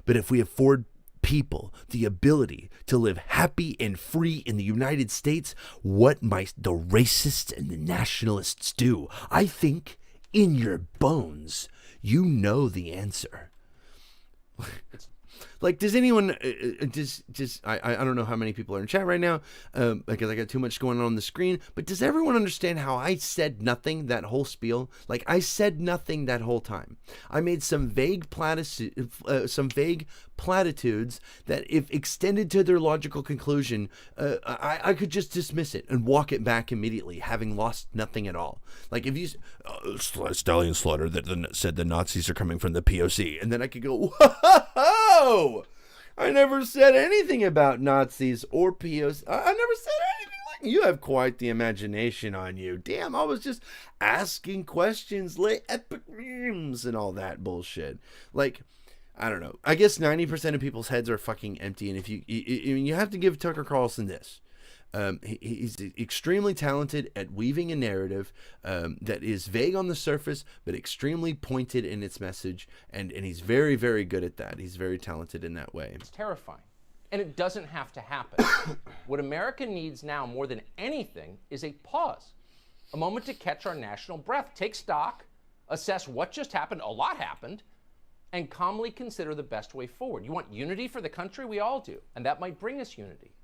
But if we afford people the ability to live happy and free in the United States, what might the racists and the nationalists do? I think in your bones, you know the answer. Like, does anyone I don't know how many people are in chat right now because I got too much going on the screen, but does everyone understand how I said nothing that whole spiel? Like, I said nothing that whole time. I made some vague platitudes that, if extended to their logical conclusion, I could just dismiss it and walk it back immediately, having lost nothing at all. Like, if you Stallion Slaughter that said the Nazis are coming from the POC, and then I could go, whoa! I never said anything about Nazis or POC. I never said anything like. You have quite the imagination on you. Damn, I was just asking questions, like epic memes and all that bullshit. Like, I don't know. I guess 90% of people's heads are fucking empty, and if you have to give Tucker Carlson this. He's extremely talented at weaving a narrative that is vague on the surface, but extremely pointed in its message, and he's very, very good at that. He's very talented in that way. It's terrifying. And it doesn't have to happen. What America needs now more than anything is a pause, a moment to catch our national breath, take stock, assess what just happened, a lot happened, and calmly consider the best way forward. You want unity for the country? We all do. And that might bring us unity.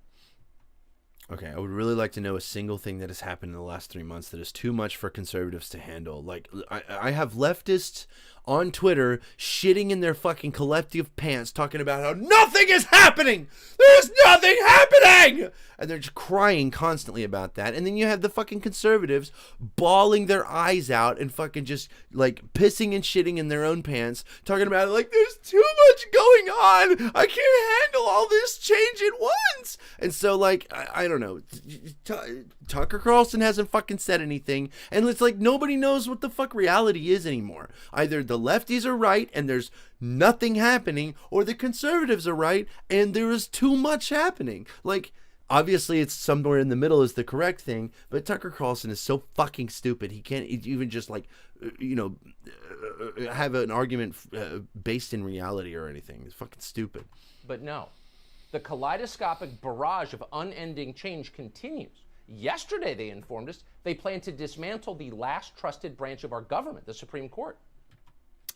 Okay, I would really like to know a single thing that has happened in the last 3 months that is too much for conservatives to handle. Like, I have leftists on Twitter shitting in their fucking collective pants, talking about how nothing is happening. There's nothing happening. And they're just crying constantly about that. And then you have the fucking conservatives bawling their eyes out and fucking just like pissing and shitting in their own pants, talking about it like there's too much going on. I can't handle all this change at once. And so like, I don't know. Tucker Carlson hasn't fucking said anything. And it's like nobody knows what the fuck reality is anymore. Either the lefties are right and there's nothing happening, or the conservatives are right and there is too much happening. Like, obviously, it's somewhere in the middle is the correct thing, but Tucker Carlson is so fucking stupid. He can't even just like, have an argument based in reality or anything. It's fucking stupid. But no, the kaleidoscopic barrage of unending change continues. Yesterday, they informed us they plan to dismantle the last trusted branch of our government, the Supreme Court.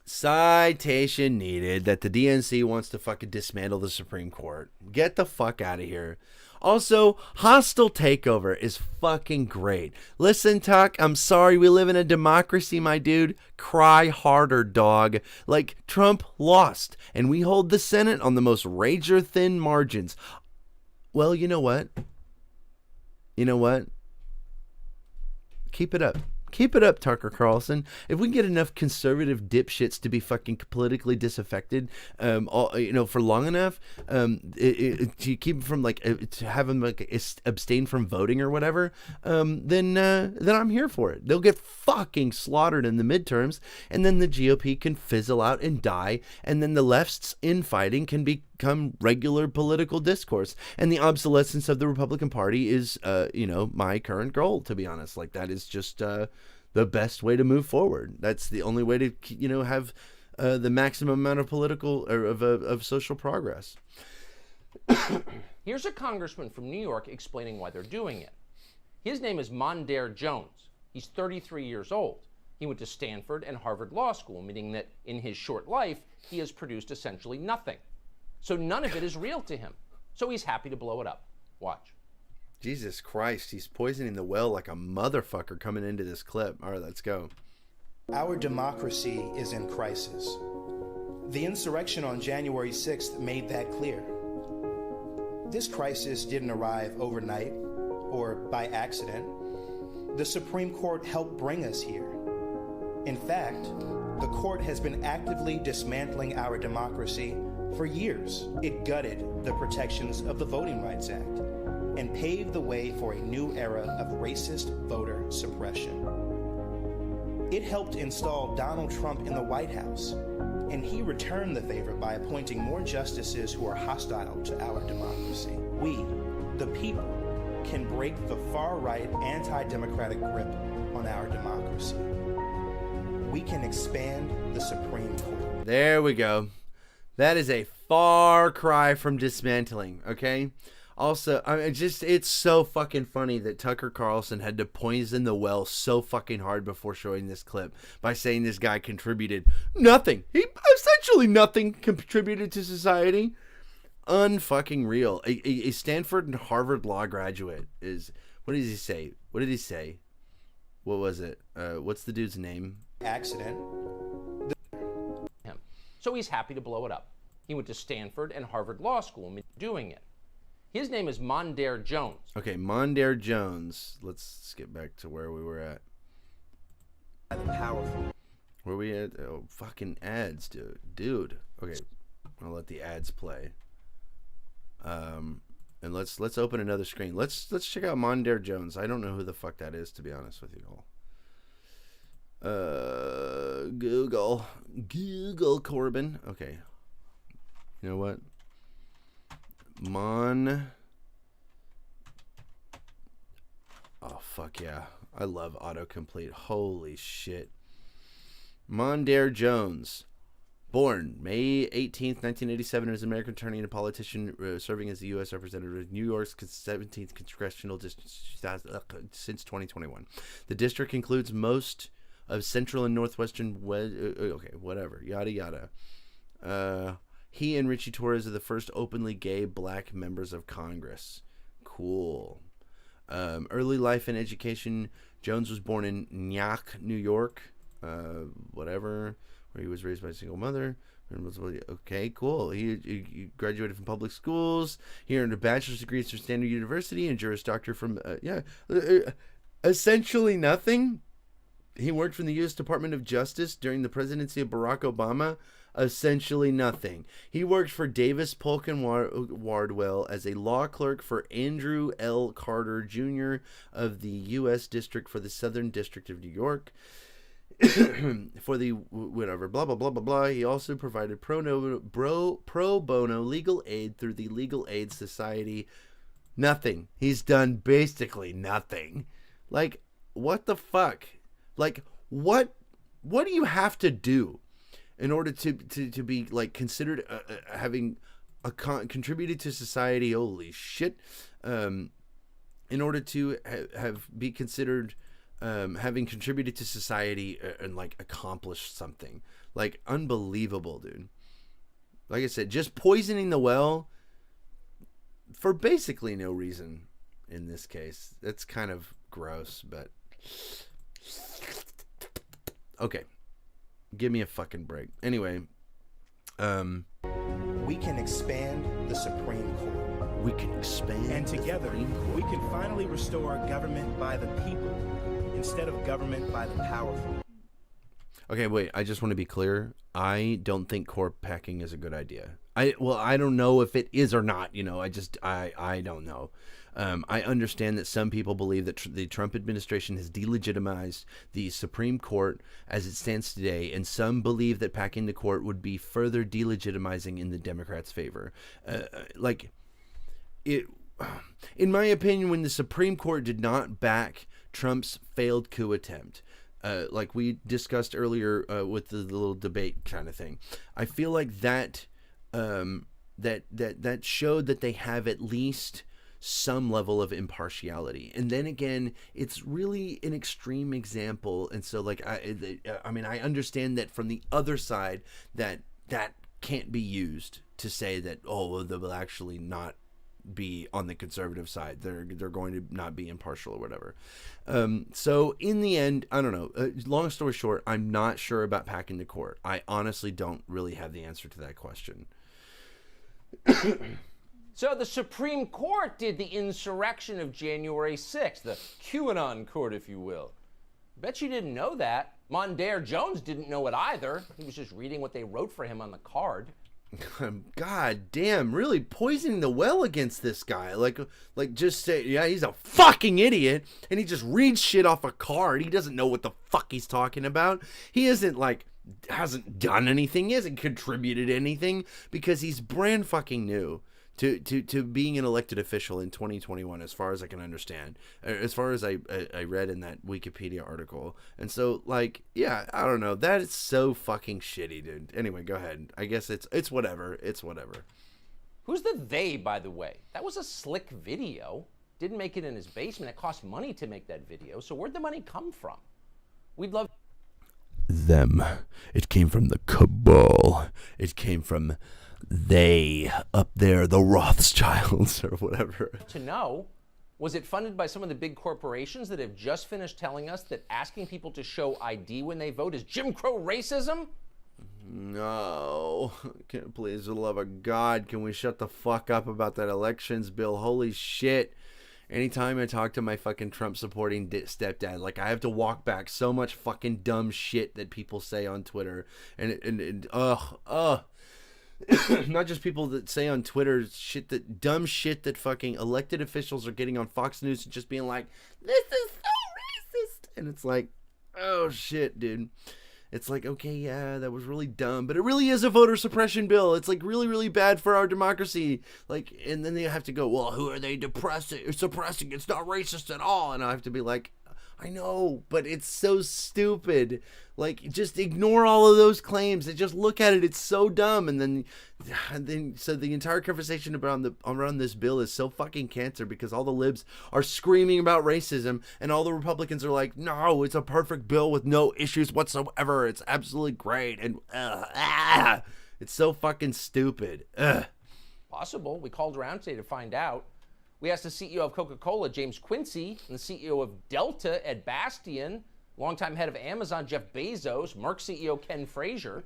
Citation needed that the DNC wants to fucking dismantle the Supreme Court. Get the fuck out of here. Also, hostile takeover is fucking great. Listen, Tuck, I'm sorry we live in a democracy, my dude. Cry harder, dog. Like, Trump lost, and we hold the Senate on the most razor-thin margins. Well, you know what? Keep it up. Keep it up, Tucker Carlson. If we can get enough conservative dipshits to be fucking politically disaffected, for long enough, to keep them from like to have them like abstain from voting or whatever, then I'm here for it. They'll get fucking slaughtered in the midterms, and then the GOP can fizzle out and die, and then the left's infighting can become regular political discourse, and the obsolescence of the Republican Party is, my current goal. To be honest, like that is just the best way to move forward. That's the only way to, have the maximum amount of political or of social progress. Here's a congressman from New York explaining why they're doing it. His name is Mondaire Jones. He's 33 years old. He went to Stanford and Harvard Law School, meaning that in his short life, he has produced essentially nothing. So none of it is real to him. So he's happy to blow it up. Watch. Jesus Christ, he's poisoning the well like a motherfucker coming into this clip. All right, let's go. Our democracy is in crisis. The insurrection on January 6th made that clear. This crisis didn't arrive overnight or by accident. The Supreme Court helped bring us here. In fact, the court has been actively dismantling our democracy for years. It gutted the protections of the Voting Rights Act and paved the way for a new era of racist voter suppression. It helped install Donald Trump in the White House, and he returned the favor by appointing more justices who are hostile to our democracy. We, the people, can break the far-right anti-democratic grip on our democracy. We can expand the Supreme Court. There we go. That is a far cry from dismantling, okay? Also, it's so fucking funny that Tucker Carlson had to poison the well so fucking hard before showing this clip by saying this guy contributed nothing. He essentially nothing contributed to society. Unfucking real. A Stanford and Harvard law graduate is, what did he say? What was it? What's the dude's name? Accident. So he's happy to blow it up. He went to Stanford and Harvard Law School doing it. His name is Mondaire Jones. Okay, Mondaire Jones. Let's get back to where we were at. Powerful. Where we at? Oh, fucking ads, dude. Okay, I'll let the ads play. And let's open another screen. Let's check out Mondaire Jones. I don't know who the fuck that is, to be honest with you all. Google Corbin. Okay. You know what? Oh, fuck yeah. I love autocomplete. Holy shit. Mondaire Jones. Born May 18th, 1987, as an American attorney and a politician serving as the U.S. Representative of New York's 17th Congressional District since 2021. The district includes most of central and northwestern yada yada. He and Richie Torres are the first openly gay black members of Congress. Cool. Early life and education. Jones was born in Nyack, New York. Where's where he was raised by a single mother. Okay, cool. He graduated from public schools. He earned a bachelor's degree from Stanford University and Juris Doctor from essentially nothing. He worked for the U.S. Department of Justice during the presidency of Barack Obama. Essentially nothing. He worked for Davis Polk and Wardwell as a law clerk for Andrew L. Carter Jr. of the U.S. District for the Southern District of New York. For the whatever, blah, blah, blah, blah, blah. He also provided pro bono legal aid through the Legal Aid Society. Nothing. He's done basically nothing. Like, what the fuck? Like, what do you have to do in order to be, like, considered having contributed to society? Holy shit. In order to be considered having contributed to society and like accomplished something. Like, unbelievable, dude. Like I said, just poisoning the well for basically no reason in this case. That's kind of gross, but okay. Give me a fucking break. Anyway, We can expand the Supreme Court. we can expand And the together, Supreme Court. we can finally restore government by the people instead of government by the powerful. Okay, wait, I just want to be clear. I don't think court packing is a good idea. I don't know if it is or not, you know. I don't know. I understand that some people believe that the Trump administration has delegitimized the Supreme Court as it stands today, and some believe that packing the court would be further delegitimizing in the Democrats' favor. In my opinion, when the Supreme Court did not back Trump's failed coup attempt, like we discussed earlier with the little debate kind of thing, I feel like that that showed that they have at least some level of impartiality. And then again, it's really an extreme example, and so like I mean, I understand that from the other side that can't be used to say that, oh, well, they will actually not be on the conservative side. They're going to not be impartial or whatever. So in the end, I don't know. Long story short, I'm not sure about packing the court. I honestly don't really have the answer to that question. So the Supreme Court did the insurrection of January 6th, the QAnon court, if you will. Bet you didn't know that. Mondaire Jones didn't know it either. He was just reading what they wrote for him on the card. God damn, really poisoning the well against this guy. Like just say, yeah, he's a fucking idiot, and he just reads shit off a card. He doesn't know what the fuck he's talking about. He hasn't done anything. He hasn't contributed anything because he's brand fucking new to being an elected official in 2021, as far as I can understand, as far as I read in that Wikipedia article. And so, like, yeah, I don't know. That is so fucking shitty, dude. Anyway, go ahead. I guess it's whatever. It's whatever. Who's the they, by the way? That was a slick video. Didn't make it in his basement. It cost money to make that video. So where'd the money come from? We'd love them. It came from the cabal. It came from they up there, the Rothschilds or whatever. to know, was it funded by some of the big corporations that have just finished telling us that asking people to show ID when they vote is Jim Crow racism? No. Please, for the love of God, can we shut the fuck up about that elections bill? Holy shit. Anytime I talk to my fucking Trump supporting stepdad, like, I have to walk back so much fucking dumb shit that people say on Twitter. And not just people that say on Twitter dumb shit that fucking elected officials are getting on Fox News and just being like, this is so racist. And it's like, oh shit, dude. It's like, okay, yeah, that was really dumb, but it really is a voter suppression bill. It's like really, really bad for our democracy. Like, and then they have to go, well, who are they suppressing? It's not racist at all. And I have to be like, I know, but it's so stupid. Like, just ignore all of those claims and just look at it. It's so dumb. And then so the entire conversation around this bill is so fucking cancer because all the libs are screaming about racism and all the Republicans are like, no, it's a perfect bill with no issues whatsoever. It's absolutely great. And it's so fucking stupid. Possible. We called around today to find out. We asked the CEO of Coca-Cola, James Quincy, and the CEO of Delta, Ed Bastian. longtime head of Amazon Jeff Bezos, Merck CEO Ken Frazier,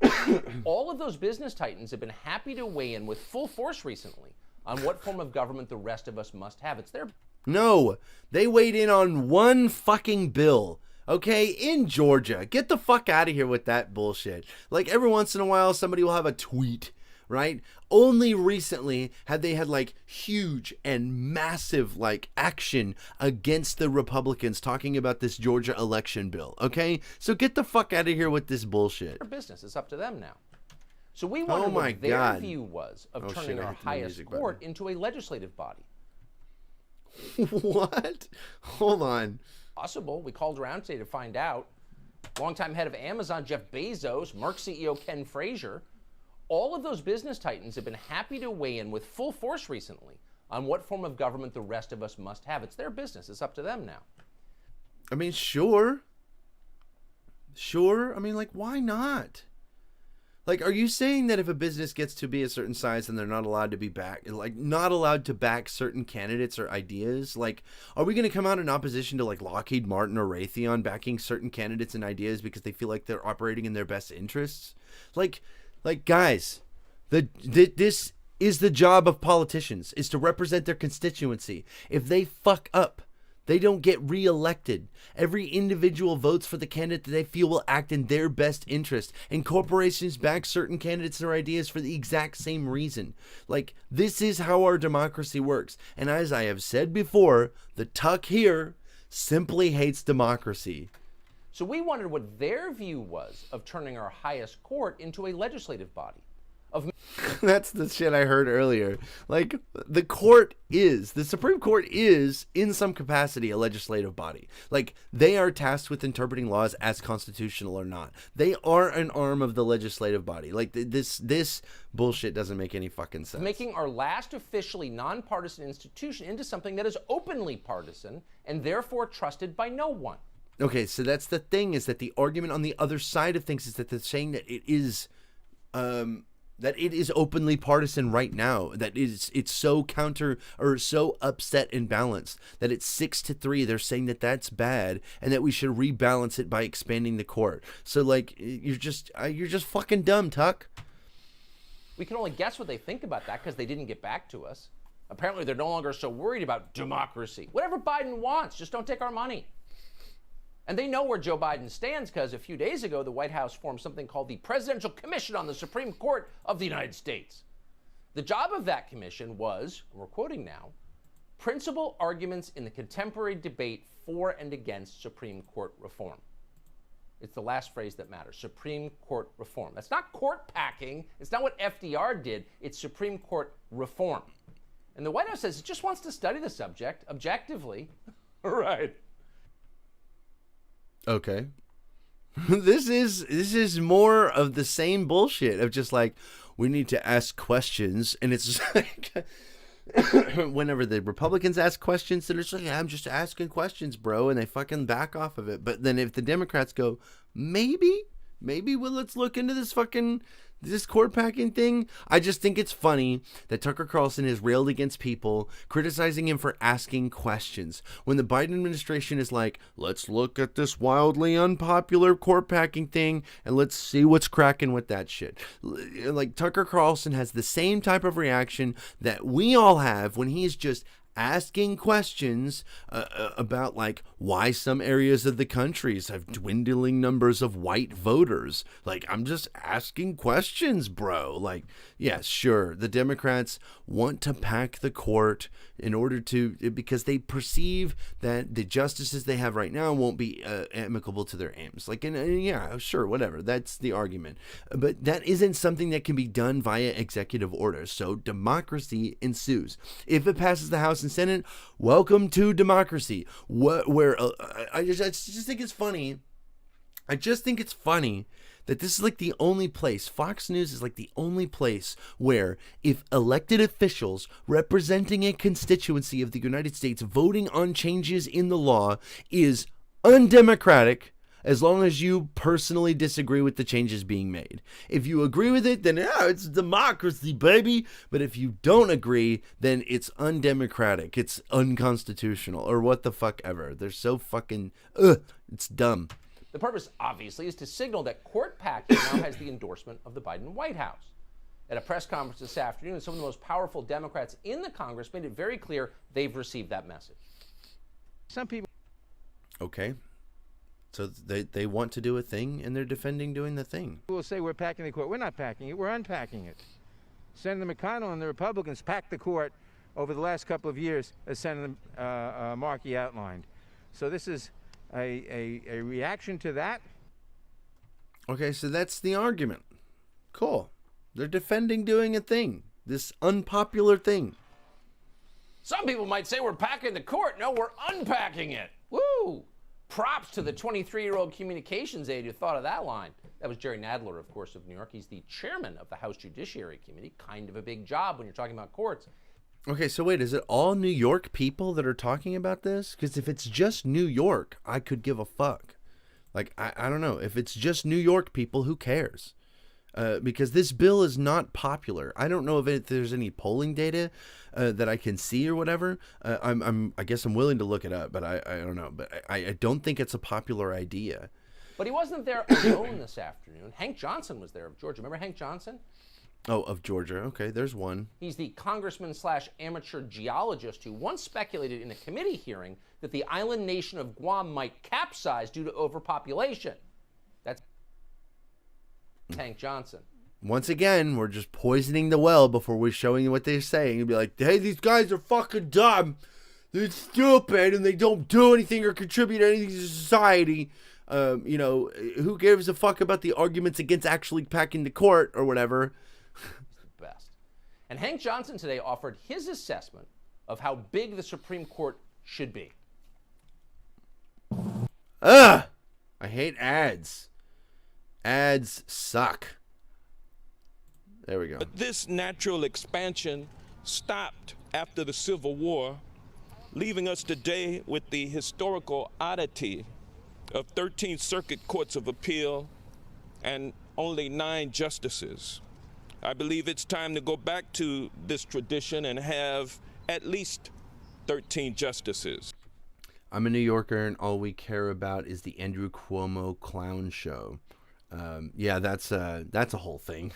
all of those business titans have been happy to weigh in with full force recently on what form of government the rest of us must have. It's their... No, they weighed in on one fucking bill. Okay, in Georgia. Get the fuck out of here with that bullshit. Like, every once in a while, somebody will have a tweet, right? Only recently have they had, like, huge and massive, like, action against the Republicans talking about this Georgia election bill, okay? So get the fuck out of here with this bullshit. Their business. It's up to them now. So we wondered what their view was of turning our highest court into a legislative body. What? Hold on. Possible. We called around today to find out. Longtime head of Amazon Jeff Bezos, Merck CEO Ken Frazier, all of those business titans have been happy to weigh in with full force recently on what form of government the rest of us must have. It's their business. It's up to them now. I mean, sure. Sure. I mean, like, why not? Like, are you saying that if a business gets to be a certain size, then they're not allowed to be not allowed to back certain candidates or ideas? Like, are we going to come out in opposition to, like, Lockheed Martin or Raytheon backing certain candidates and ideas because they feel like they're operating in their best interests? Like guys, this is the job of politicians, is to represent their constituency. If they fuck up, they don't get reelected. Every individual votes for the candidate that they feel will act in their best interest. And corporations back certain candidates or ideas for the exact same reason. Like, this is how our democracy works. And as I have said before, the Tuck here simply hates democracy. So we wondered what their view was of turning our highest court into a legislative body. That's the shit I heard earlier. Like, the Supreme Court is, in some capacity, a legislative body. Like, they are tasked with interpreting laws as constitutional or not. They are an arm of the legislative body. Like, this bullshit doesn't make any fucking sense. Making our last officially nonpartisan institution into something that is openly partisan and therefore trusted by no one. Okay, so that's the thing, is that the argument on the other side of things is that they're saying that it is... that it is openly partisan right now, that it's so so upset and balanced that it's 6-3. They're saying that that's bad and that we should rebalance it by expanding the court. So, like, you're just fucking dumb, Tuck. We can only guess what they think about that because they didn't get back to us. Apparently, they're no longer so worried about democracy. Whatever Biden wants, just don't take our money. And they know where Joe Biden stands because a few days ago, the White House formed something called the Presidential Commission on the Supreme Court of the United States. The job of that commission was, we're quoting now, principal arguments in the contemporary debate for and against Supreme Court reform. It's the last phrase that matters, Supreme Court reform. That's not court packing. It's not what FDR did. It's Supreme Court reform. And the White House says it just wants to study the subject objectively. Right. Okay. This is more of the same bullshit of just like, we need to ask questions, and it's just like whenever the Republicans ask questions, they're just like, I'm just asking questions, bro, and they fucking back off of it. But then if the Democrats go, maybe let's look into this court packing thing. I just think it's funny that Tucker Carlson has railed against people criticizing him for asking questions when the Biden administration is like, let's look at this wildly unpopular court packing thing and let's see what's cracking with that shit. Like, Tucker Carlson has the same type of reaction that we all have when he's just asking questions about, like, why some areas of the countries have dwindling numbers of white voters. Like, I'm just asking questions, bro. Like, yes, sure, the Democrats want to pack the court in order to, because they perceive that the justices they have right now won't be amicable to their aims. Like, and yeah, sure, whatever. That's the argument. But that isn't something that can be done via executive order. So democracy ensues. If it passes the House and Senate, welcome to democracy. I just think it's funny. I just think it's funny that this is like the only place, Fox News is like the only place where if elected officials representing a constituency of the United States voting on changes in the law is undemocratic, as long as you personally disagree with the changes being made. If you agree with it, then yeah, it's democracy, baby. But if you don't agree, then it's undemocratic. It's unconstitutional, or what the fuck ever. They're so fucking, it's dumb. The purpose, obviously, is to signal that court packing now has the endorsement of the Biden White House. At a press conference this afternoon, some of the most powerful Democrats in the Congress made it very clear they've received that message. Some people. Okay. So they want to do a thing, and they're defending doing the thing. Will say we're packing the court. We're not packing it. We're unpacking it. Senator McConnell and the Republicans packed the court over the last couple of years, as Senator Markey outlined. So this is a reaction to that. Okay, so that's the argument. Cool. They're defending doing a thing, this unpopular thing. Some people might say we're packing the court. No, we're unpacking it. Woo! Props to the 23-year-old communications aide who thought of that line. That was Jerry Nadler, of course, of New York. He's the chairman of the House Judiciary Committee. Kind of a big job when you're talking about courts. Okay, so wait, is it all New York people that are talking about this? Because if it's just New York, I could give a fuck. Like, I don't know. If it's just New York people, who cares? Because this bill is not popular. I don't know if there's any polling data that I can see or whatever. I guess I'm willing to look it up, but I don't know. But I don't think it's a popular idea. But he wasn't there alone this afternoon. Hank Johnson was there of Georgia. Remember Hank Johnson? Oh, of Georgia. Okay, there's one. He's the congressman/amateur geologist who once speculated in a committee hearing that the island nation of Guam might capsize due to overpopulation. That's Hank Johnson. Once again, we're just poisoning the well before we're showing you what they're saying. You'll be like, hey, these guys are fucking dumb. They're stupid, and they don't do anything or contribute anything to society. Who gives a fuck about the arguments against actually packing the court or whatever? He's the best. And Hank Johnson today offered his assessment of how big the Supreme Court should be. Ugh! I hate ads. Ads suck. There we go. But this natural expansion stopped after the Civil War, leaving us today with the historical oddity of 13 circuit courts of appeal and only 9 justices. I believe it's time to go back to this tradition and have at least 13 justices. I'm a New Yorker, and all we care about is the Andrew Cuomo clown show. Yeah, that's a whole thing.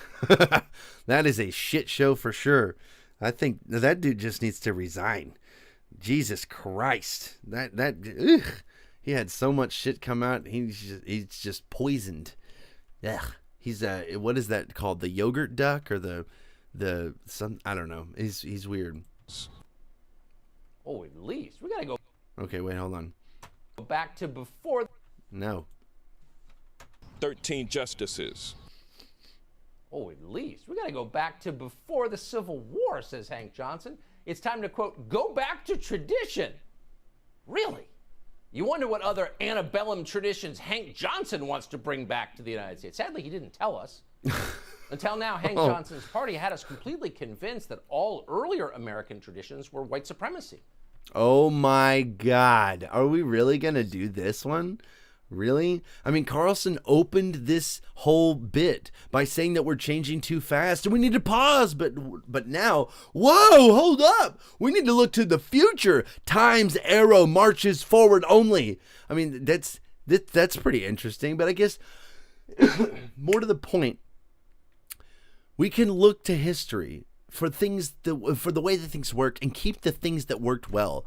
That is a shit show for sure. I think that dude just needs to resign. Jesus Christ, ugh. He had so much shit come out. He's just poisoned. Ugh. He's what is that called? The yogurt duck or the some, I don't know. He's weird. Oh, at least we gotta go. Okay, wait, hold on. Back to before. No. 13 justices. Oh, at least we gotta go back to before the Civil War, says Hank Johnson. It's time to, quote, go back to tradition. Really? You wonder what other antebellum traditions Hank Johnson wants to bring back to the United States. Sadly, he didn't tell us. Until now, Hank Johnson's party had us completely convinced that all earlier American traditions were white supremacy. Oh my God. Are we really going to do this one? Really? I mean, Carlson opened this whole bit by saying that we're changing too fast and we need to pause. But now, whoa, hold up. We need to look to the future. Time's arrow marches forward only. I mean, that's pretty interesting. But I guess more to the point, we can look to history for for the way that things work and keep the things that worked well.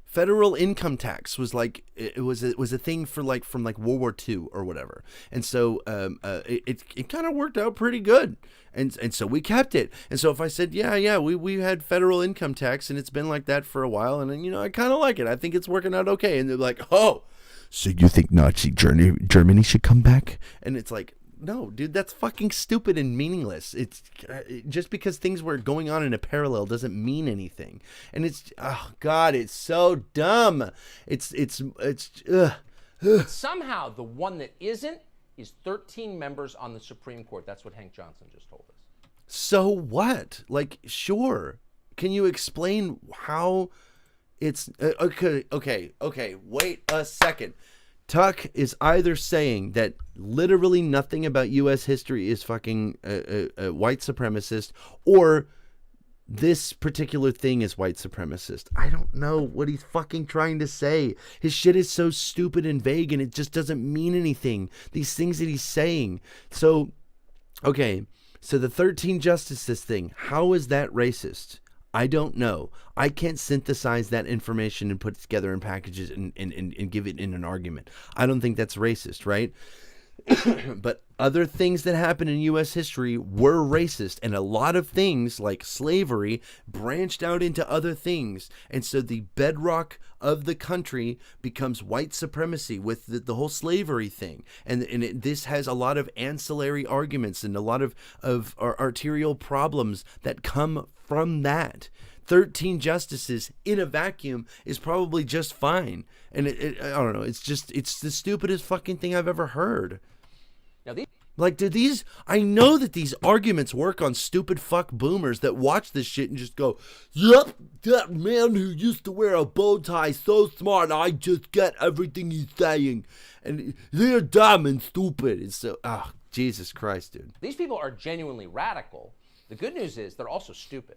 Federal income tax was like it was a thing for from World War II or whatever, and so it kind of worked out pretty good, and so we kept it. And so if I said we had federal income tax and it's been like that for a while, and I kind of like it. I think it's working out okay. And they're like, oh, so you think Nazi Germany should come back? And it's like, no, dude, that's fucking stupid and meaningless. It's just because things were going on in a parallel doesn't mean anything. And it's, oh God, it's so dumb. It's But somehow the one that isn't is 13 members on the Supreme Court. That's what Hank Johnson just told us. So what? Like, sure. Can you explain how it's okay. Wait a second. Tuck is either saying that literally nothing about U.S. history is fucking white supremacist, or this particular thing is white supremacist. I don't know what he's fucking trying to say. His shit is so stupid and vague, and it just doesn't mean anything. These things that he's saying. So, okay, so the 13 justices thing, how is that racist? I don't know. I can't synthesize that information and put it together in packages and give it in an argument. I don't think that's racist, right? But other things that happened in U.S. history were racist, and a lot of things like slavery branched out into other things. And so the bedrock of the country becomes white supremacy with the whole slavery thing. And this has a lot of ancillary arguments and a lot of arterial problems that come from that. 13 justices in a vacuum is probably just fine. And I don't know. It's the stupidest fucking thing I've ever heard. Now, I know that these arguments work on stupid fuck boomers that watch this shit and just go, yep, that man who used to wear a bow tie, so smart, I just get everything he's saying. And they're dumb and stupid. And so, Jesus Christ, dude. these people are genuinely radical. The good news is they're also stupid.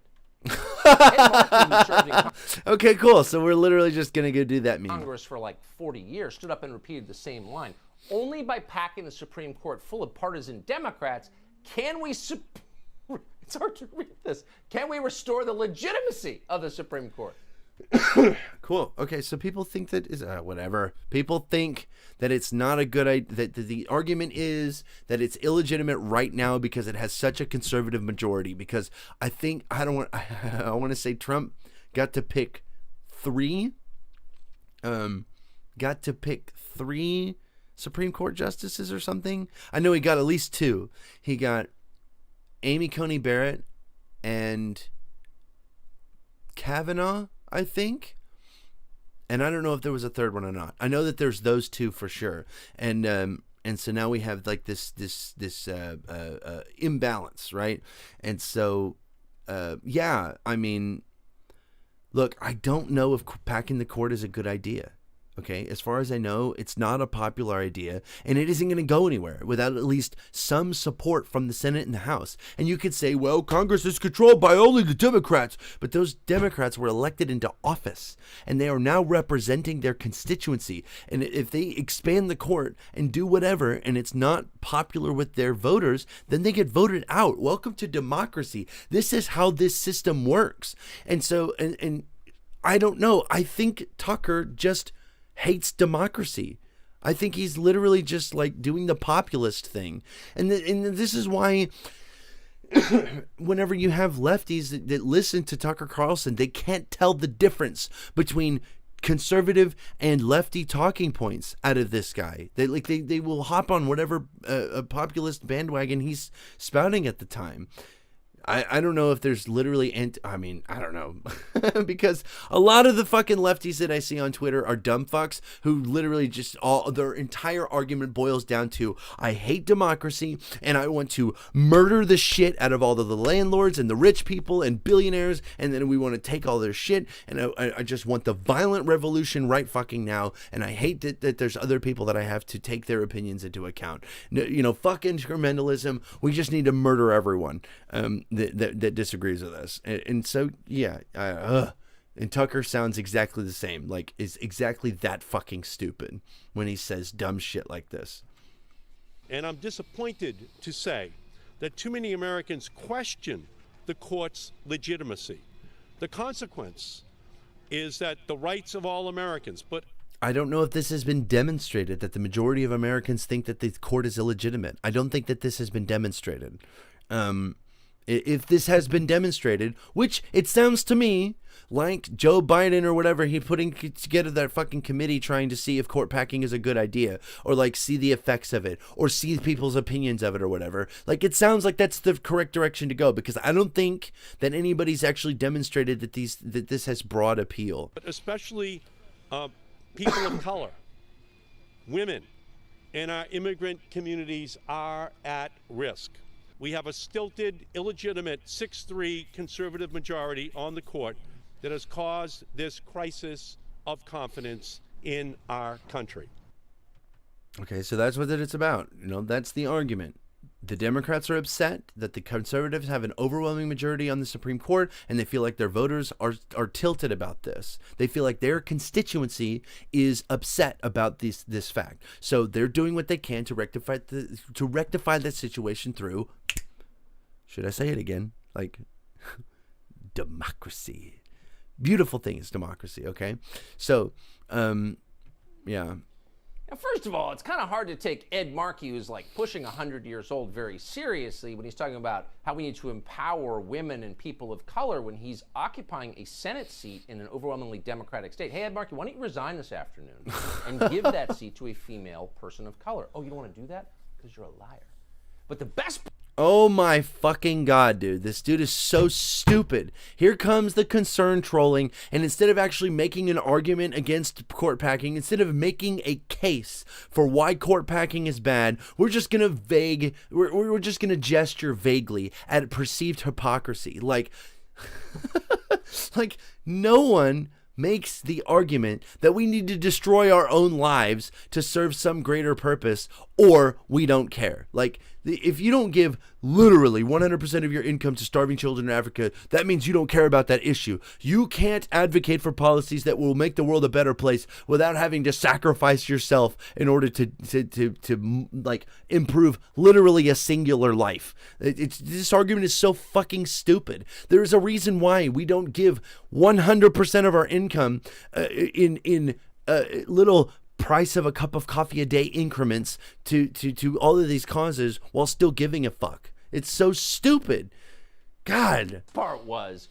Okay, cool. So we're literally just going to go do that meme. Congress for like 40 years stood up and repeated the same line. Only by packing the Supreme Court full of partisan Democrats can we it's hard to read this. Can we restore the legitimacy of the Supreme Court? Cool. Okay, so people think that is whatever. People think that it's not a good idea. That the argument is that it's illegitimate right now because it has such a conservative majority. Because I want to say Trump got to pick three Supreme Court justices or something. I know he got at least two. He got Amy Coney Barrett and Kavanaugh, I think. And I don't know if there was a third one or not. I know that there's those two for sure. And so now we have like this imbalance, right? And so yeah, I mean, look, I don't know if packing the court is a good idea. Okay, as far as I know, it's not a popular idea, and it isn't going to go anywhere without at least some support from the Senate and the House. And you could say, well, Congress is controlled by only the Democrats, but those Democrats were elected into office, and they are now representing their constituency. And if they expand the court and do whatever, and it's not popular with their voters, then they get voted out. Welcome to democracy. This is how this system works. And so, and I don't know. I think Tucker just hates democracy. I think he's literally just like doing the populist thing. And this is why whenever you have lefties that listen to Tucker Carlson, they can't tell the difference between conservative and lefty talking points out of this guy. They will hop on whatever populist bandwagon he's spouting at the time. I don't know if there's literally, I don't know. Because a lot of the fucking lefties that I see on Twitter are dumb fucks who literally just their entire argument boils down to, I hate democracy and I want to murder the shit out of all of the landlords and the rich people and billionaires, and then we want to take all their shit, and I just want the violent revolution right fucking now, and I hate that there's other people that I have to take their opinions into account. You know, fuck incrementalism. We just need to murder everyone that disagrees with us. And so, yeah, and Tucker sounds exactly the same, like is exactly that fucking stupid when he says dumb shit like this. And I'm disappointed to say that too many Americans question the court's legitimacy. The consequence is that the rights of all Americans, but I don't know if this has been demonstrated, that the majority of Americans think that the court is illegitimate. I don't think that this has been demonstrated. If this has been demonstrated, which it sounds to me like Joe Biden or whatever, he putting together that fucking committee trying to see if court packing is a good idea, or like see the effects of it, or see people's opinions of it or whatever. Like, it sounds like that's the correct direction to go, because I don't think that anybody's actually demonstrated that this has broad appeal. But especially people of color, women, and our immigrant communities are at risk. We have a stilted, illegitimate 6-3 conservative majority on the court that has caused this crisis of confidence in our country. Okay, so that's what it's about. You know, that's the argument. the Democrats are upset that the conservatives have an overwhelming majority on the Supreme Court, and they feel like their voters are tilted about this. They feel like their constituency is upset about this fact. So they're doing what they can to rectify the situation through, should I say it again? Like, democracy. Beautiful thing is democracy, okay? So, yeah. Now, first of all, it's kind of hard to take Ed Markey, who's like pushing 100 years old, very seriously when he's talking about how we need to empower women and people of color when he's occupying a Senate seat in an overwhelmingly Democratic state. Hey, Ed Markey, why don't you resign this afternoon and give that seat to a female person of color? Oh, you don't want to do that? Because you're a liar. But the best... Oh my fucking God, dude. This dude is so stupid. Here comes the concern trolling, and instead of actually making an argument against court packing, instead of making a case for why court packing is bad, we're just gonna we're just gonna gesture vaguely at perceived hypocrisy. Like, like no one makes the argument that we need to destroy our own lives to serve some greater purpose, or we don't care. Like, if you don't give literally 100% of your income to starving children in Africa, that means you don't care about that issue. You can't advocate for policies that will make the world a better place without having to sacrifice yourself in order to like improve literally a singular life. This argument is so fucking stupid. There is a reason why we don't give 100% of our income in little price of a cup of coffee a day increments to all of these causes while still giving a fuck. It's so stupid. God. Part was,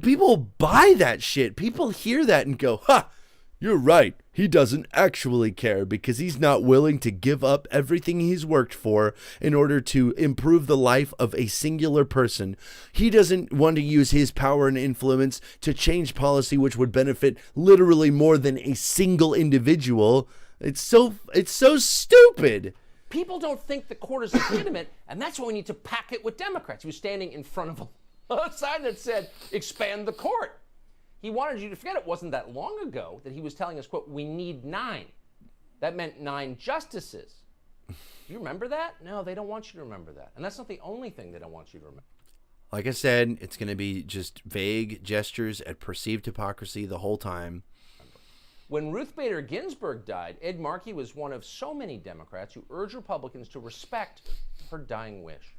people buy that shit. People hear that and go, ha, you're right. He doesn't actually care because he's not willing to give up everything he's worked for in order to improve the life of a singular person. He doesn't want to use his power and influence to change policy which would benefit literally more than a single individual. It's so stupid. People don't think the court is legitimate, and that's why we need to pack it with Democrats. He was standing in front of a sign that said, expand the court. He wanted you to forget it wasn't that long ago that he was telling us, quote, we need 9. That meant 9 justices. Do you remember that? No, they don't want you to remember that. And that's not the only thing they don't want you to remember. Like I said, it's going to be just vague gestures at perceived hypocrisy the whole time. When Ruth Bader Ginsburg died, Ed Markey was one of so many Democrats who urged Republicans to respect her dying wish.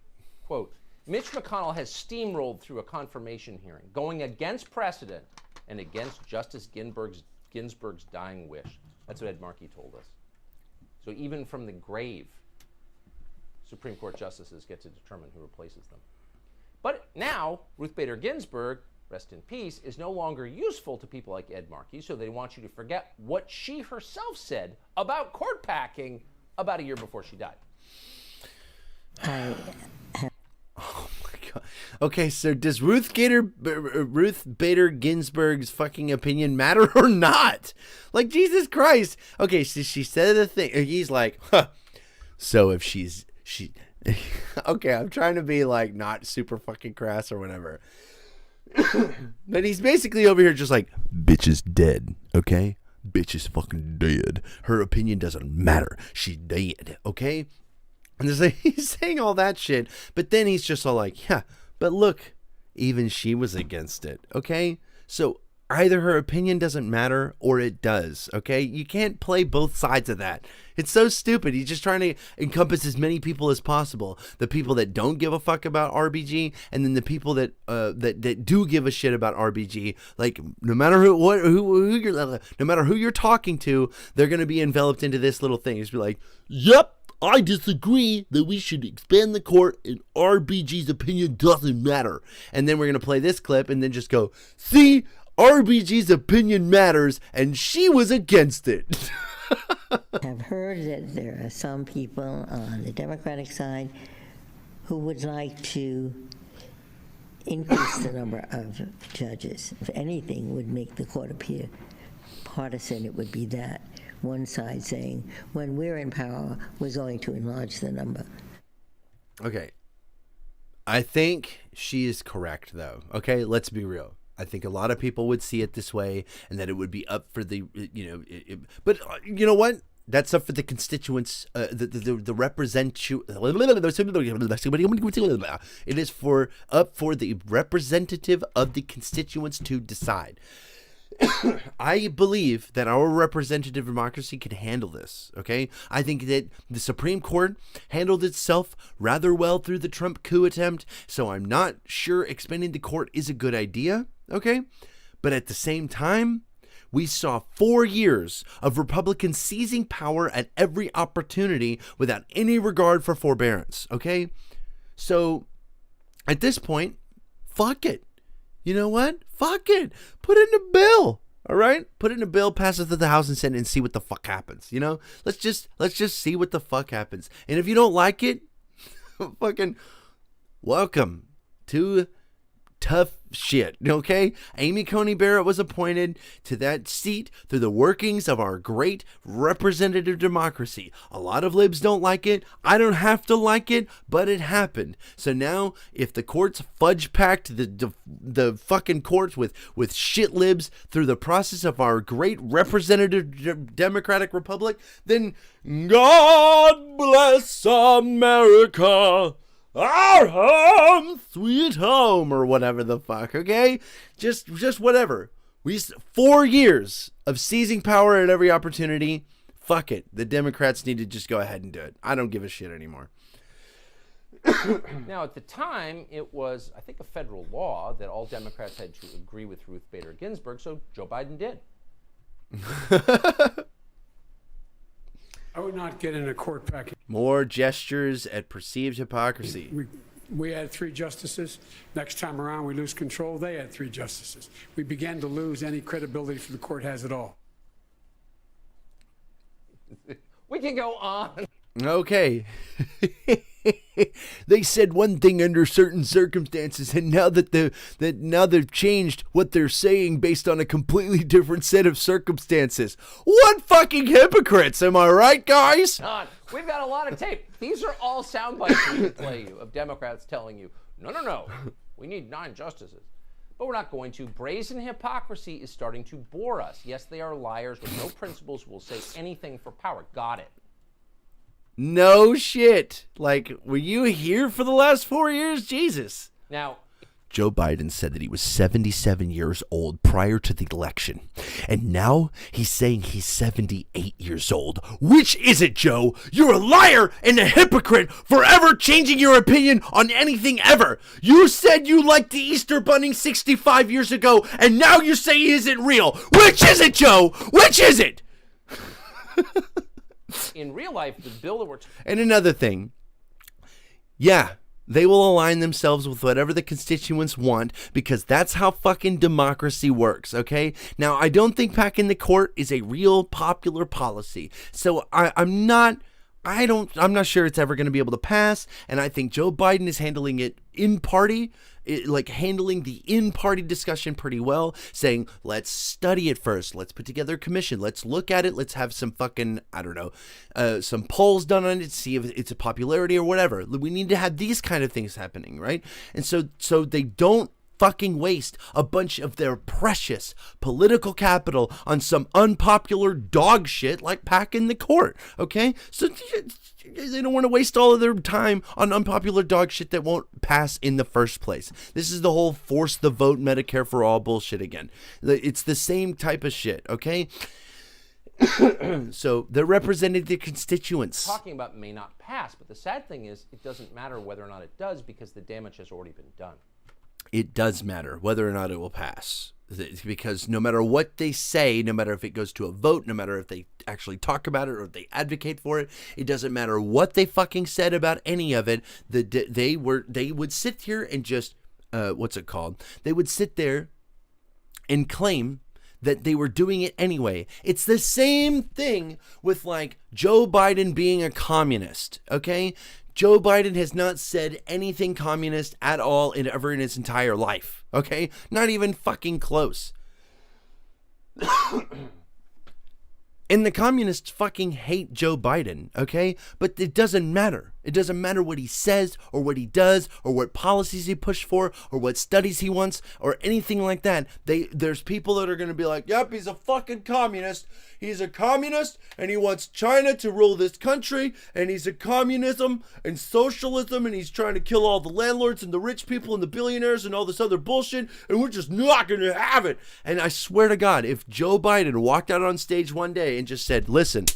Quote, Mitch McConnell has steamrolled through a confirmation hearing, going against precedent and against Justice Ginsburg's dying wish. That's what Ed Markey told us. So even from the grave, Supreme Court justices get to determine who replaces them. But now, Ruth Bader Ginsburg, rest in peace, is no longer useful to people like Ed Markey, so they want you to forget what she herself said about court packing about a year before she died. Oh my God. Okay, so does Ruth Bader Ginsburg's fucking opinion matter or not? Like, Jesus Christ. Okay, so she said the thing. He's like, huh. So if she okay, I'm trying to be like not super fucking crass or whatever. But he's basically over here just like, bitch is dead, okay? Bitch is fucking dead. Her opinion doesn't matter. She's dead, okay? And he's saying all that shit, but then he's just all like, yeah, but look, even she was against it, okay? So either her opinion doesn't matter or it does, okay? You can't play both sides of that. It's so stupid. He's just trying to encompass as many people as possible. The people that don't give a fuck about RBG, and then the people that do give a shit about RBG. Like, no matter no matter who you're talking to, they're gonna be enveloped into this little thing. Just be like, yep, I disagree that we should expand the court and RBG's opinion doesn't matter. And then we're going to play this clip and then just go, see, RBG's opinion matters and she was against it. I've heard that there are some people on the Democratic side who would like to increase the number of judges. If anything would make the court appear partisan, it would be that. One side saying, when we're in power, we're going to enlarge the number. Okay. I think she is correct, though. Okay, let's be real. I think a lot of people would see it this way and that it would be up for the, but you know what? That's up for the constituents, the it is up for the representative of the constituents to decide. I believe that our representative democracy can handle this, okay? I think that the Supreme Court handled itself rather well through the Trump coup attempt, so I'm not sure expanding the court is a good idea, okay? But at the same time, we saw 4 years of Republicans seizing power at every opportunity without any regard for forbearance, okay? So, at this point, fuck it. You know what? Fuck it. Put it in a bill. All right? Put it in a bill, pass it through the House and Senate, and see what the fuck happens. You know? Let's just see what the fuck happens. And if you don't like it, fucking welcome to tough shit, okay? Amy Coney Barrett was appointed to that seat through the workings of our great representative democracy. A lot of libs don't like it. I don't have to like it, but it happened. So now, if the courts fudge packed the fucking courts with shit libs through the process of our great representative democratic republic, then God bless America. Our home, sweet home, or whatever the fuck, okay? Just whatever. 4 years of seizing power at every opportunity. Fuck it. The Democrats need to just go ahead and do it. I don't give a shit anymore. Now, at the time, it was, I think, a federal law that all Democrats had to agree with Ruth Bader Ginsburg, so Joe Biden did. I would not get in a court package. More gestures at perceived hypocrisy. We had 3 justices. Next time around, we lose control. They had 3 justices. We began to lose any credibility for the court has at all. We can go on. Okay. They said one thing under certain circumstances, and now that they've changed what they're saying based on a completely different set of circumstances. What fucking hypocrites, am I right, guys? John, we've got a lot of tape. These are all sound bites we can play you of Democrats telling you, no, we need 9 justices. But we're not going to. Brazen hypocrisy is starting to bore us. Yes, they are liars with no principles who will say anything for power. Got it. No shit. Like, were you here for the last 4 years? Jesus. Now, Joe Biden said that he was 77 years old prior to the election. And now he's saying he's 78 years old. Which is it, Joe? You're a liar and a hypocrite for ever changing your opinion on anything ever. You said you liked the Easter Bunny 65 years ago, and now you say he isn't real. Which is it, Joe? Which is it? in real life, the bill that we're... And another thing. Yeah. They will align themselves with whatever the constituents want because that's how fucking democracy works, okay? Now, I don't think packing the court is a real popular policy. So I'm not sure it's ever going to be able to pass, and I think Joe Biden is handling it handling the in-party discussion pretty well, saying, let's study it first, let's put together a commission, let's look at it, let's have some fucking, some polls done on it, see if it's a popularity or whatever. We need to have these kind of things happening, right? And so they don't fucking waste a bunch of their precious political capital on some unpopular dog shit like packing the court, okay? So they don't want to waste all of their time on unpopular dog shit that won't pass in the first place. This is the whole force the vote Medicare for all bullshit again. It's the same type of shit, okay? So they're representing the constituents. Talking about may not pass, but the sad thing is it doesn't matter whether or not it does because the damage has already been done. It does matter whether or not it will pass, because no matter what they say, no matter if it goes to a vote, no matter if they actually talk about it or if they advocate for it, it doesn't matter what they fucking said about any of it. They would sit here and just They would sit there and claim that they were doing it anyway. It's the same thing with like Joe Biden being a communist, okay? Joe Biden has not said anything communist at all ever in his entire life, okay? Not even fucking close. And the communists fucking hate Joe Biden, okay? But it doesn't matter. It doesn't matter what he says or what he does or what policies he pushes for or what studies he wants or anything like that. There's people that are going to be like, yep, he's a fucking communist. He's a communist and he wants China to rule this country and he's a communism and socialism and he's trying to kill all the landlords and the rich people and the billionaires and all this other bullshit and we're just not going to have it. And I swear to God, if Joe Biden walked out on stage one day and just said, listen,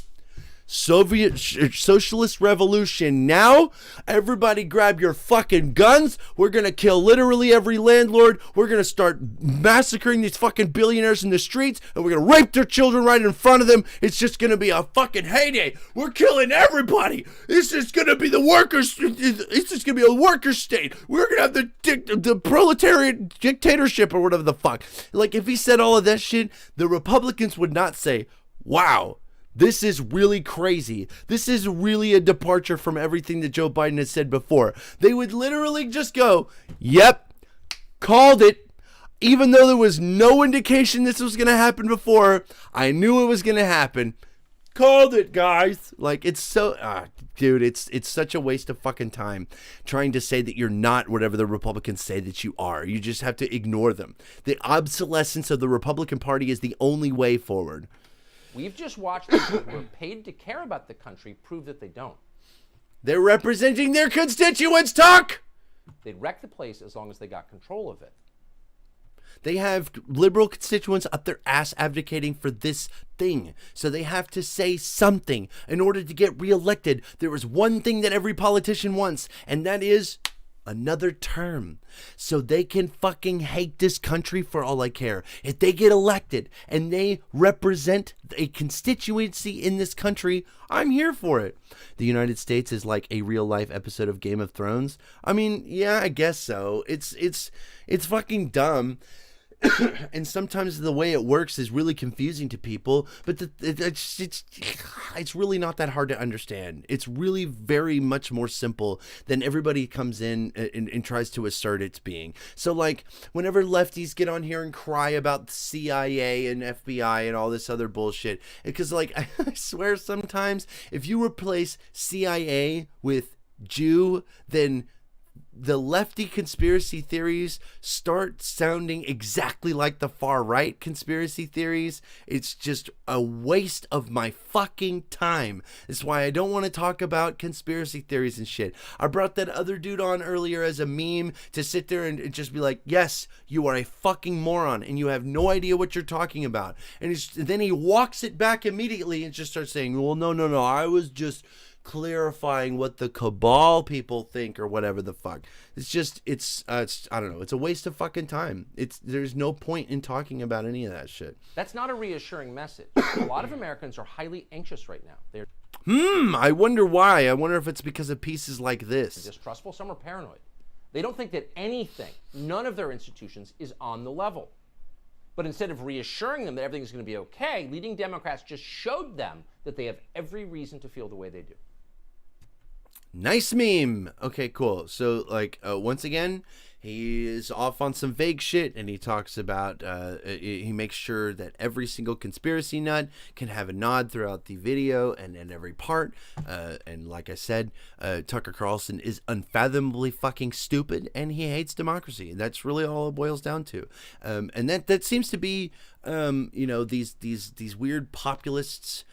Soviet socialist revolution now, everybody grab your fucking guns, we're gonna kill literally every landlord, we're gonna start massacring these fucking billionaires in the streets, and we're gonna rape their children right in front of them, it's just gonna be a fucking heyday, we're killing everybody, this is gonna be the workers, it's just gonna be a worker state, we're gonna have the proletariat dictatorship or whatever the fuck. Like, if he said all of that shit, the Republicans would not say, wow, this is really crazy. This is really a departure from everything that Joe Biden has said before. They would literally just go, yep, called it. Even though there was no indication this was going to happen before, I knew it was going to happen. Called it, guys. Like, it's so, dude, it's such a waste of fucking time trying to say that you're not whatever the Republicans say that you are. You just have to ignore them. The obsolescence of the Republican Party is the only way forward. We've just watched people who are paid to care about the country prove that they don't. They're representing their constituents, Tuck! They'd wreck the place as long as they got control of it. They have liberal constituents up their ass advocating for this thing. So they have to say something in order to get reelected. There is one thing that every politician wants, and that is another term, so they can fucking hate this country for all I care. If they get elected and they represent a constituency in this country, I'm here for it. The United States is like a real life episode of Game of Thrones. I mean, yeah, I guess so. It's fucking dumb. And sometimes the way it works is really confusing to people, but it's really not that hard to understand. It's really very much more simple than everybody comes in and tries to assert it's being. So like whenever lefties get on here and cry about the CIA and FBI and all this other bullshit, because like I swear sometimes if you replace CIA with Jew, then the lefty conspiracy theories start sounding exactly like the far right conspiracy theories. It's just a waste of my fucking time. That's why I don't want to talk about conspiracy theories and shit. I brought that other dude on earlier as a meme to sit there and just be like, yes, you are a fucking moron and you have no idea what you're talking about. And then he walks it back immediately and just starts saying, well, no, I was just clarifying what the cabal people think or whatever the fuck. It's I don't know, it's a waste of fucking time. There's no point in talking about any of that shit. That's not a reassuring message. A lot of Americans are highly anxious right now. They're I wonder why. I wonder if it's because of pieces like this. distrustful, some are paranoid. They don't think that anything, none of their institutions is on the level. But instead of reassuring them that everything's going to be okay, leading Democrats just showed them that they have every reason to feel the way they do. Nice meme. Okay, cool. So, like, once again, he is off on some vague shit, and he talks about, he makes sure that every single conspiracy nut can have a nod throughout the video and in every part. And like I said, Tucker Carlson is unfathomably fucking stupid, and he hates democracy. That's really all it boils down to. And that seems to be, these weird populists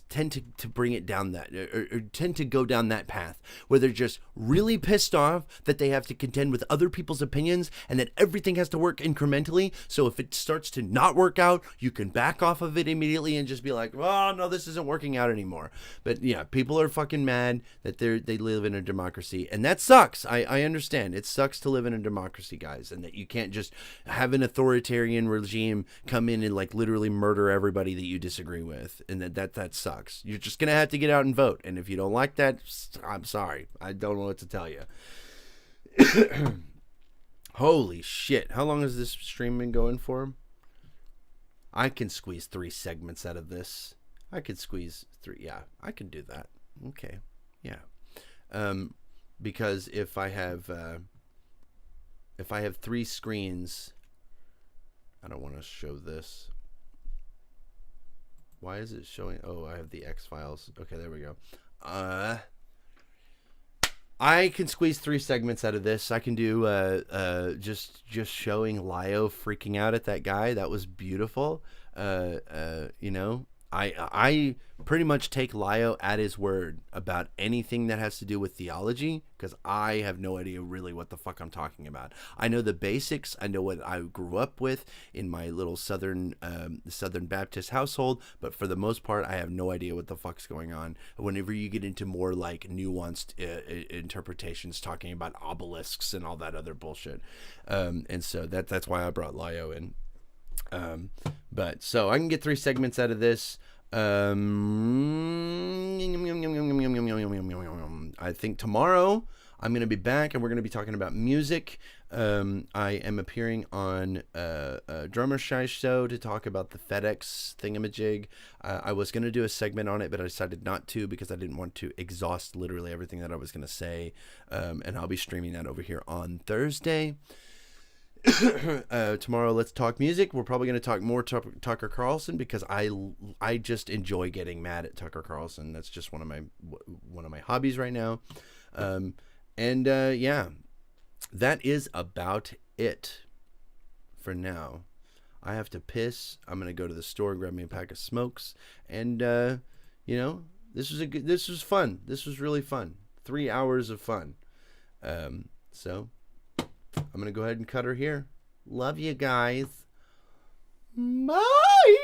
tend to bring it down that, or tend to go down that path where they're just really pissed off that they have to contend with other people's opinions and that everything has to work incrementally. So if it starts to not work out, you can back off of it immediately and just be like, oh no, this isn't working out anymore. But yeah, people are fucking mad that they live in a democracy, and that sucks. I understand. It sucks to live in a democracy, guys, and that you can't just have an authoritarian regime come in and like literally murder everybody that you disagree with. And that sucks. You're just gonna have to get out and vote. And if you don't like that, I'm sorry. I don't know what to tell you. Holy shit! How long has this stream been going for? I can squeeze 3 segments out of this. I could squeeze 3. Yeah, I can do that. Okay. Yeah. Because if I have 3 screens, I don't want to show this. Why is it showing? Oh, I have the X files. Okay, there we go. I can squeeze 3 segments out of this. I can do just showing Lio freaking out at that guy. That was beautiful. You know, I pretty much take Lio at his word about anything that has to do with theology, because I have no idea really what the fuck I'm talking about. I know the basics. I know what I grew up with in my little Southern Baptist household, but for the most part, I have no idea what the fuck's going on. Whenever you get into more like nuanced interpretations, talking about obelisks and all that other bullshit, and so that's why I brought Lio in. But so I can get 3 segments out of this. I think tomorrow I'm going to be back and we're going to be talking about music. I am appearing on a Drummer Shy show to talk about the FedEx thingamajig. I was going to do a segment on it, but I decided not to because I didn't want to exhaust literally everything that I was going to say. And I'll be streaming that over here on Thursday. Tomorrow, let's talk music. We're probably going to talk more Tucker Carlson, because I just enjoy getting mad at Tucker Carlson. That's just one of my hobbies right now. Yeah, that is about it for now. I have to piss. I'm going to go to the store and grab me a pack of smokes. And you know, this was fun. This was really fun. 3 hours of fun. So I'm going to go ahead and cut her here. Love you guys. Bye.